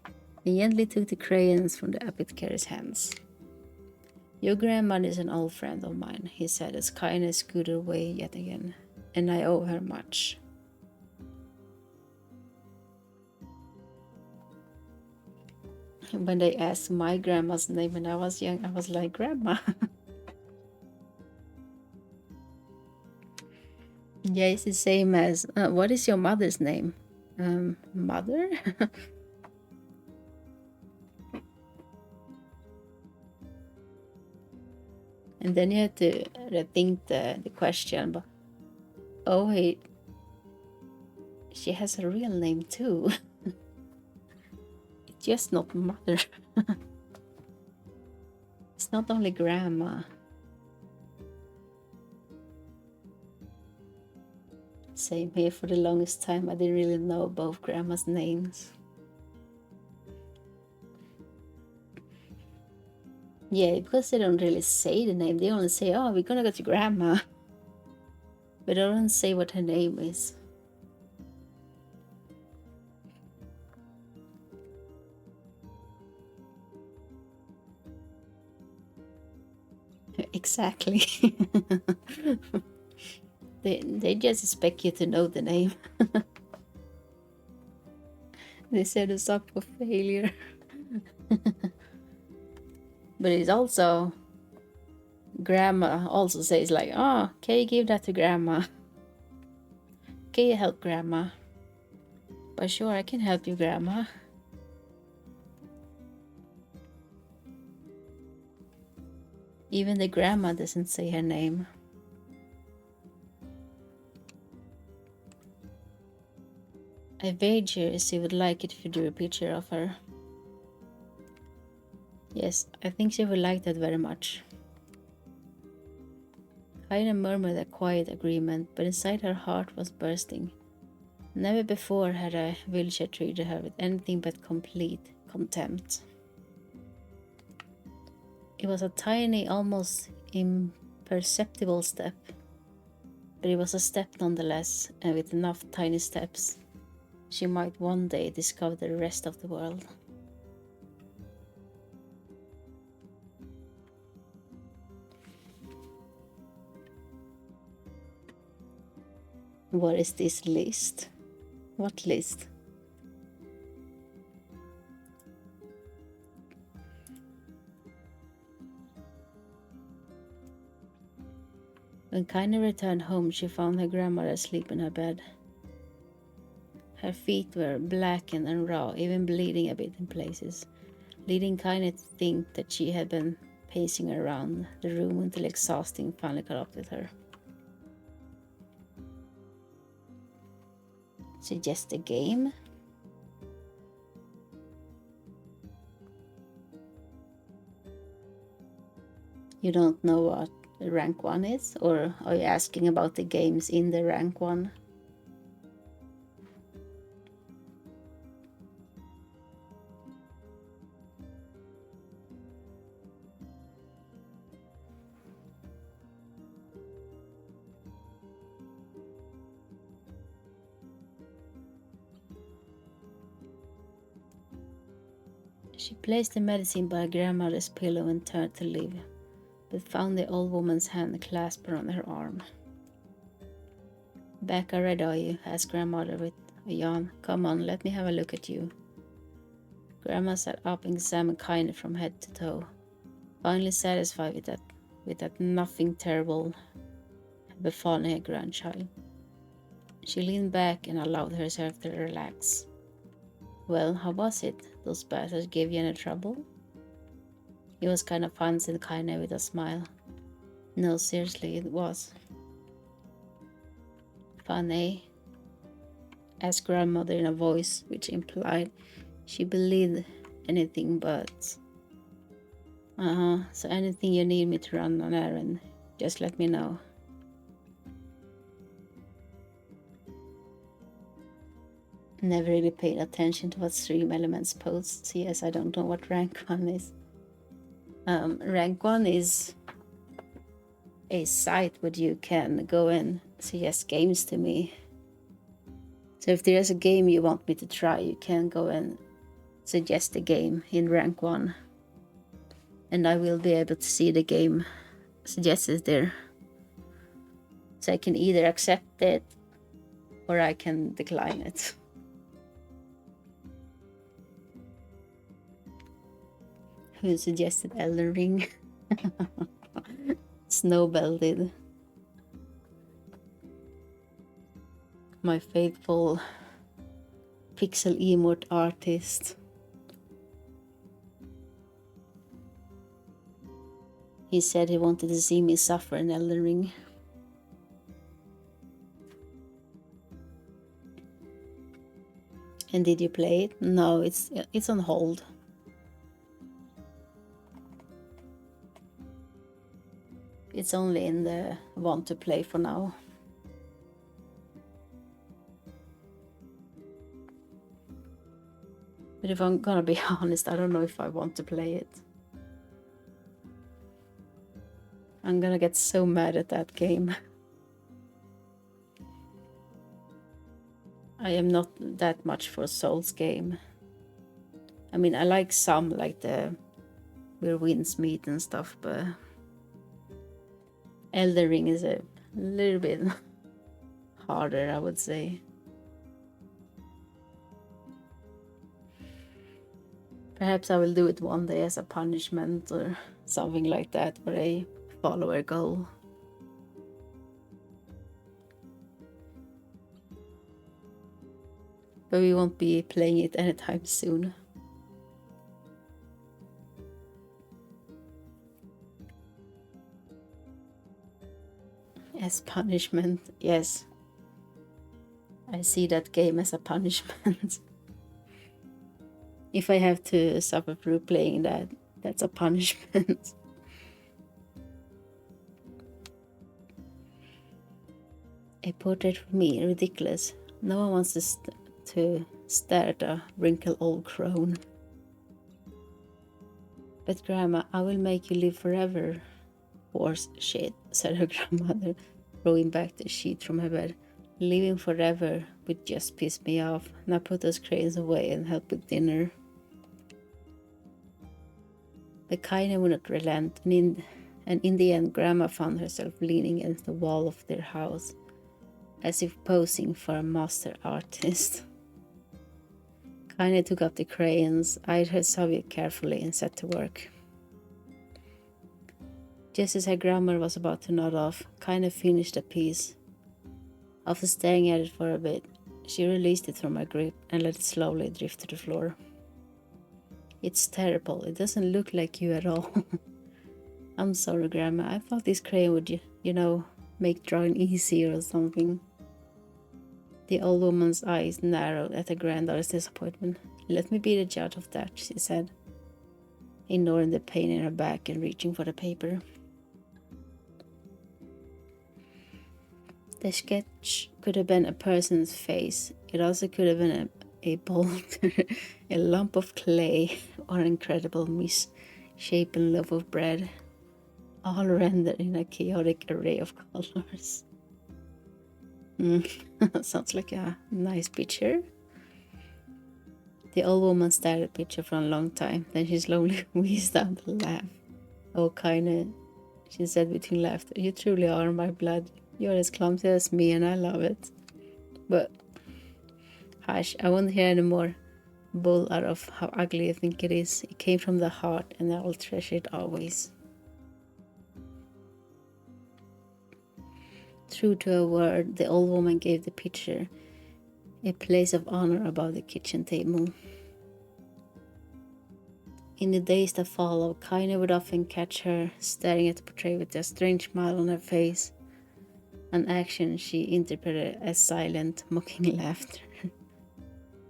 S1: took the crayons from the apothecary's hands. Your grandmother is an old friend of mine, he said as Kaine scooted away yet again, and I owe her much. When they asked my grandma's name when I was young, I was like, Grandma. Yeah, it's the same as, what is your mother's name? Mother? And then you have to rethink the question, but oh wait, she has a real name too. It's just not Mother. It's not only Grandma. Same here. For the longest time I didn't really know both grandma's names. Yeah, because they don't really say the name. They only say, oh, we're gonna go to Grandma. But they don't say what her name is. Exactly. They just expect you to know the name. They set us up for failure. But it's also, Grandma also says like, oh, can you give that to Grandma? Can you help Grandma? But sure, I can help you, Grandma. Even the grandma doesn't say her name. I wager she would like it if you drew a picture of her. Yes, I think she would like that very much. Kaine murmured a quiet agreement, but inside her heart was bursting. Never before had a villager treated her with anything but complete contempt. It was a tiny, almost imperceptible step, but it was a step nonetheless, and with enough tiny steps, she might one day discover the rest of the world. What is this list? What list? When Kaine returned home, she found her grandmother asleep in her bed. Her feet were blackened and raw, even bleeding a bit in places, leading Kaine to think that she had been pacing around the room until exhausting finally caught up with her. Suggest a game? You don't know what rank 1 is? Or are you asking about the games in the rank 1? She placed the medicine by her grandmother's pillow and turned to leave, but found the old woman's hand clasped around her arm. Back already, are you? Asked grandmother with a yawn. Come on, let me have a look at you. Grandma sat up and examined Kaine from head to toe, finally satisfied with that nothing terrible had befallen her grandchild. She leaned back and allowed herself to relax. Well, how was it? Those bastards gave you any trouble? It was kind of fun, said Kaine with a smile. No, seriously, it was. Fun, eh? Asked grandmother in a voice which implied she believed anything but. So anything you need me to run an errand, just let me know. Never really paid attention to what Stream Elements posts. Yes, I don't know what rank 1 is. Rank 1 is a site where you can go and suggest games to me. So if there's a game you want me to try, you can go and suggest a game in rank 1. And I will be able to see the game suggested there. So I can either accept it or I can decline it. Who suggested Elden Ring? Snowbell did. My faithful pixel emote artist. He said he wanted to see me suffer in Elden Ring. And did you play it? No, it's on hold. It's only in the want to play for now. But if I'm gonna be honest, I don't know if I want to play it. I'm gonna get so mad at that game. I am not that much for a Souls game. I mean, I like some, like the where winds meet and stuff, but Elden Ring is a little bit harder, I would say. Perhaps I will do it one day as a punishment or something like that for a follower goal. But we won't be playing it anytime soon. As punishment, yes. I see that game as a punishment. If I have to suffer through playing that, that's a punishment. A portrait for me, ridiculous. No one wants to stare at a wrinkled old crone. But Grandma, I will make you live forever. Horse shit, said her grandmother, throwing back the sheet from her bed. Living forever would just piss me off. Now put those crayons away and help with dinner. But Kaine would not relent, and in the end Grandma found herself leaning against the wall of their house, as if posing for a master artist. Kaine took up the crayons, eyed her subject carefully, and set to work. Just as her grandmother was about to nod off, Kaine finished a piece. After staring at it for a bit, She released it from my grip and let it slowly drift to the floor. It's terrible. It doesn't look like you at all. I'm sorry, Grandma. I thought this crayon would, you know, make drawing easier or something. The old woman's eyes narrowed at her granddaughter's disappointment. Let me be the judge of that, she said, ignoring the pain in her back and reaching for the paper. The sketch could have been a person's face. It also could have been a boulder, a lump of clay, or an incredible misshapen loaf of bread, all rendered in a chaotic array of colors. Sounds like a nice picture. The old woman stared at the picture for a long time. Then she slowly wheezed out a laugh. Oh, kinda, she said between laughter. You truly are my blood. You're as clumsy as me and I love it. But, hush, I won't hear any more bull out of how ugly you think it is. It came from the heart and I will treasure it always. True to her word, the old woman gave the picture a place of honor above the kitchen table. In the days that followed, Kaine would often catch her staring at the portrait with a strange smile on her face, an action she interpreted as silent, mocking laughter.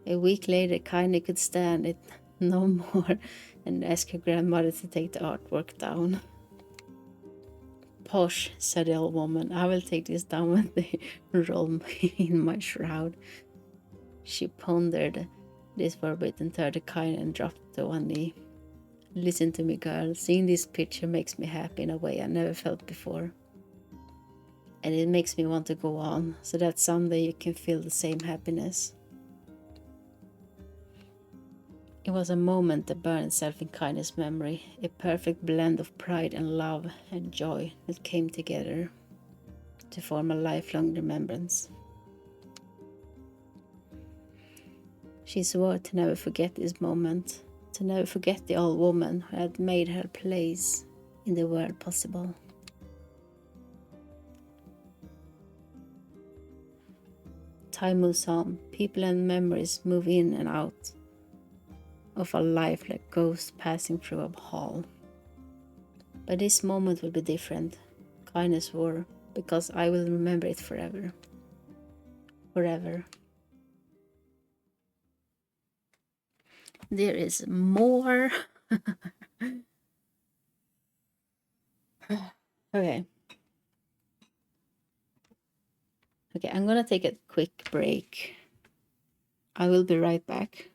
S1: A week later, Kaine could stand it no more and asked her grandmother to take the artwork down. Posh, said the old woman, I will take this down when they roll me in my shroud. She pondered this for a bit and turned to Kaine and dropped to one knee. Listen to me, girl. Seeing this picture makes me happy in a way I never felt before. And it makes me want to go on, so that someday you can feel the same happiness. It was a moment that burned itself in Kaine's memory, a perfect blend of pride and love and joy that came together to form a lifelong remembrance. She swore to never forget this moment, to never forget the old woman who had made her place in the world possible. Time moves on, people and memories move in and out of a life like ghosts passing through a hall. But this moment will be different, Kaine swore, because I will remember it forever. Forever. There is more. Okay. Okay, I'm gonna take a quick break. I will be right back.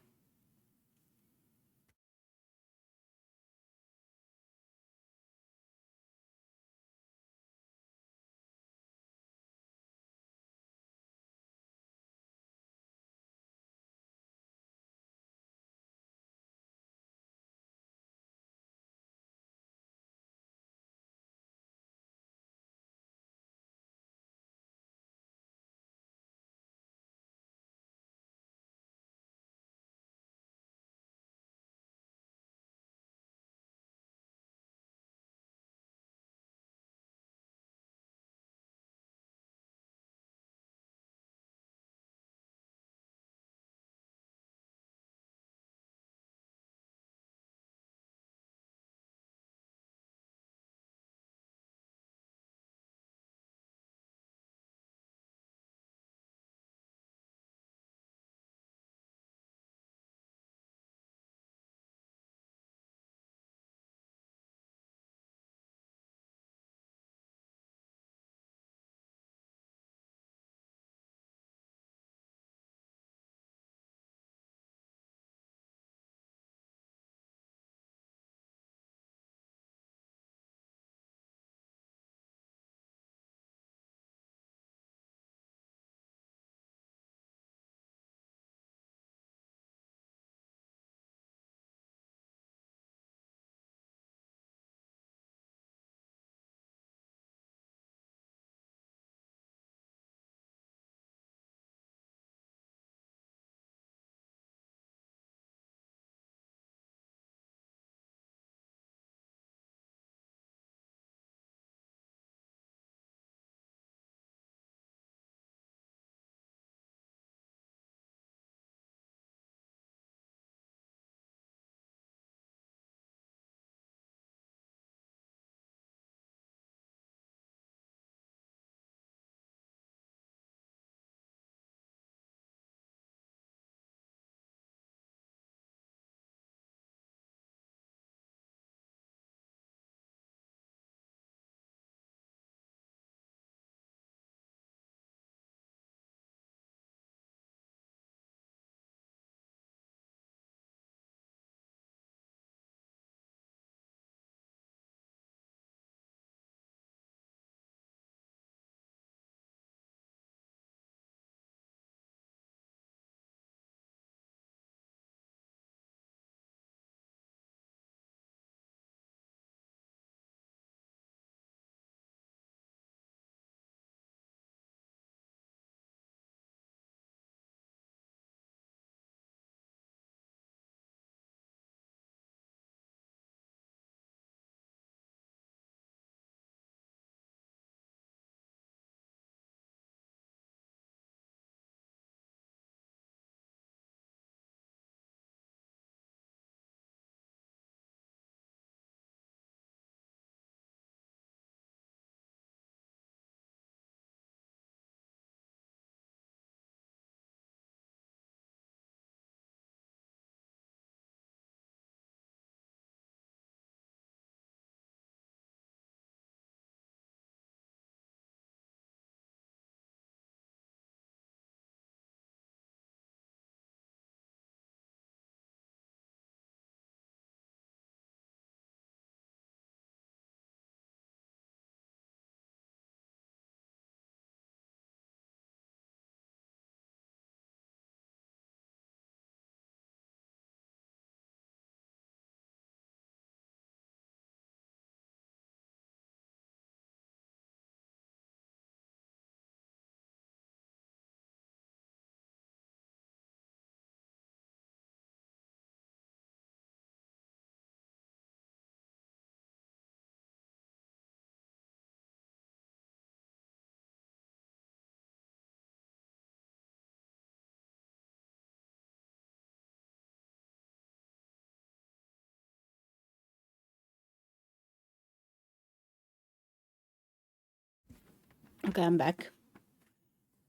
S1: Okay, I'm back.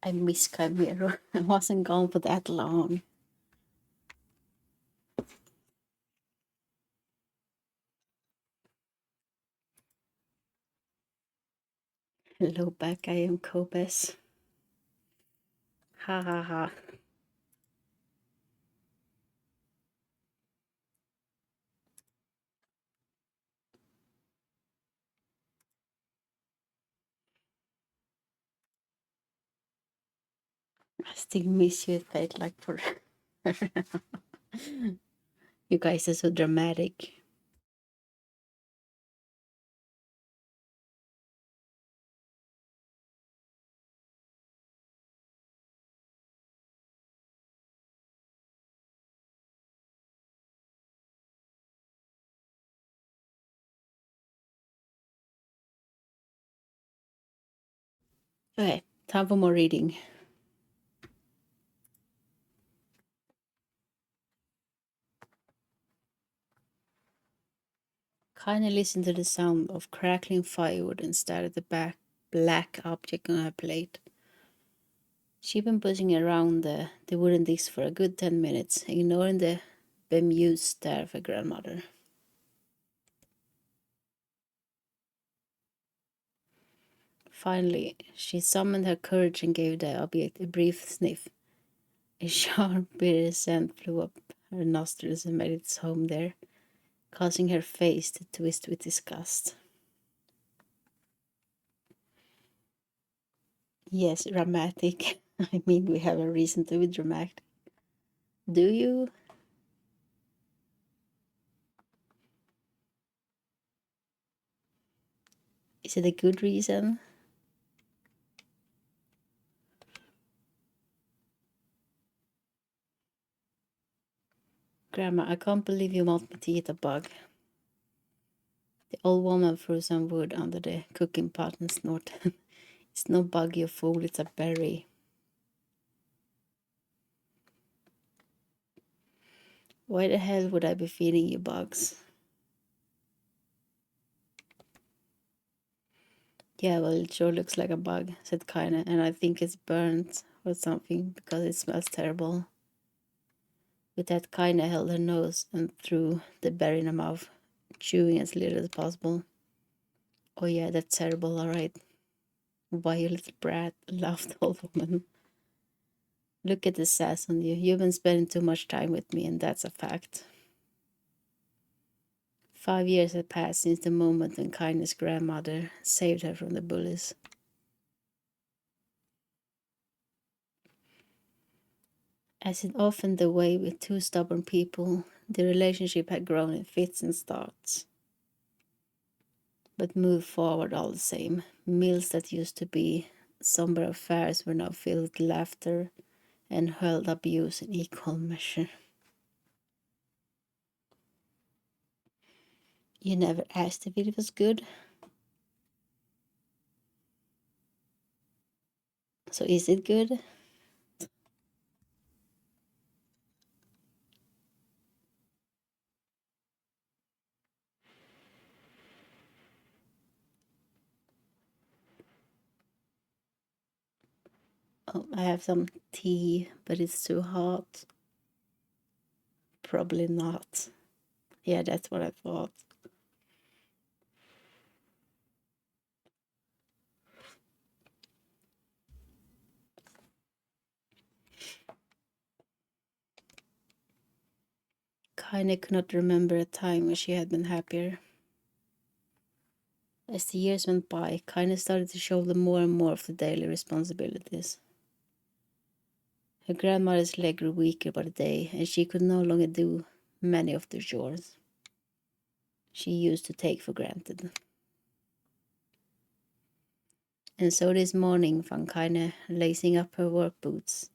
S1: I miss Chimero. I wasn't gone for that long. Hello back, I am Kobes. Ha ha ha. I still miss you, it felt like for you guys are so dramatic. Okay, time for more reading. Kinda listened to the sound of crackling firewood and stared at the black object on her plate. She'd been pushing around the wooden disc for a good 10 minutes, ignoring the bemused stare of her grandmother. Finally, she summoned her courage and gave the object a brief sniff. A sharp, bitter scent flew up her nostrils and made its home there, causing her face to twist with disgust. Yes, dramatic. I mean, we have a reason to be dramatic. Do you? Is it a good reason? Grandma, I can't believe you want me to eat a bug. The old woman threw some wood under the cooking pot and snorted. It's no bug, you fool, it's a berry. Why the hell would I be feeding you bugs? Yeah, well, it sure looks like a bug, said Kaina, and I think it's burnt or something because it smells terrible. With that, Kaina held her nose and threw the berry in her mouth, chewing as little as possible. Oh yeah, that's terrible, alright. Why, you little brat, laughed the old woman. Look at the sass on you. You've been spending too much time with me, and that's a fact. 5 years had passed since the moment when Kaina's grandmother saved her from the bullies. As is often the way with two stubborn people, the relationship had grown in fits and starts, but moved forward all the same. Meals that used to be somber affairs were now filled with laughter and hurled abuse in equal measure. You never asked if it was good. So is it good? Oh, I have some tea, but it's too hot. Probably not. Yeah, that's what I thought. Kaine could not remember a time when she had been happier. As the years went by, Kaine started to shoulder more and more of the daily responsibilities. Her grandmother's leg grew weaker by the day, and she could no longer do many of the chores she used to take for granted. And so this morning found Kaine lacing up her work boots,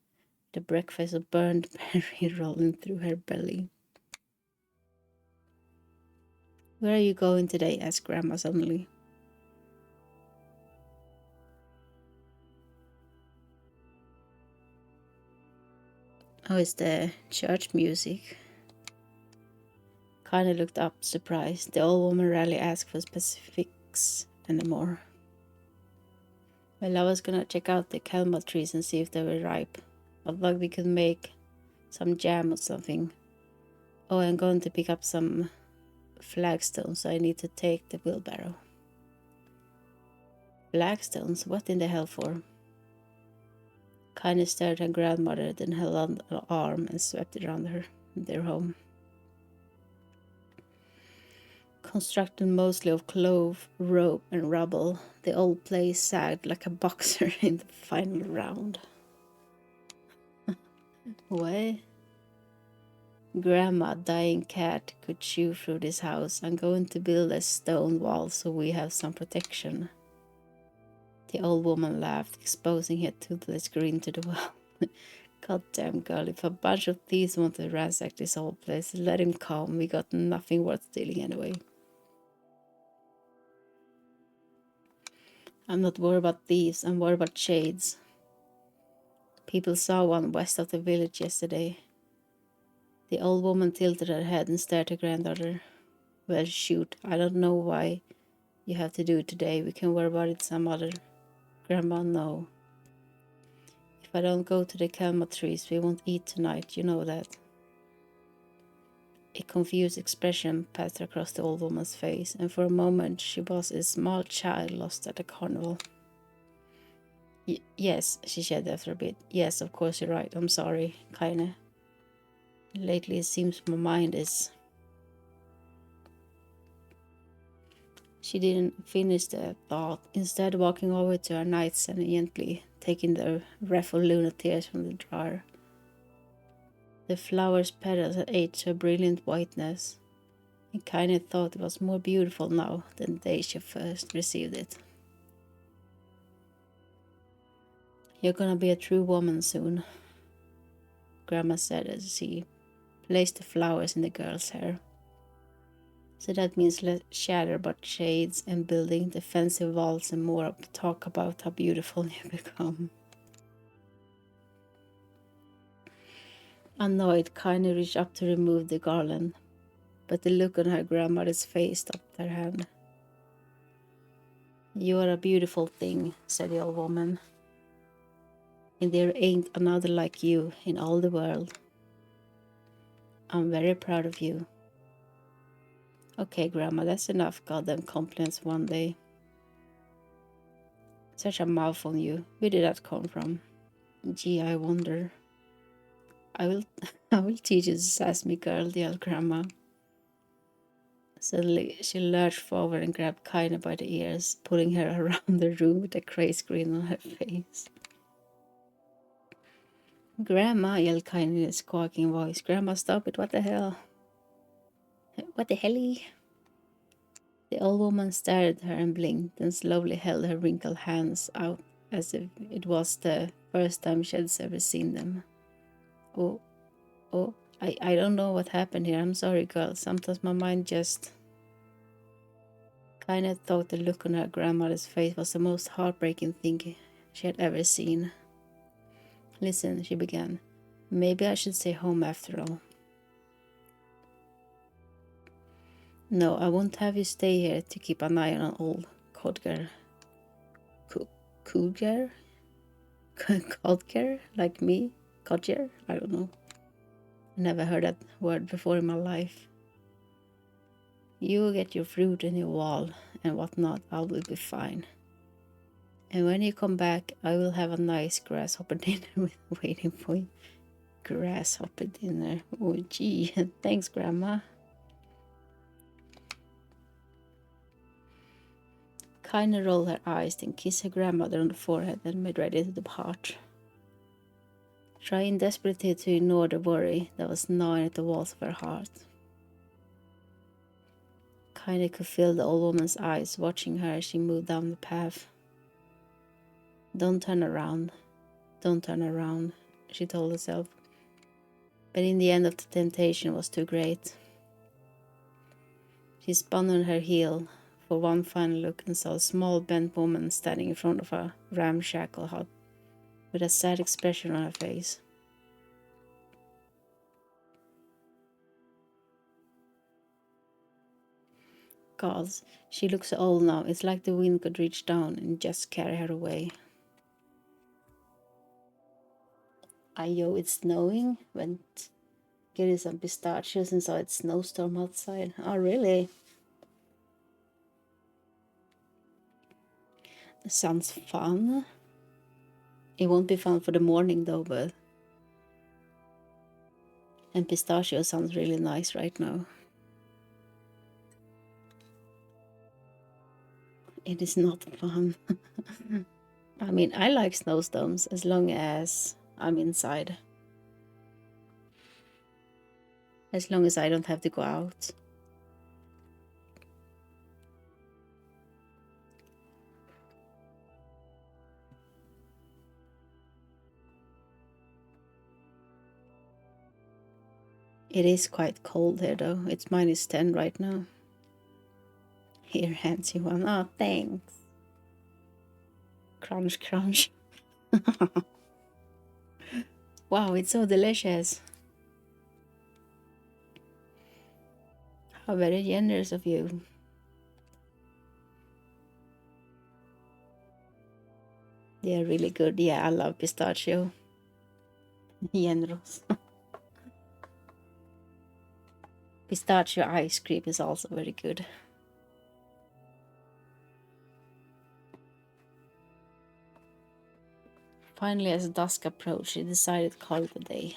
S1: the breakfast of burned berry rolling through her belly. Where are you going today? Asked Grandma suddenly. Oh, it's the church music. Kaine looked up, surprised. The old woman rarely asked for specifics anymore. Well, I was gonna check out the calma trees and see if they were ripe. I thought we could make some jam or something. Oh, I'm going to pick up some flagstones, so I need to take the wheelbarrow. Flagstones? What in the hell for? Kinda stared at her grandmother, then held on her arm and swept it around their home. Constructed mostly of clove, rope, and rubble, the old place sagged like a boxer in the final round. What? Grandma, dying cat, could chew through this house. I'm going to build a stone wall so we have some protection. The old woman laughed, exposing her toothless grin to the wall. Goddamn girl, if a bunch of thieves want to ransack this old place, let him come. We got nothing worth stealing anyway. I'm not worried about thieves, I'm worried about shades. People saw one west of the village yesterday. The old woman tilted her head and stared at her granddaughter. Well, shoot, I don't know why you have to do it today. We can worry about it some other. Grandma, no. If I don't go to the calma trees, we won't eat tonight, you know that. A confused expression passed across the old woman's face, and for a moment she was a small child lost at a carnival. Yes, she said after a bit. Yes, of course you're right. I'm sorry, kinda. Lately it seems my mind is... She didn't finish the thought, instead walking over to her nightstand and gently taking the wreath of Luna tears from the jar. The flower's petals had aged to a brilliant whiteness, and kinda thought it was more beautiful now than the day she first received it. You're gonna be a true woman soon, Grandma said as she placed the flowers in the girl's hair. So that means less chatter about shades and building defensive walls and more talk about how beautiful you become. Annoyed, Kinda reached up to remove the garland, but the look on her grandmother's face stopped her hand. You are a beautiful thing, said the old woman, and there ain't another like you in all the world. I'm very proud of you. Okay, Grandma, that's enough goddamn compliments one day. Such a mouth on you. Where did that come from? Gee, I wonder. I will teach you to sass me, girl, yelled Grandma. Suddenly, she lurched forward and grabbed Kinda by the ears, pulling her around the room with a crazy grin on her face. Grandma, yelled Kinda in a squawking voice. Grandma, stop it, what the hell? What the helly? The old woman stared at her and blinked, then slowly held her wrinkled hands out as if it was the first time she had ever seen them. Oh, I don't know what happened here. I'm sorry, girl. Sometimes my mind just... Kinda thought the look on her grandmother's face was the most heartbreaking thing she had ever seen. Listen, she began. Maybe I should stay home after all. No, I won't have you stay here to keep an eye on an old codger. Codger? Codger? Like me? Codger? I don't know. I never heard that word before in my life. You get your fruit and your wall and whatnot, I will be fine. And when you come back, I will have a nice grasshopper dinner waiting for you. Grasshopper dinner? Oh gee, thanks Grandma. Kinda rolled her eyes, then kissed her grandmother on the forehead and made ready to depart. Trying desperately to ignore the worry that was gnawing at the walls of her heart. Kinda could feel the old woman's eyes watching her as she moved down the path. Don't turn around, she told herself. But in the end of the temptation was too great. She spun on her heel for one final look and saw a small bent woman standing in front of a ramshackle hut with a sad expression on her face. God, she looks so old now. It's like the wind could reach down and just carry her away. Ayo, it's snowing. Went getting some pistachios and saw it's snowstorm outside. Oh, really? Sounds fun. It won't be fun for the morning though, but... And pistachio sounds really nice right now. It is not fun. I mean, I like snowstorms as long as I'm inside. As long as I don't have to go out. It is quite cold here though. It's -10 right now. Here, hands you one. Oh, thanks. Crunch, crunch. Wow, it's so delicious. How very generous of you. They are really good. Yeah, I love pistachio. Generous. Pistachio ice cream is also very good. Finally, as dusk approached, she decided to call it a day.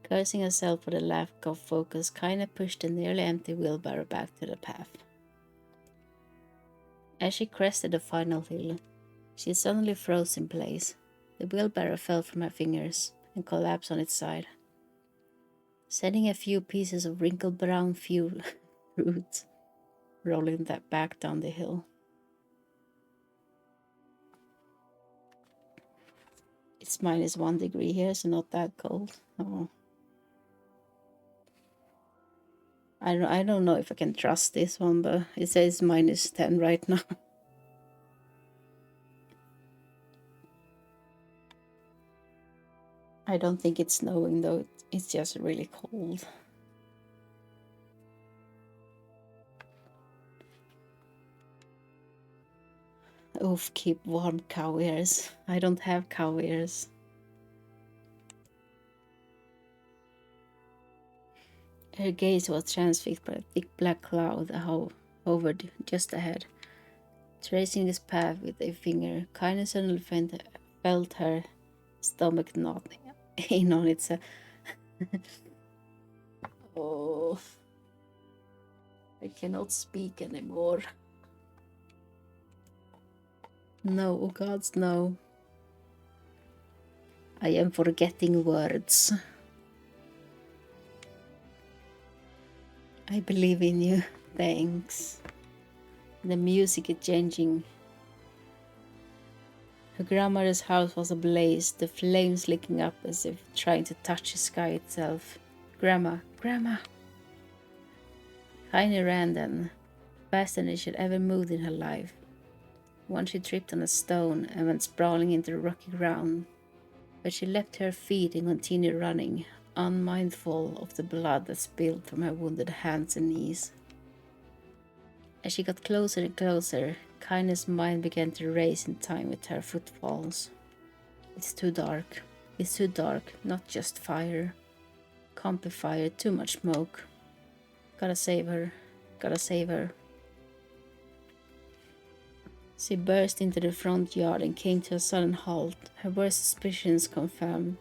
S1: Cursing herself for the lack of focus, Kaina pushed the nearly empty wheelbarrow back to the path. As she crested the final hill, she suddenly froze in place. The wheelbarrow fell from her fingers and collapsed on its side, sending a few pieces of wrinkled brown fuel fruit rolling that back down the hill. It's -1 degree here, so not that cold. Oh. I don't know if I can trust this one, but it says -10 right now. I don't think it's snowing though, it's just really cold. Oof, keep warm, cow ears. I don't have cow ears. Her gaze was transfixed by a thick black cloud that hovered just ahead. Tracing this path with a finger, Kaina suddenly felt her stomach knot in on itself. Oh, I cannot speak anymore. No, oh gods, no. I am forgetting words. I believe in you. Thanks. The music is changing. Her grandmother's house was ablaze, the flames licking up as if trying to touch the sky itself. Grandma, Grandma! Kaina ran then, faster than she had ever moved in her life. Once she tripped on a stone and went sprawling into the rocky ground, but she leapt to her feet and continued running, unmindful of the blood that spilled from her wounded hands and knees. As she got closer and closer, Kaina's mind began to race in time with her footfalls. It's too dark. It's too dark, not just fire. Can't be fire, too much smoke. Gotta save her. Gotta save her. She burst into the front yard and came to a sudden halt, her worst suspicions confirmed.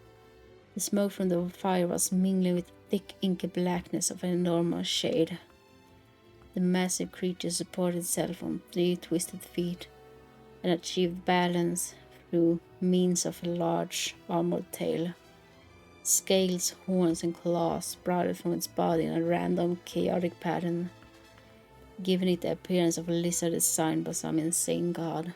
S1: The smoke from the fire was mingling with thick inky blackness of an enormous shade. The massive creature supported itself on 3 twisted feet and achieved balance through means of a large armored tail. Scales, horns, and claws sprouted from its body in a random, chaotic pattern, giving it the appearance of a lizard designed by some insane god.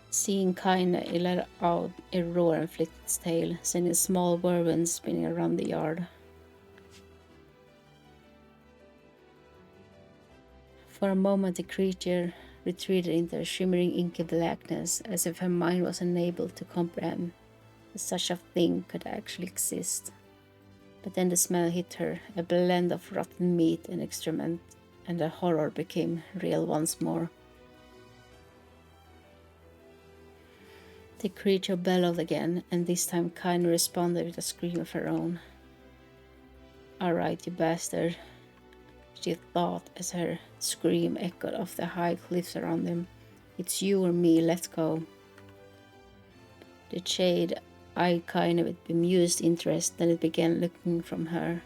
S1: Seeing Kaina, it let out a roar and flicked its tail, sending a small whirlwind spinning around the yard. For a moment the creature retreated into a shimmering inky blackness, as if her mind was unable to comprehend that such a thing could actually exist. But then the smell hit her, a blend of rotten meat and excrement, and the horror became real once more. The creature bellowed again, and this time Kaine responded with a scream of her own. "Alright, you bastard," she thought as her scream echoed off the high cliffs around them. "It's you or me, let's go." The shade eyed Kaine with bemused interest, then it began looking from her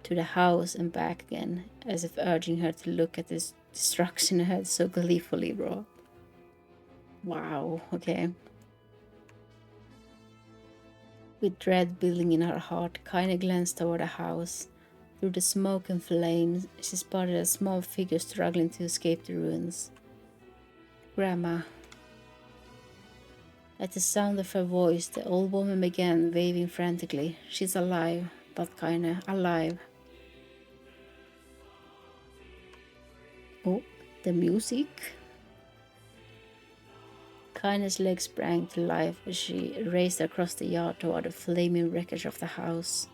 S1: to the house and back again, as if urging her to look at this destruction ahead so gleefully, bro. Wow, okay. With dread building in her heart, Kaine glanced toward the house. Through the smoke and flames, she spotted a small figure struggling to escape the ruins. "Grandma." At the sound of her voice, the old woman began waving frantically. "She's alive," but Kaine, "alive." Oh, the music? Kaine's legs sprang to life as she raced across the yard toward the flaming wreckage of the house.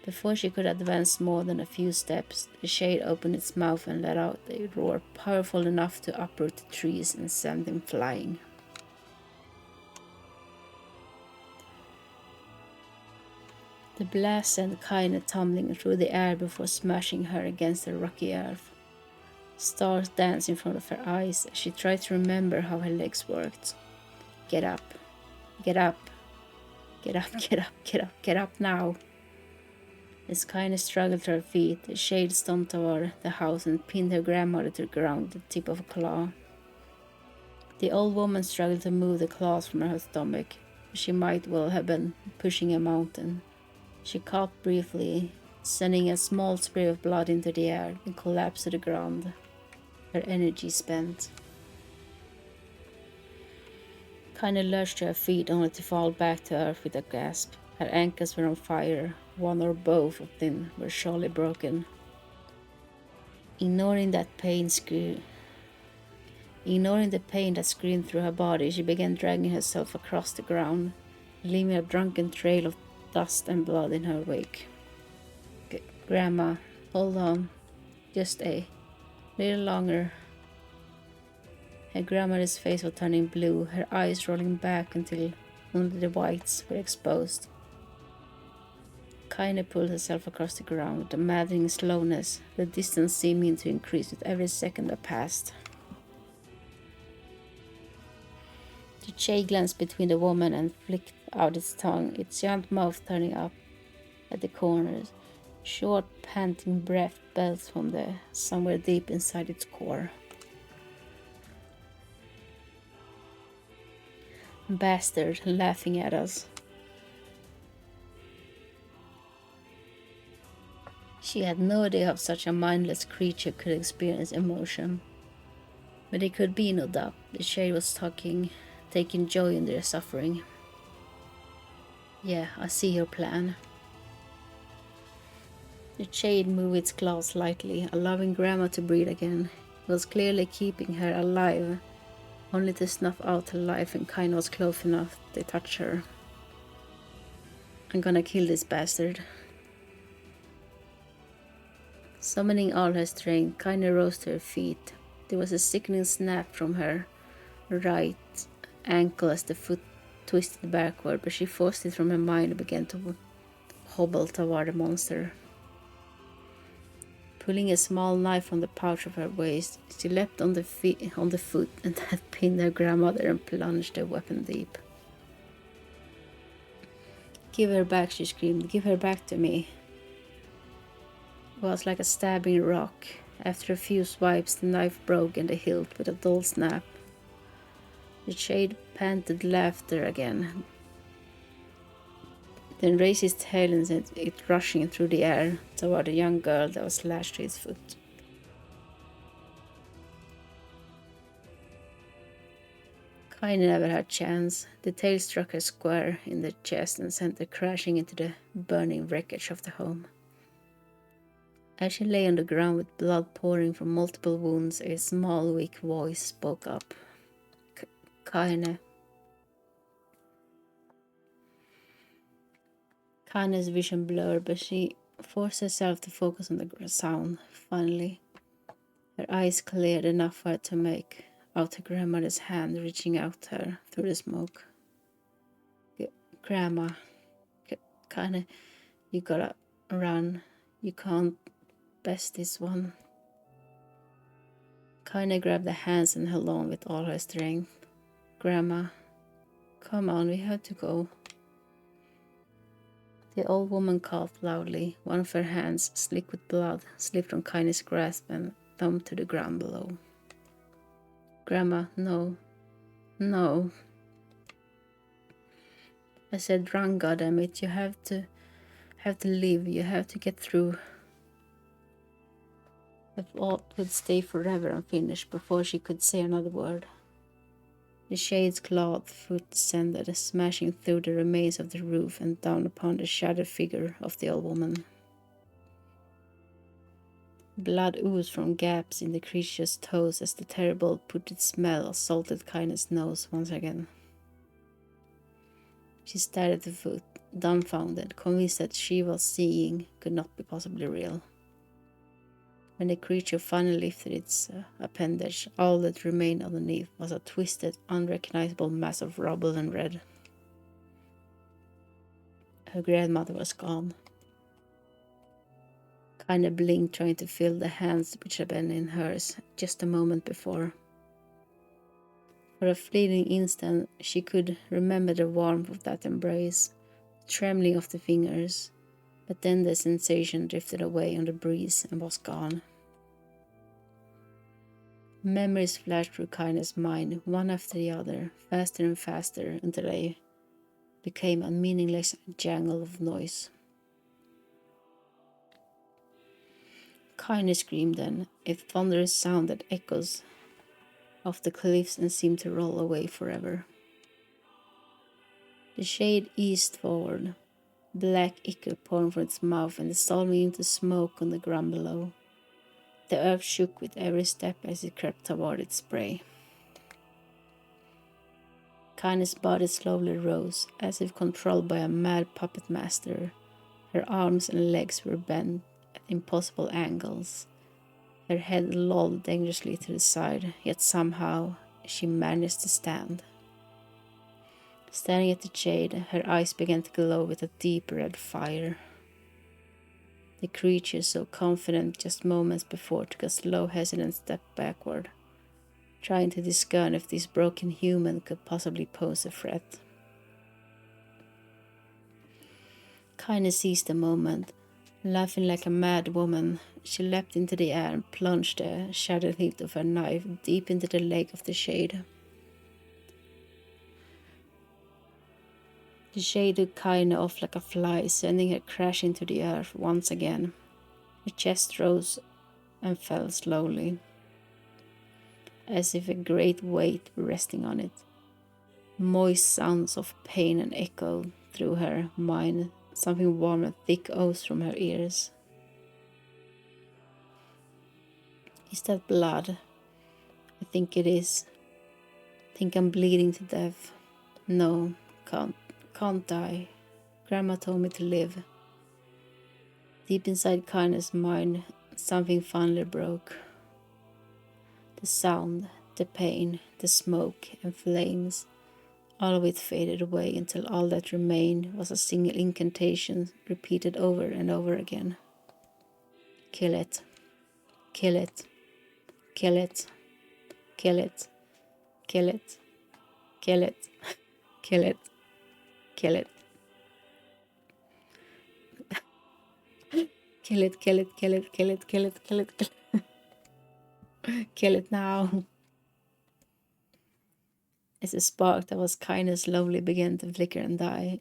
S1: Before she could advance more than a few steps, the shade opened its mouth and let out a roar powerful enough to uproot the trees and send them flying. The blast sent Kaine tumbling through the air before smashing her against the rocky earth. Stars danced in front of her eyes as she tried to remember how her legs worked. Get up, get up, get up, get up, get up, get up now. As Kaine struggled to her feet, the shade stomped toward the house and pinned her grandmother to the ground with the tip of a claw. The old woman struggled to move the claws from her stomach. She might well have been pushing a mountain. She coughed briefly, sending a small spray of blood into the air, and collapsed to the ground, her energy spent. Kaine lurched to her feet only to fall back to earth with a gasp. Her ankles were on fire, one or both of them were surely broken. Ignoring the pain that screamed through her body, she began dragging herself across the ground, leaving a drunken trail of dust and blood in her wake. "Grandma, hold on. Just a little longer." Her grandmother's face was turning blue, her eyes rolling back until only the whites were exposed. Kaine pulled herself across the ground with a maddening slowness, the distance seeming to increase with every second that passed. The shade glanced between the woman and flicked out its tongue, its giant mouth turning up at the corners. Short, panting breath belched from somewhere deep inside its core. "Bastard, laughing at us." She had no idea how such a mindless creature could experience emotion. But there could be no doubt the shade was taking joy in their suffering. "Yeah, I see your plan." The shade moved its claws slightly, allowing Grandma to breathe again. It was clearly keeping her alive, only to snuff out her life when Kaine was close enough to touch her. "I'm gonna kill this bastard." Summoning all her strength, Kaine rose to her feet. There was a sickening snap from her right ankle as the foot twisted backward, but she forced it from her mind and began to hobble toward the monster. Pulling a small knife from the pouch of her waist, she leapt on the foot and that pinned her grandmother and plunged the weapon deep. "Give her back," she screamed. "Give her back to me." It was like a stabbing rock. After a few swipes, the knife broke in the hilt with a dull snap. The shade panted laughter again, then raised his tail and sent it rushing through the air toward the young girl that was lashed to his foot. Kaine never had a chance. The tail struck her square in the chest and sent her crashing into the burning wreckage of the home. As she lay on the ground with blood pouring from multiple wounds, a small, weak voice spoke up. "Kaine." Kaine's vision blurred, but she forced herself to focus on the sound. Finally, her eyes cleared enough for her to make out her grandmother's hand, reaching out to her through the smoke. Grandma, kinda, you gotta run. You can't best this one. Kinda grabbed the hands and held on with all her strength. Grandma, come on, we have to go. The old woman coughed loudly. One of her hands, slick with blood, slipped from Kindness' grasp and thumped to the ground below. Grandma, no. No. I said run, goddammit. You have to live. You have to get through. The thought would stay forever unfinished before she could say another word. The shade's clawed foot descended, smashing through the remains of the roof and down upon the shattered figure of the old woman. Blood oozed from gaps in the creature's toes as the terrible putrid smell assaulted Kindness' nose once again. She stared at the foot, dumbfounded, convinced that she was seeing could not be possibly real. When the creature finally lifted its appendage, all that remained underneath was a twisted, unrecognizable mass of rubble and red. Her grandmother was gone. Kinda blinked, trying to feel the hands which had been in hers just a moment before. For a fleeting instant, she could remember the warmth of that embrace, the trembling of the fingers, but then the sensation drifted away on the breeze and was gone. Memories flashed through Kindness' mind, one after the other, faster and faster, until they became a meaningless jangle of noise. Kindness screamed then, a thunderous sound that echoes off the cliffs and seemed to roll away forever. The shade eased forward, black ichor pouring from its mouth and dissolving into smoke on the ground below. The earth shook with every step as it crept toward its prey. Kindness' body slowly rose, as if controlled by a mad puppet master. Her arms and legs were bent at impossible angles. Her head lolled dangerously to the side, yet somehow she managed to stand. Standing at the shade, her eyes began to glow with a deep red fire. The creature, so confident just moments before, took a slow, hesitant step backward, trying to discern if this broken human could possibly pose a threat. Kindness seized the moment. Laughing like a mad woman, she leapt into the air and plunged the shattered hilt of her knife deep into the leg of the shade. The shade took Kaine off like a fly, sending her crashing to the earth once again. Her chest rose and fell slowly, as if a great weight were resting on it. Moist sounds of pain and echoed through her mind, something warm and thick oozed from her ears. Is that blood? I think it is. I think I'm bleeding to death. No, can't die. Grandma told me to live. Deep inside Kindness' mind, something finally broke. The sound, the pain, the smoke and flames, all of it faded away until all that remained was a single incantation repeated over and over again. Kill it. Kill it. Kill it. Kill it. Kill it. Kill it. Kill it. Kill it. Kill it, kill it, kill it, kill it, kill it, kill it, kill it. Kill it now. As the spark that was Kindness slowly began to flicker and die,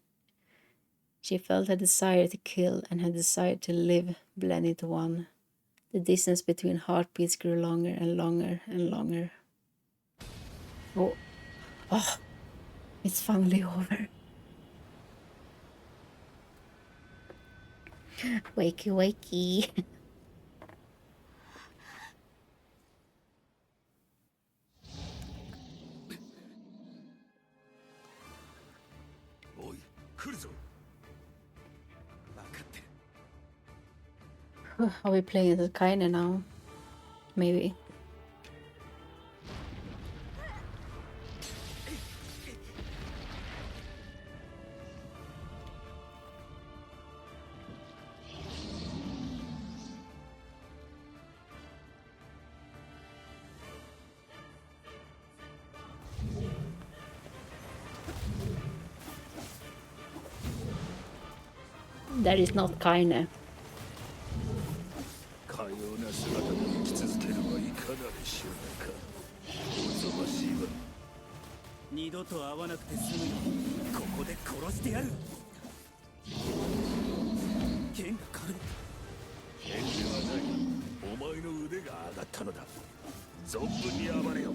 S1: she felt her desire to kill and her desire to live blend into one. The distance between heartbeats grew longer and longer and longer. Oh, it's finally over. Wakey, wakey. Are we playing as Kaine now? Maybe. That is not Kaine.
S2: かような姿で生き続けるはいかなる執念か。おぞましいわ。
S5: 二度と会わなくて済むようここで殺してやる。剣が軽い。
S2: 剣ではない。お前の腕が上がったのだ。存分に暴れよ。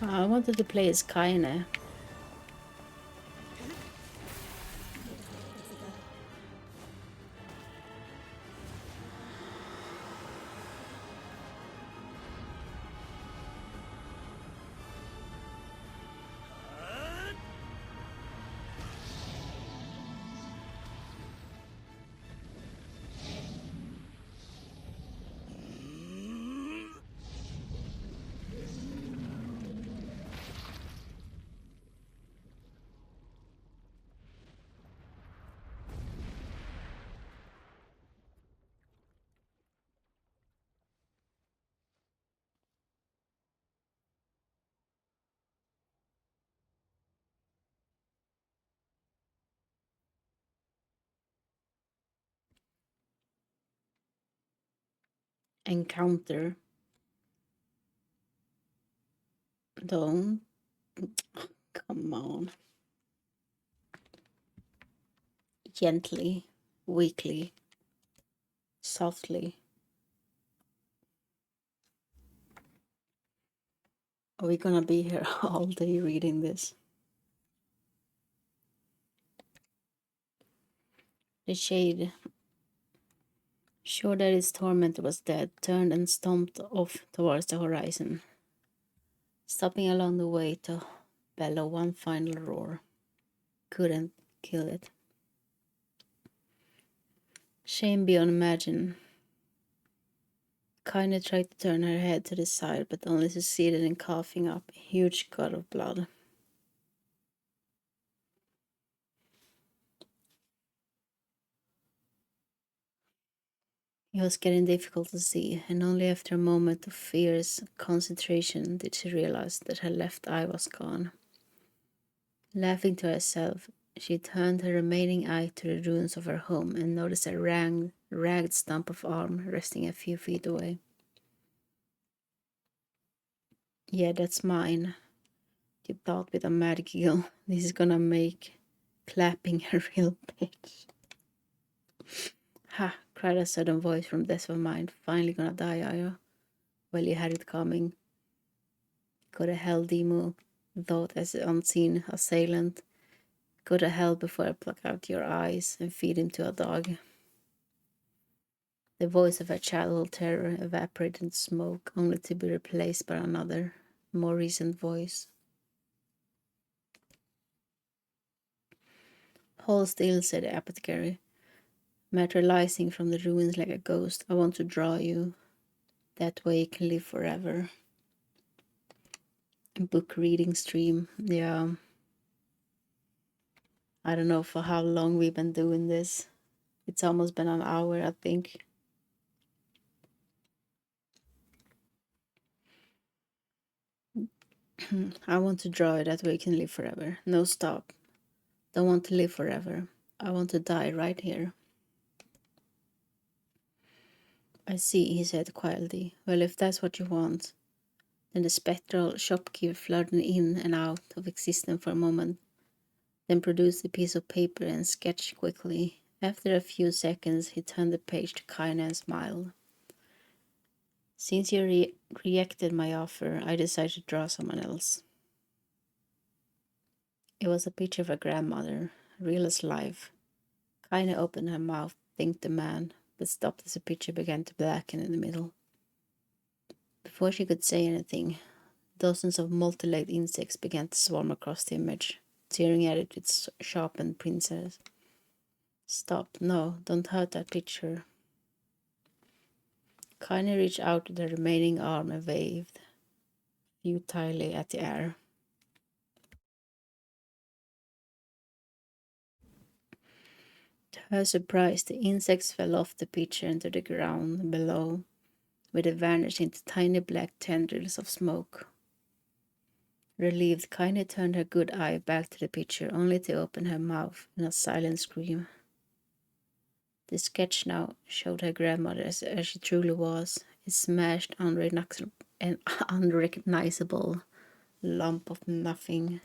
S1: I wanted to play as Kaine. Encounter. Don't. Come on. Gently, weakly, softly. Are we gonna be here all day reading this? The shade, sure that its tormentor was dead, turned and stomped off towards the horizon, stopping along the way to bellow one final roar. Couldn't kill it. Shame beyond imagine. Kaine tried to turn her head to the side, but only succeeded in coughing up a huge god of blood. It was getting difficult to see, and only after a moment of fierce concentration did she realize that her left eye was gone. Laughing to herself, she turned her remaining eye to the ruins of her home and noticed a ragged stump of arm resting a few feet away. Yeah, that's mine, she thought with a mad giggle. This is gonna make clapping a real bitch. Ha, cried a sudden voice from the depths of mind. Finally gonna die, are you? Well, you had it coming. Go to hell, Demo, thought as the unseen assailant. Go to hell before I pluck out your eyes and feed him to a dog. The voice of her childhood terror evaporated into smoke, only to be replaced by another, more recent voice. Hold still, said the apothecary, materializing from the ruins like a ghost. I want to draw you. That way you can live forever. A book reading stream, yeah. I don't know for how long we've been doing this. It's almost been an hour, I think. I want to draw it that way you can live forever. No, stop. Don't want to live forever. I want to die right here. I see, he said quietly. Well, if that's what you want. Then the spectral shopkeeper flirted in and out of existence for a moment, then produced a piece of paper and sketched quickly. After a few seconds, he turned the page to Kaine and smiled. Since you rejected my offer, I decided to draw someone else. It was a picture of her grandmother, real as life. Kaine opened her mouth to thank the man, but stopped as the picture began to blacken in the middle. Before she could say anything, dozens of multi-legged insects began to swarm across the image, tearing at it with sharpened pincers. Stop, no, don't hurt that picture. Kaine reached out with the remaining arm and waved. futilely at the air. To her surprise, the insects fell off the pitcher into the ground below, where they vanished into tiny black tendrils of smoke. Relieved, Kaine turned her good eye back to the pitcher, only to open her mouth in a silent scream. The sketch now showed her grandmother as she truly was, a smashed, unrecognizable lump of nothing.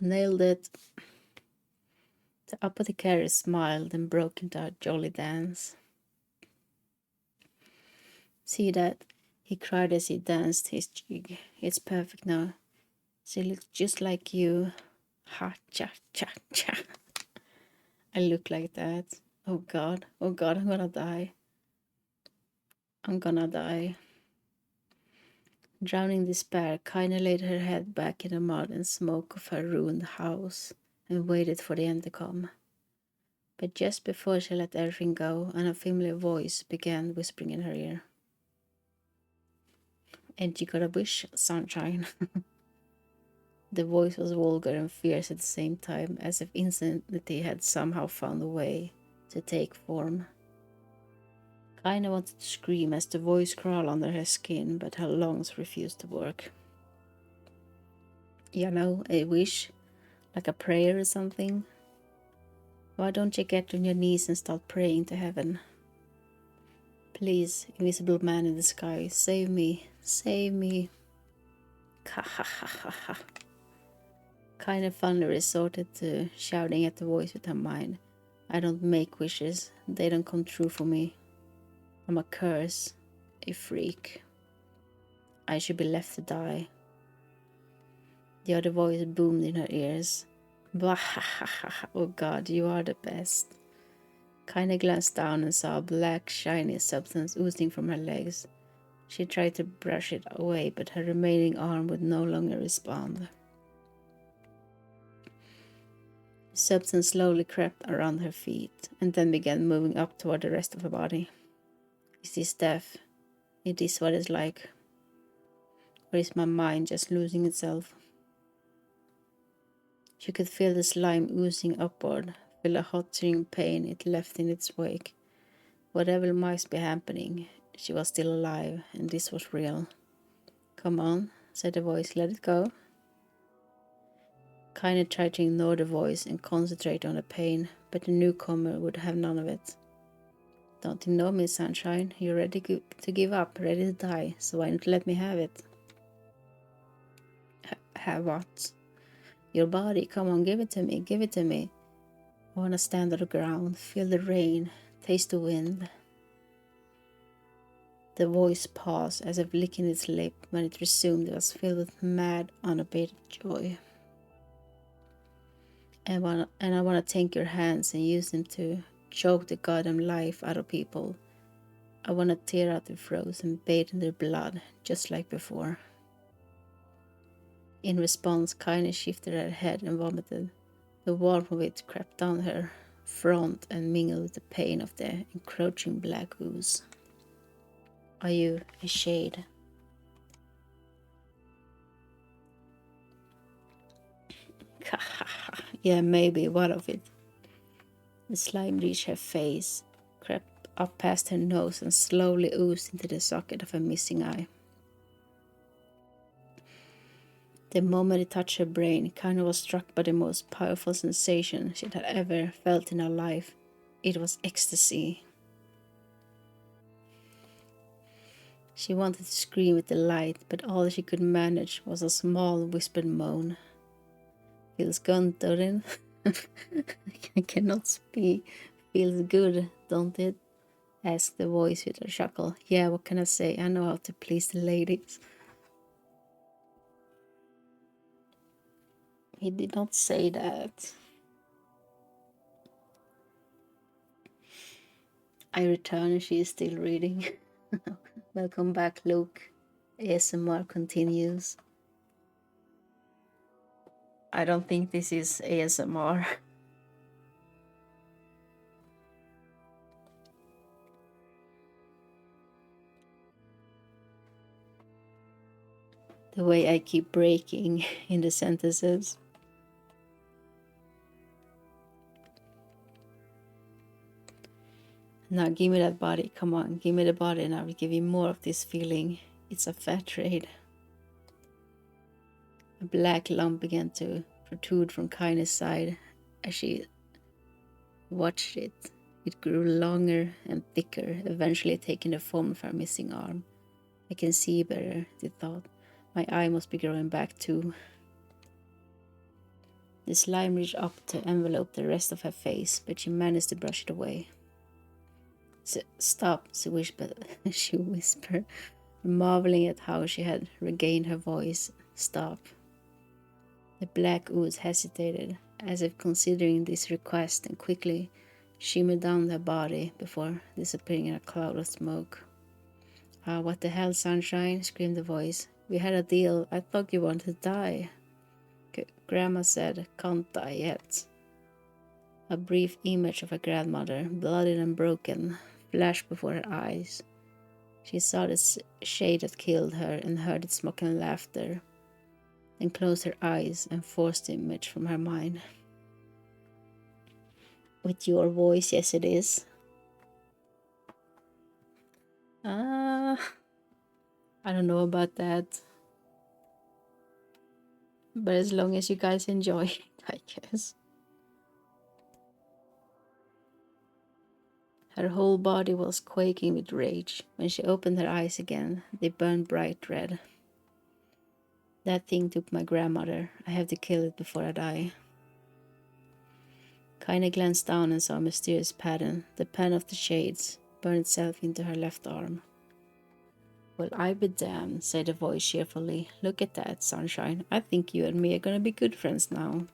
S1: Nailed it. The apothecary smiled and broke into a jolly dance. See that? He cried as he danced his jig. It's perfect now. She looks just like you. Ha cha cha cha. I look like that. Oh god, I'm gonna die. I'm gonna die. Drowning despair, Kaine laid her head back in the mud and smoke of her ruined house and waited for the end to come. But just before she let everything go, an unfamiliar voice began whispering in her ear. And you got a wish, sunshine. The voice was vulgar and fierce at the same time, as if insanity had somehow found a way to take form. Kaine wanted to scream as the voice crawled under her skin, but her lungs refused to work. You know, a wish? Like a prayer or something? Why don't you get on your knees and start praying to heaven? Please, invisible man in the sky, save me, save me. Ha ha ha ha ha. Kaine finally resorted to shouting at the voice with her mind. I don't make wishes, they don't come true for me. I'm a curse, a freak. I should be left to die. The other voice boomed in her ears. Bah, oh god, you are the best. Kaine glanced down and saw a black, shiny substance oozing from her legs. She tried to brush it away, but her remaining arm would no longer respond. The substance slowly crept around her feet, and then began moving up toward the rest of her body. Is this death? It is what it's like. Or is my mind just losing itself? She could feel the slime oozing upward, feel the hot searing pain it left in its wake. Whatever might be happening, she was still alive, and this was real. Come on, said the voice, let it go. Kaine tried to ignore the voice and concentrate on the pain, but the newcomer would have none of it. Don't you know me, sunshine? You're ready to give up, ready to die, so why not let me have it? Have what? Your body, come on, give it to me, give it to me. I want to stand on the ground, feel the rain, taste the wind. The voice paused, as if licking its lip. When it resumed, it was filled with mad, unabated joy. And I want to take your hands and use them to choke the goddamn life out of people. I want to tear out their throats and bathe in their blood, just like before. In response, Kaine shifted her head and vomited. The warmth of it crept down her front and mingled with the pain of the encroaching black ooze. Are you a shade? Yeah, maybe, what of it? The slime reached her face, crept up past her nose, and slowly oozed into the socket of her missing eye. The moment it touched her brain, Kaine was struck by the most powerful sensation she had ever felt in her life. It was ecstasy. She wanted to scream with delight, but all she could manage was a small whispered moan. Feels good, don't it? I cannot speak. Feels good, don't it? Asked the voice with a chuckle. Yeah, what can I say? I know how to please the ladies. He did not say that. I return and she is still reading. Welcome back, Luke. ASMR continues. I don't think this is ASMR. The way I keep breaking in the sentences. Now give me that body, come on, give me the body and I will give you more of this feeling. It's a fat trade. A black lump began to protrude from Kaine's side as she watched it. It grew longer and thicker, eventually taking the form of her missing arm. I can see better, they thought. My eye must be growing back too. The slime reached up to envelope the rest of her face, but she managed to brush it away. Stop, she whispered, marveling at how she had regained her voice. Stop. The black ooze hesitated, as if considering this request, and quickly shimmered down her body before disappearing in a cloud of smoke. Ah, what the hell, Sunshine? Screamed the voice. We had a deal. I thought you wanted to die. Grandma said, can't die yet. A brief image of her grandmother, bloodied and broken, flashed before her eyes. She saw the shade that killed her and heard its mocking laughter, then closed her eyes and forced the image from her mind. With your voice, yes it is. I don't know about that. But as long as you guys enjoy it, I guess. Her whole body was quaking with rage. When she opened her eyes again, they burned bright red. That thing took my grandmother. I have to kill it before I die. Kaine glanced down and saw a mysterious pattern. The pen of the shades burned itself into her left arm. Well, I be damned, said the voice cheerfully. Look at that, Sunshine. I think you and me are gonna be good friends now.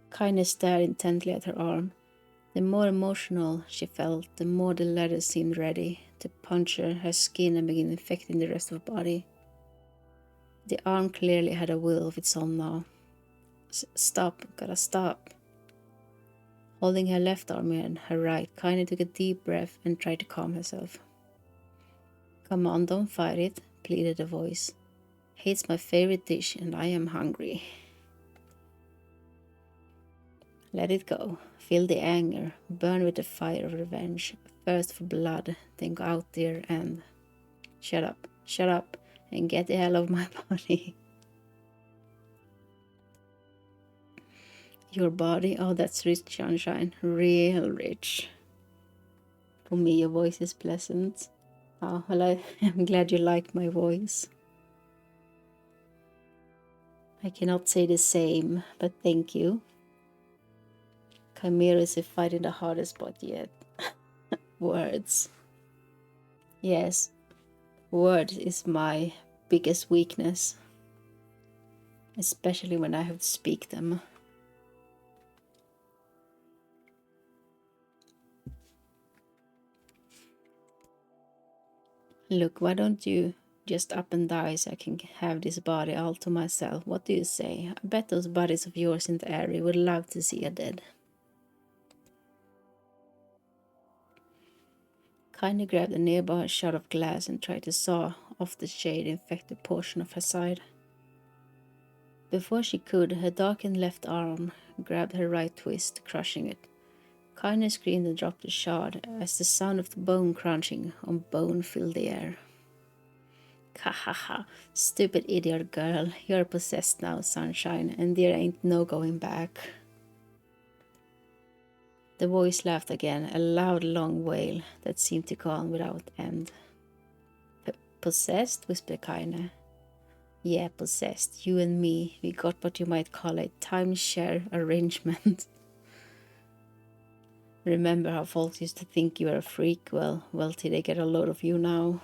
S1: Kaine stared intently at her arm. The more emotional she felt, the more the letter seemed ready to puncture her skin and begin infecting the rest of her body. The arm clearly had a will of its own now. Stop, gotta stop. Holding her left arm in her right, Kaine took a deep breath and tried to calm herself. Come on, don't fight it, pleaded the voice. Hate's my favorite dish and I am hungry. Let it go. Feel the anger. Burn with the fire of revenge. Thirst for blood. Then go out there and... Shut up, and get the hell out of my body. Your body? Oh, that's rich, Sunshine. Real rich. For me, your voice is pleasant. Oh, well, I'm glad you liked my voice. I cannot say the same, but thank you. Chimero is fighting the hardest spot yet. Words. Yes, words is my biggest weakness. Especially when I have to speak them. Look, why don't you just up and die so I can have this body all to myself? What do you say? I bet those bodies of yours in the area would love to see you dead. Kaine grabbed a nearby shard of glass and tried to saw off the shade-infected portion of her side. Before she could, her darkened left arm grabbed her right twist, crushing it. Kaine screamed and dropped the shard as the sound of the bone crunching on bone filled the air. Ha ha ha, stupid idiot girl, you're possessed now, Sunshine, and there ain't no going back. The voice laughed again, a loud long wail that seemed to go on without end. Possessed? Whispered Kaine. Yeah, possessed. You and me, we got what you might call a timeshare arrangement. Remember how folks used to think you were a freak? Well, till they get a load of you now.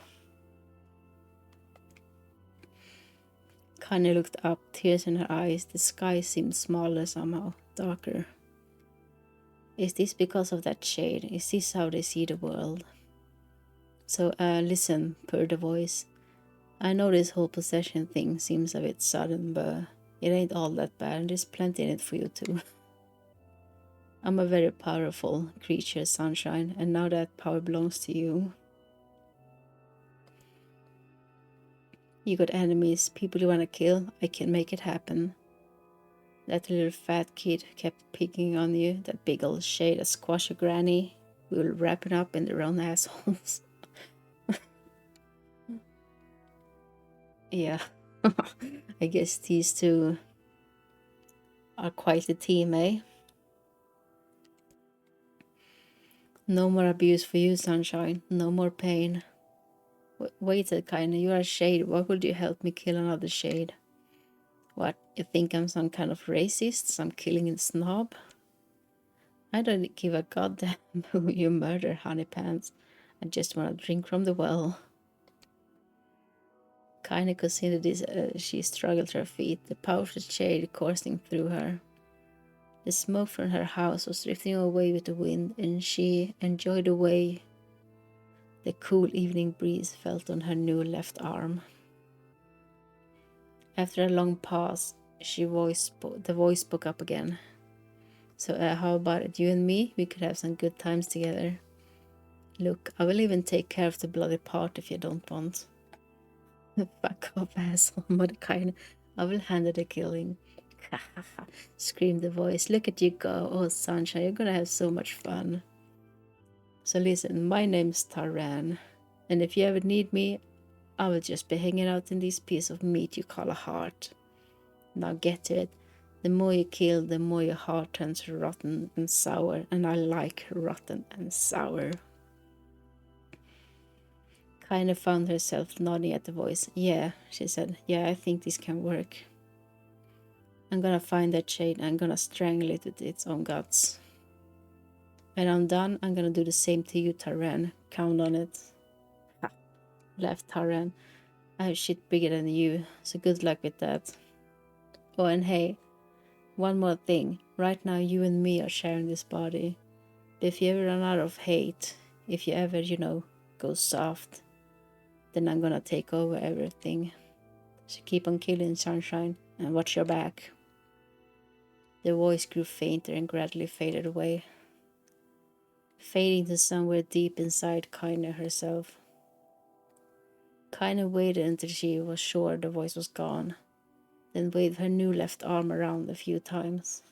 S1: Kaine looked up, tears in her eyes. The sky seemed smaller somehow, darker. Is this because of that shade? Is this how they see the world? So, listen, purred the voice. I know this whole possession thing seems a bit sudden, but it ain't all that bad, and there's plenty in it for you too. I'm a very powerful creature, Sunshine, and now that power belongs to you. You got enemies, people you wanna kill, I can make it happen. That little fat kid kept picking on you, that big old shade that squash your granny. We will wrap it up in their own assholes. Yeah, I guess these two are quite a team, eh? No more abuse for you, sunshine. No more pain. Wait a kinda, you're a shade. Why would you help me kill another shade? What, you think I'm some kind of racist? Some killing snob? I don't give a goddamn who you murder, honey pants. I just want to drink from the well. Kinda considered this, she struggled to her feet, the powerful shade coursing through her. The smoke from her house was drifting away with the wind, and she enjoyed the way the cool evening breeze felt on her new left arm. After a long pause, the voice spoke up again. So how about it? You and me? We could have some good times together. Look, I will even take care of the bloody part if you don't want. Fuck off, asshole, Mordecai. I will handle the killing. Screamed the voice. Look at you go. Oh, sunshine, you're gonna have so much fun. So listen, my name's Taran, and if you ever need me, I will just be hanging out in this piece of meat you call a heart. Now get to it. The more you kill, the more your heart turns rotten and sour, and I like rotten and sour. Kinda found herself nodding at the voice. Yeah, she said. Yeah, I think this can work. I'm gonna find that shade and I'm gonna strangle it with its own guts. When I'm done, I'm gonna do the same to you, Taran. Count on it. Ha, laughed Taran. I have shit bigger than you, so good luck with that. Oh, and hey, one more thing. Right now, you and me are sharing this body. But if you ever run out of hate, if you ever, go soft, then I'm gonna take over everything. So keep on killing, sunshine, and watch your back. The voice grew fainter and gradually faded away, fading to somewhere deep inside Kaina herself. Kaina waited until she was sure the voice was gone, then waved her new left arm around a few times.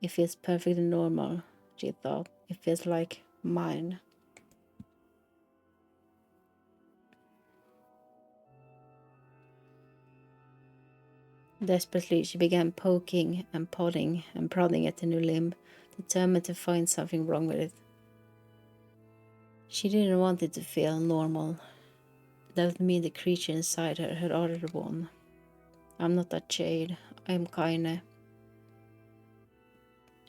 S1: It feels perfectly normal, she thought. It feels like mine. Desperately, she began poking and prodding at the new limb, determined to find something wrong with it. She didn't want it to feel normal. That would mean the creature inside her had already won. I'm not that shade. I'm Kaine.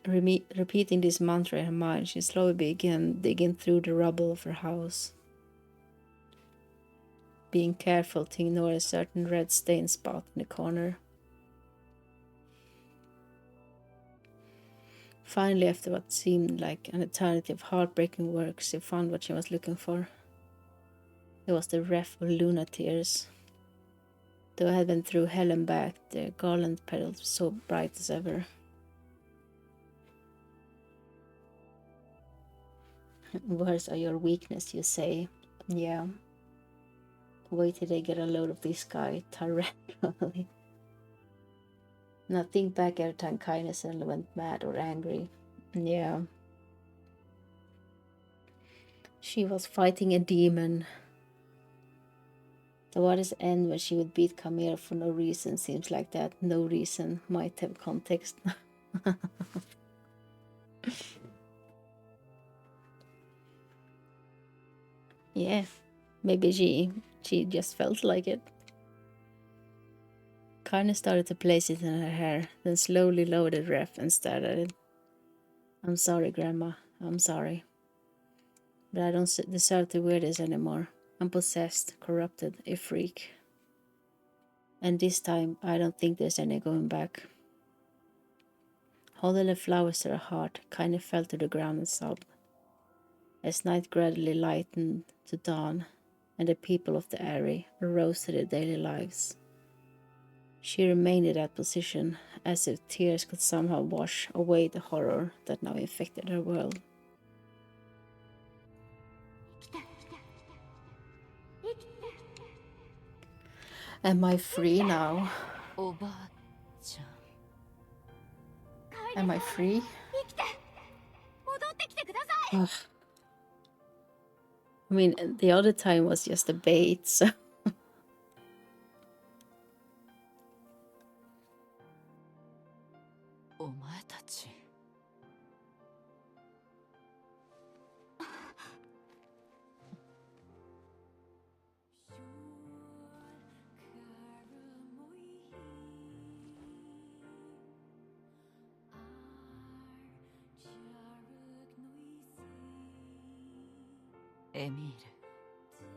S1: Repeating this mantra in her mind, she slowly began digging through the rubble of her house, being careful to ignore a certain red stain spot in the corner. Finally, after what seemed like an eternity of heartbreaking work, she found what she was looking for. It was the wreath of Luna tears. Though I had been through hell and back, the garland petals were so bright as ever. Words are your weakness, you say. Yeah. Wait till they get a load of this guy, Tyrell. Now think back every time Kaine suddenly went mad or angry. Yeah. She was fighting a demon. The waters end when she would beat Chimero for no reason. Seems like that no reason might have context. Yeah, maybe she just felt like it. Kaine started to place it in her hair, then slowly lowered the wreath and stared at it. I'm sorry, Grandma. I'm sorry. But I don't deserve to wear this anymore. I'm possessed, corrupted, a freak. And this time, I don't think there's any going back. Holding the flowers to her heart, Kaine fell to the ground and sobbed. As night gradually lightened to dawn, and the people of the area arose to their daily lives, she remained in that position, as if tears could somehow wash away the horror that now infected her world. Am I free now?
S6: おばあちゃん
S1: Am I free?
S3: 生きて戻ってきてください。
S1: Ugh. I mean, the other time was just a bait, so...
S6: お前たちエミー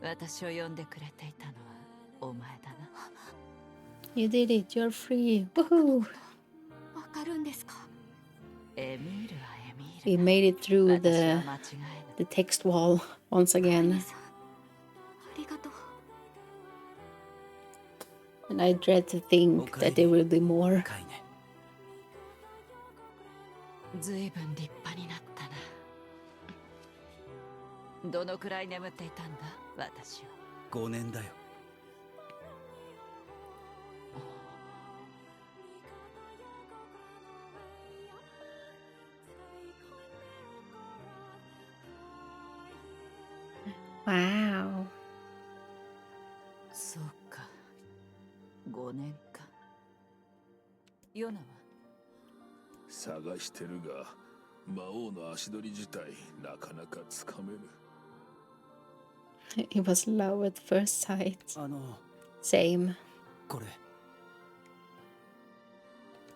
S6: ル、私を呼んでくれていたのはお前だな。
S1: You did it, you're free. Woohoo!
S3: わかるんですか？
S6: エミールはエミー
S1: We
S6: ル
S1: made it through
S6: 私
S1: the
S6: は間違いない。
S1: the text wall once
S3: カイ
S1: again.
S3: ネさん、ありがとう。
S1: And I dread to think that there will be more.
S5: カイネ。
S6: ずいぶん立派になったな。どのくらい眠っていたんだ、私は。
S5: 5年だよ。
S1: Wow.
S6: そうか、5年か。ヨナは
S2: 探してるが魔王の足取り自体なかなかつかめぬ。
S1: It was love at first sight.
S5: こ
S1: Same.
S5: れ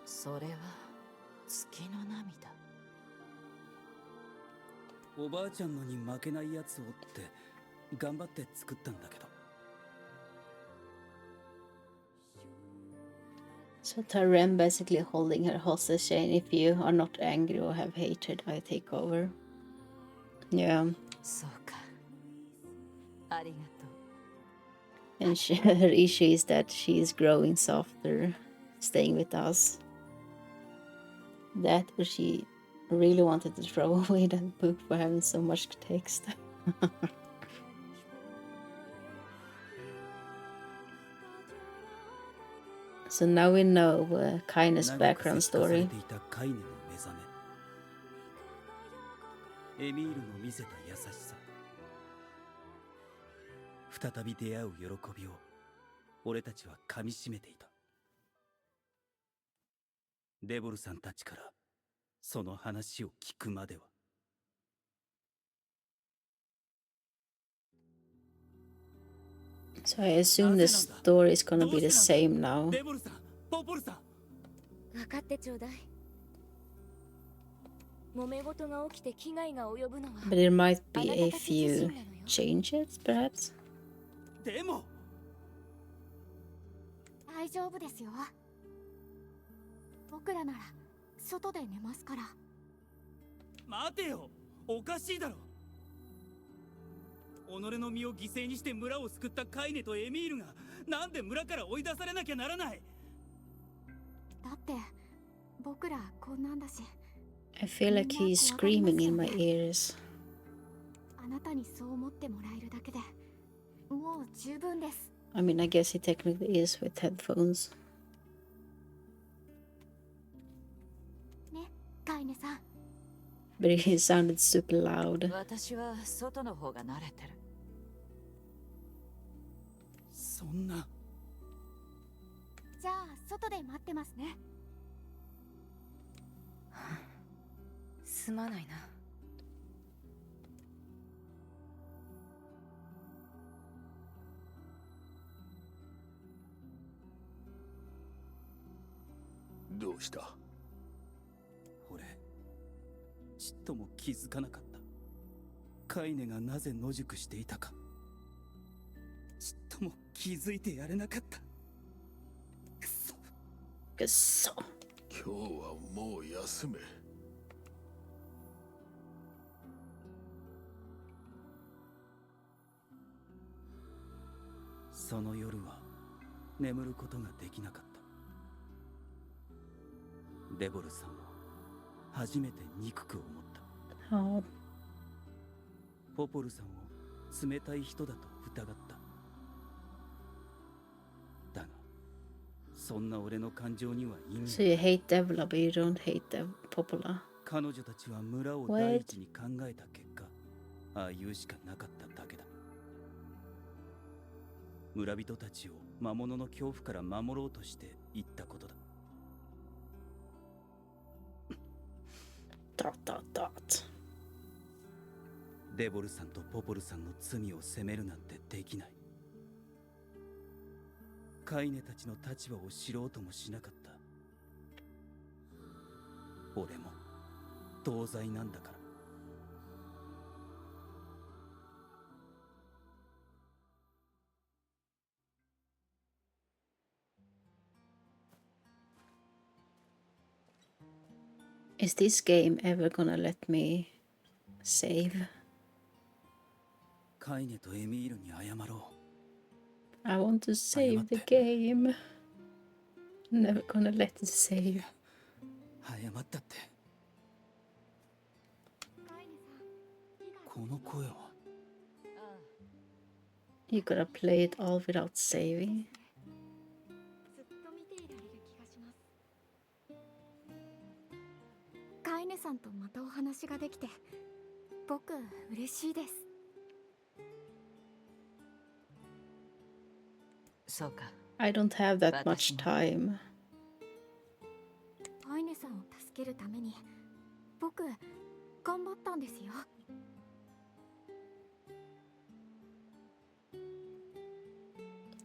S6: それは月の涙。
S5: おばあちゃんのに負けないやつをって頑張って作ったんだけど。
S1: So Taren basically holding her hostage, saying if you are not angry or have hatred, I take over. Yeah.
S6: そうか、ありがとう。
S1: And her issue is that she is growing softer, staying with us. That or she really wanted to throw away that book for having so much text. So now we know Kaine's background story.
S5: カイネの目覚め。エミールの見せた優しさ。再び出会う喜びを俺たちは噛みしめていた。デボルさんたちからその話を聞くまでは。
S1: So I assume the story is gonna be the same now.
S5: デボルさん、ポポルさん。
S8: 分かってちょうだい。揉め事が起きて危害が及ぶのは
S1: But there might be a few changes, perhaps?
S5: でも
S3: 大丈夫ですよ。僕らなら外で寝ますから。
S5: 待てよ、おかしいだろ。己の身を犠牲にして村を救ったカイネとエミールがなんで村から追い出されなきゃならない。
S3: だって僕らこんなんだし。
S1: I feel like he's screaming in my ears.
S3: あなたにそう思ってもらえるだけでもう十分です。
S1: I mean, I guess he technically is with headphones.
S3: ね、カイネさん。
S1: But he sounded super loud.
S6: 私は外の方が慣れてる。
S5: そんな。
S3: じゃあ外で待ってますね。
S8: すまないな。
S2: どうした？
S5: 俺ちっとも気づかなかった。カイネがなぜ野宿していたかちっとも気づいてやれなかった。くそ。
S1: くそ。
S2: 今日はもう休め。
S5: その夜は眠ることができなかった。デボルさんを初めて憎く思った。
S1: Oh.
S5: ポポルさんを冷たい人だと疑った。だがそんな俺の感情には意味
S1: So you hate developer, but you don't hate the popular.
S5: 彼女たちは村を第一に考えた結果、ああいうしかなかっただけだ。村人たちを魔物の恐怖から守ろうとして言ったことだ。デボルさんとポポルさんの罪を責めるなんてできない。カイネたちの立場を知ろうともしなかった。俺も同罪なんだから。
S1: Is this game ever gonna let me save?
S5: カイネとエミールに謝ろう。
S1: I want to save the game. Never gonna let it save.
S5: 謝ったって。この声は。
S1: You gotta play it all without saving.
S3: ずっと見ていられる気がします。カイネさんとまたお話ができて僕嬉しいです。
S6: そうか。
S1: I don't have that much time.
S3: カイネさんを助けるために僕頑張ったんですよ。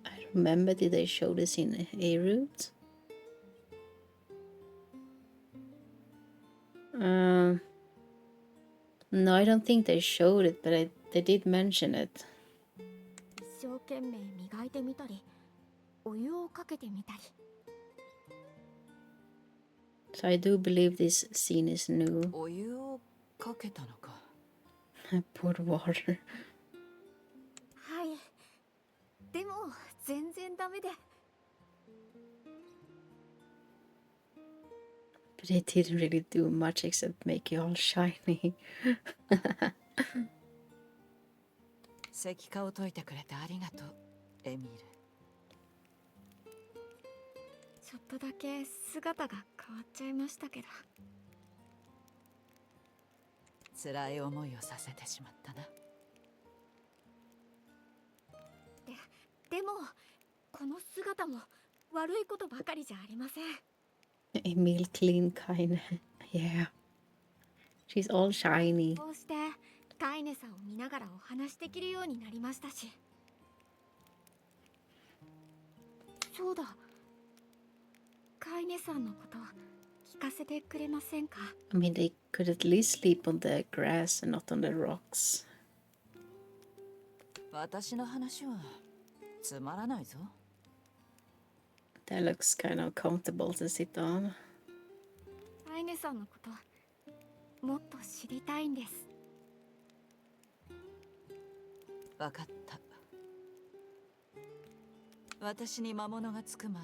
S1: I remember, did they show this in A route? No, I don't think they showed it, but they did mention it.
S3: 一生懸命磨いてみたりお湯をかけてみたり。
S1: So I do believe this scene is new.
S6: お湯をかけたのか。
S1: Pour water.
S3: はい。でも全然ダメで。
S1: But it didn't really do much except make you all shiny.
S6: 石化を解いてくれてありがとう、エミール。
S3: ちょっとだけ姿が変わっちゃいましたけど。
S6: 辛い思いをさせてしまったな。
S3: でもこの姿も悪いことばかりじゃありません。
S1: Emil clean kind. Yeah. She's all shiny.
S3: こうしてカイネさんを見ながらお話できるようになりましたし。そうだ。カイネさんのこと聞かせてくれませんか？
S1: I mean, they could at least sleep on the grass and not on the rocks.
S6: 私の話はつまらないぞ。
S1: That looks kind of comfortable to sit on.
S3: カイネさんのこともっと知りたいんです。
S6: わかった。私に魔物がつく前、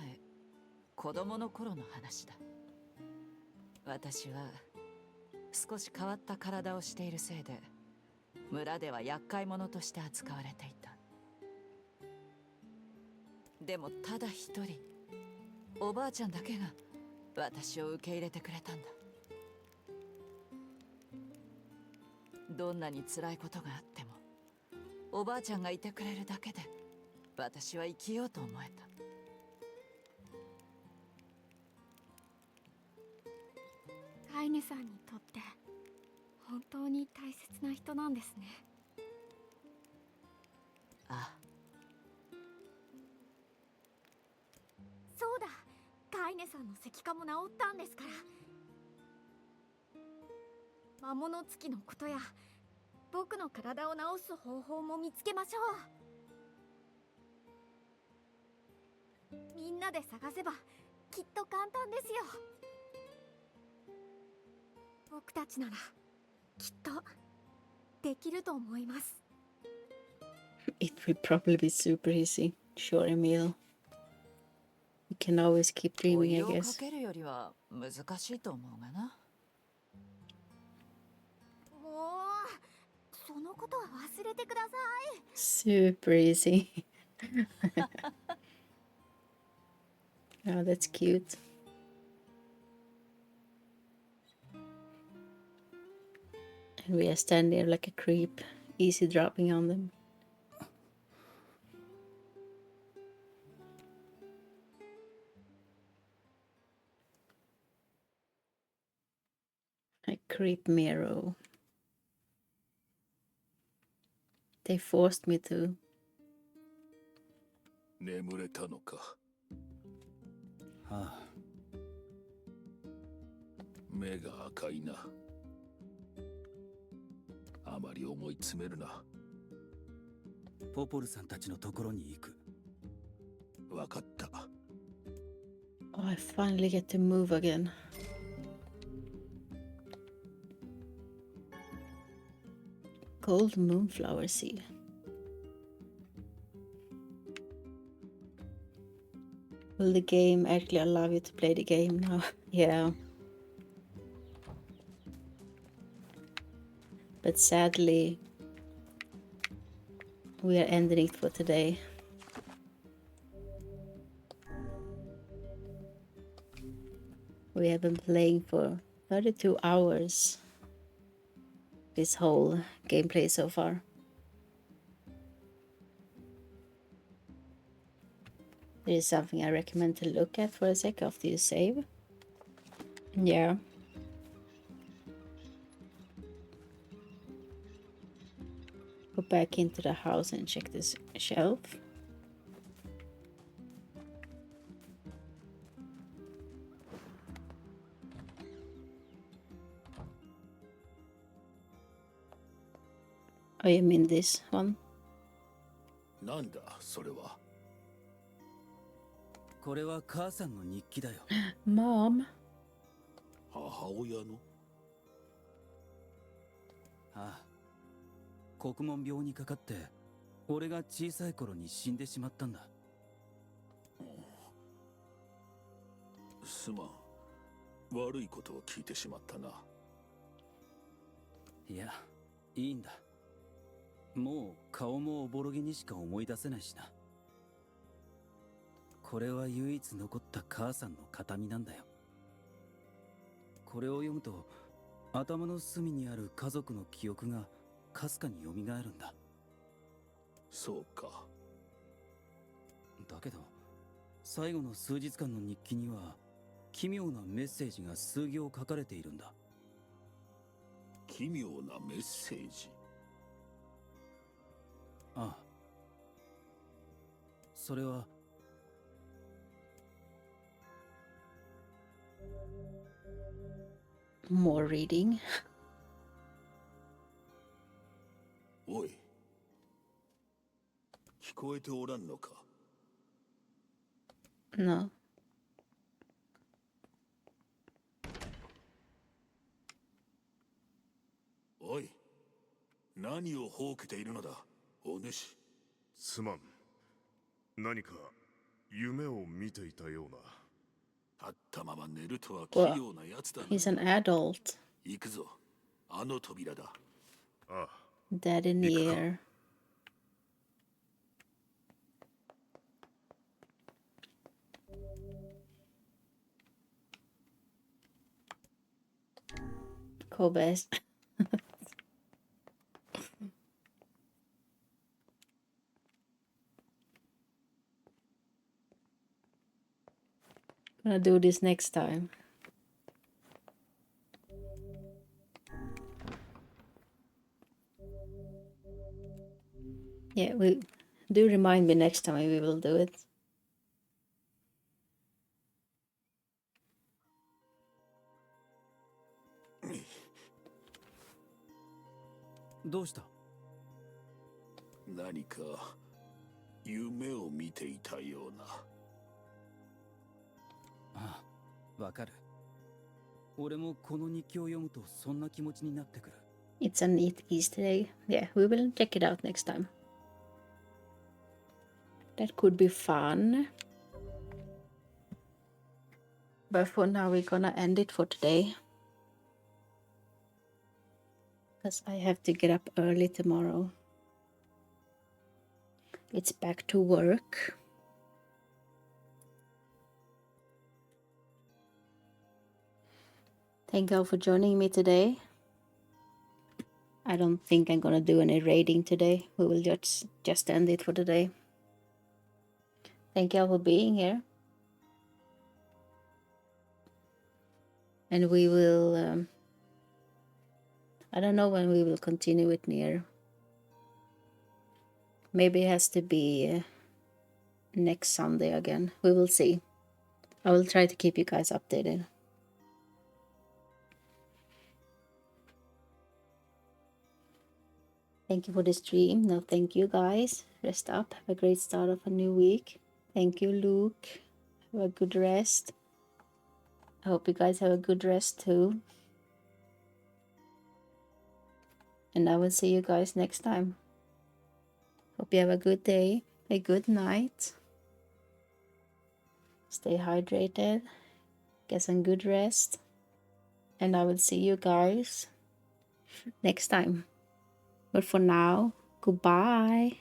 S6: 子供の頃の話だ。私は少し変わった体をしているせいで、村では厄介者として扱われていた。でもただ一人、おばあちゃんだけが私を受け入れてくれたんだ。どんなに辛いことがあっても、おばあちゃんがいてくれるだけで私は生きようと思えた。
S3: カイネさんにとって本当に大切な人なんですね。
S6: ああ。
S3: そうだ、カイネさんの石化も治ったんですから。魔物つきのことや僕の体を治す方法も見つけましょう。みんなで探せばきっと簡単ですよ。僕たちならきっとできると思います。
S1: It will probably be super easy. Sure, Emil. You can always keep
S6: お
S1: dreaming,
S6: 湯
S1: I
S6: をか
S1: guess.
S6: けるよりは難しいと思うがな。
S3: もうそのことは忘れてください。
S1: Super easy. Oh, that's cute. And we are standing there like a creep, easy dropping on them. A creep Chimero. They forced me to.
S2: 眠れたのか。
S9: はあ、
S2: 目が赤いな。あまり思い詰めるな。
S9: ポポルさんたちのところに行く。
S2: わかった。
S1: Oh, I finally get to move again. Gold moonflower seed. Will the game actually allow you to play the game now? Yeah. But sadly, we are ending it for today. We have been playing for 32 hours. This whole gameplay so far. There is something I recommend to look at for a sec after you save. Yeah. Go back into the house and check this shelf. Oh, you mean this one?
S2: なんだそれは。
S9: これは母さんの日記だよ。
S1: Mom?
S2: 母親の。
S9: ああ、国門病にかかって俺が小さい頃に死んでしまったんだ。
S2: すまん。悪いことを聞いてしまったな。
S9: いや、いいんだ。もう顔もおぼろげにしか思い出せないしな。これは唯一残った母さんの形見なんだよ。これを読むと頭の隅にある家族の記憶がかすかに蘇るんだ。
S2: そうか。
S9: だけど最後の数日間の日記には奇妙なメッセージが数行書かれているんだ。
S2: 奇妙なメッセージ。
S9: ああ、それは
S1: More reading.
S2: おい。聞こえておらんのか。
S1: No.
S2: おい。何をほうけているのだ、お主。
S10: すまん。何か夢を見ていたような。
S2: 立ったまま寝るとは器用なやつだな。
S1: He's an adult.
S2: 行くぞ。あの扉だ。
S10: ああ。
S1: Dead in the air. Kobe's. Gonna do this next time. Yeah, we do remind me next time we will do it.
S9: どうした？
S2: 何か夢を見ていたような。
S9: ああ、わかる。俺もこの日記を読むとそんな気持ちになってくる。
S1: It's a neat Easter egg. Yeah, we will check it out next time. That could be fun. But for now, we're gonna end it for today. Because I have to get up early tomorrow. It's back to work. Thank you all for joining me today. I don't think I'm gonna do any raiding today. We will just end it for today. Thank you all for being here. And we will, I don't know when we will continue with Nier. Maybe it has to be next Sunday again. We will see. I will try to keep you guys updated. Thank you for the stream. No, thank you guys. Rest up. Have a great start of a new week. Thank you, Luke. Have a good rest. I hope you guys have a good rest too. And I will see you guys next time. Hope you have a good day, a good night. Stay hydrated. Get some good rest. And I will see you guys next time. But for now, goodbye.